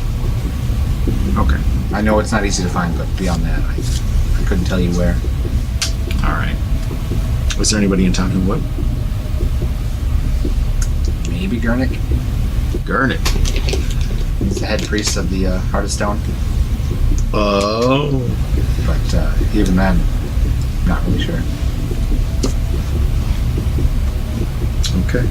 Okay. I know it's not easy to find, but beyond that, I couldn't tell you where. All right. Was there anybody in Talking Wood? Maybe Gurnik. Gurnik. He's the head priest of the Heart of Stone. Oh. But even then, not really sure. Okay.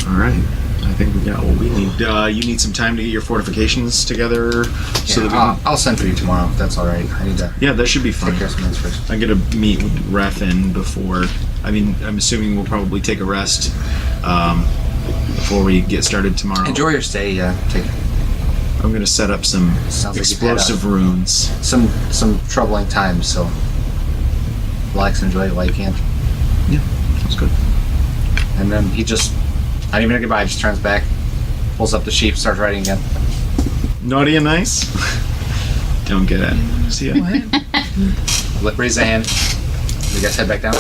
All right. I think we got what we need. You need some time to get your fortifications together, so that we can. I'll send for you tomorrow if that's all right. I need to Yeah, that should be fine. take care of some things first. I'm gonna meet with Refin before. I mean, I'm assuming we'll probably take a rest before we get started tomorrow. Enjoy your stay. Yeah, take I'm gonna set up some Sounds like you've had explosive runes. some troubling times. So relax and enjoy it while you can. That's good. And then he just, not even a goodbye, just turns back, Pulls up the sheet, starts writing again. Naughty and nice. Don't get it. See ya. Raise a hand. You guys head back down?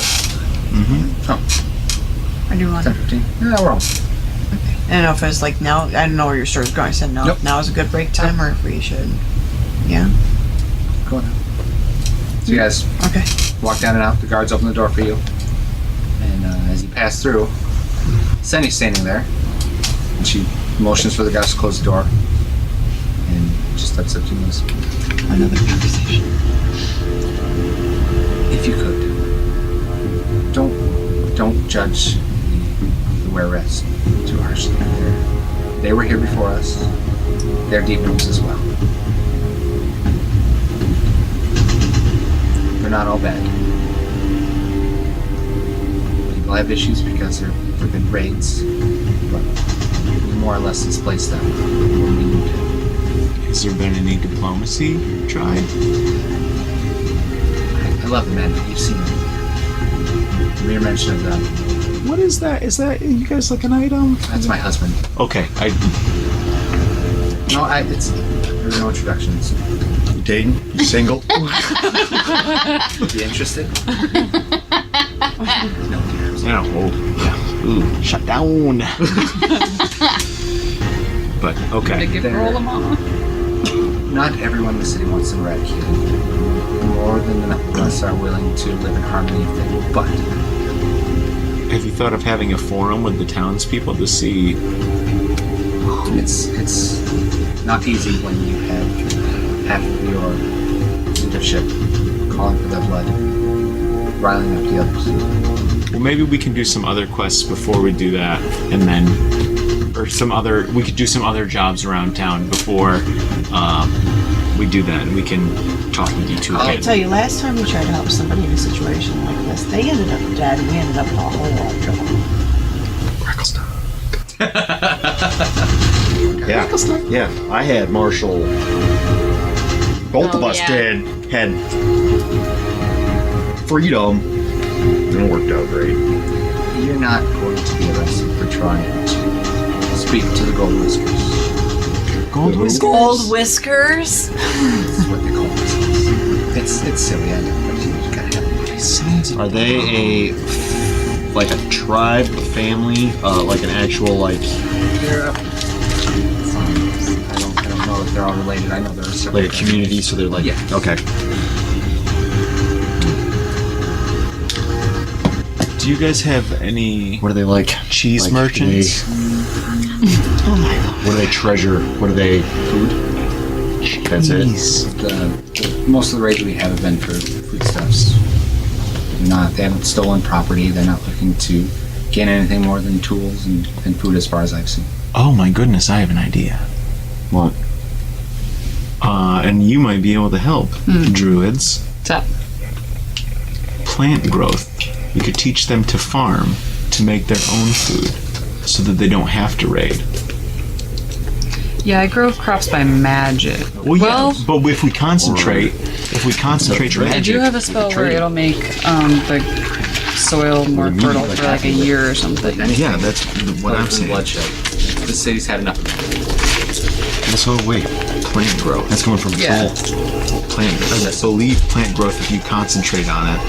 I do want 10, 15. Yeah, we're all. I don't know if it's like now. I don't know where your story's going. I said no. Nope. Now is a good break time, or if we should. Yeah. Go on. So you guys Okay. walk down and out. The guards open the door for you. And as you pass through, Senny's standing there. And she motions for the guys to close the door. And just steps up to you and says, Another conversation. if you could, don't judge the were-rats too harshly. They were here before us. They're deep roots as well. They're not all bad. People have issues because there have been raids, but we more or less displaced them when we moved in. Has there been any diplomacy tried? I love the men, but you've seen them. The mere mention of them. What is that? Is that you guys like an item? That's my husband. Okay, There's no introductions. You dating? You single? You interested? No. yeah. Oh, yeah. Ooh, shut down. But To okay. give roll them all. Not everyone in the city wants them eradicated. More than enough of us are willing to live in harmony if they will, but Have you thought of having a forum with the townspeople to see? it's not easy when you have half of your leadership calling for their blood, riling up the others. Well, maybe we can do some other quests before we do that, and then, we could do some other jobs around town before we do that, and we can talk with you two I'll again. tell you, last time we tried to help somebody in a situation like this, they ended up dead, and we ended up in a whole lot of trouble. Yeah. Yeah. I had Marshall. Both of Oh, us yeah. had freedom. And it worked out great. You're not going to be arrested for trying to speak to the Gold Whiskers. Gold whiskers. Gold whiskers? That's what they call themselves. It's silly, I know, but you gotta have it. Are they a tribe, a family, like an actual They're I don't know if they're all related. I know there are several. like a community? So they're like Yeah. okay. Do you guys have any What are they like? cheese Like, merchants? Oh my god. What do they treasure? What are they? Food. That's it. Most of the raids we have been for foodstuffs. They haven't stolen property. They're not looking to gain anything more than tools and food, as far as I've seen. Oh my goodness, I have an idea. What? And you might be able to help, druids. What's up? Plant growth. We could teach them to farm, to make their own food, so that they don't have to raid. Yeah, I grow crops by magic. Well, yeah, but if we concentrate, Trade. I do have a spell where it'll make the soil more fertile for like a year or something. yeah, that's what I'm Other than saying. bloodshed. The city's had enough of it. So wait, Plant growth. that's coming from Yeah. soul. Plant. I believe plant growth if you concentrate on it.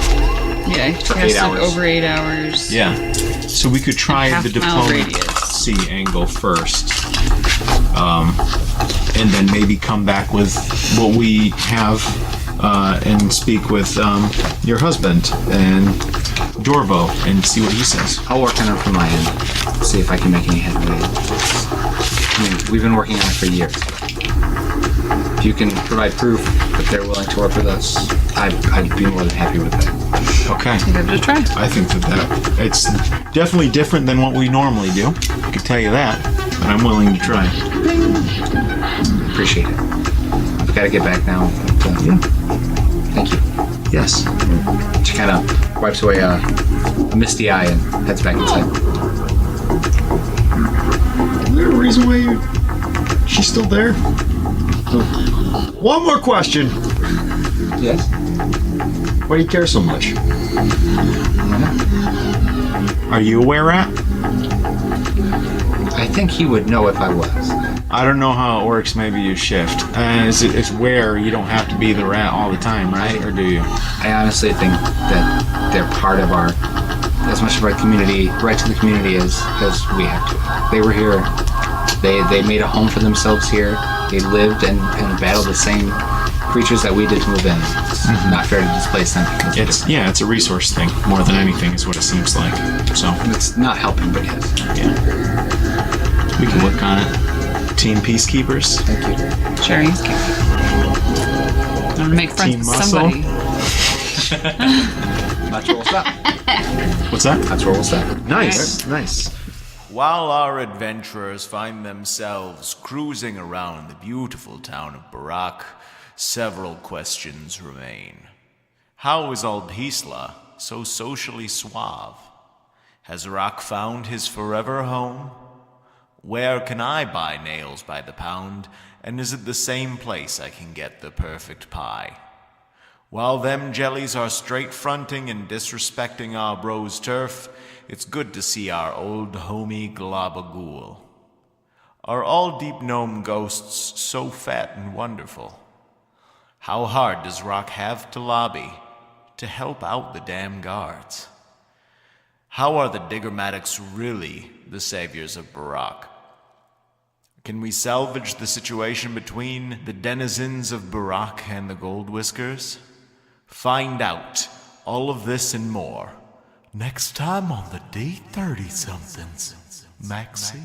Yeah, you For cast 8 hours. over 8 hours. Yeah. So we could try Half the mile diplomacy angle first, and then maybe come back with what we have, and speak with your husband and Dorvo and see what he says. I'll work on it from my end. See if I can make any headway. I mean, we've been working on it for years. If you can provide proof that they're willing to work with us, I'd be more than happy with that. Okay. Give it a try. I think that it's definitely different than what we normally do. I can tell you that, but I'm willing to try. Appreciate it. I've got to get back now. But, thank you. Yes. She kind of wipes away a misty eye and heads back inside. Is there a reason why she's still there? One more question. Yes. Why do you care so much? Are you a were rat? I I think he would know if I was. I don't know how it works. Maybe you shift. It's where you don't have to be the rat all the time, right? Or do you? I honestly think that they're part of our, as much of our community, right to the community as we have to. They were here. They made a home for themselves here. They lived and battled the same creatures that we did to move in. It's not fair to displace them. It's a resource thing more than anything, is what it seems like. So It's not helping, but yes. yeah, we can work on it. Team peacekeepers. Thank you. Sure, he's cute. I'm gonna make friends Team with muscle. somebody. That's where we'll stop. What's that? That's where we'll stop. Nice, nice. While our adventurers find themselves cruising around the beautiful town of Barak, several questions remain. How is old Hisla so socially suave? Has Rock found his forever home? Where can I buy nails by the pound, and is it the same place I can get the perfect pie? While them jellies are straight fronting and disrespecting our bro's turf, it's good to see our old homie Glabagool. Are all deep gnome ghosts so fat and wonderful? How hard does Rock have to lobby to help out the damn guards? How are the Diggermatics really the saviors of Barak? Can we salvage the situation between the denizens of Barak and the Gold Whiskers? Find out all of this and more next time on the D30 somethings. Maxie.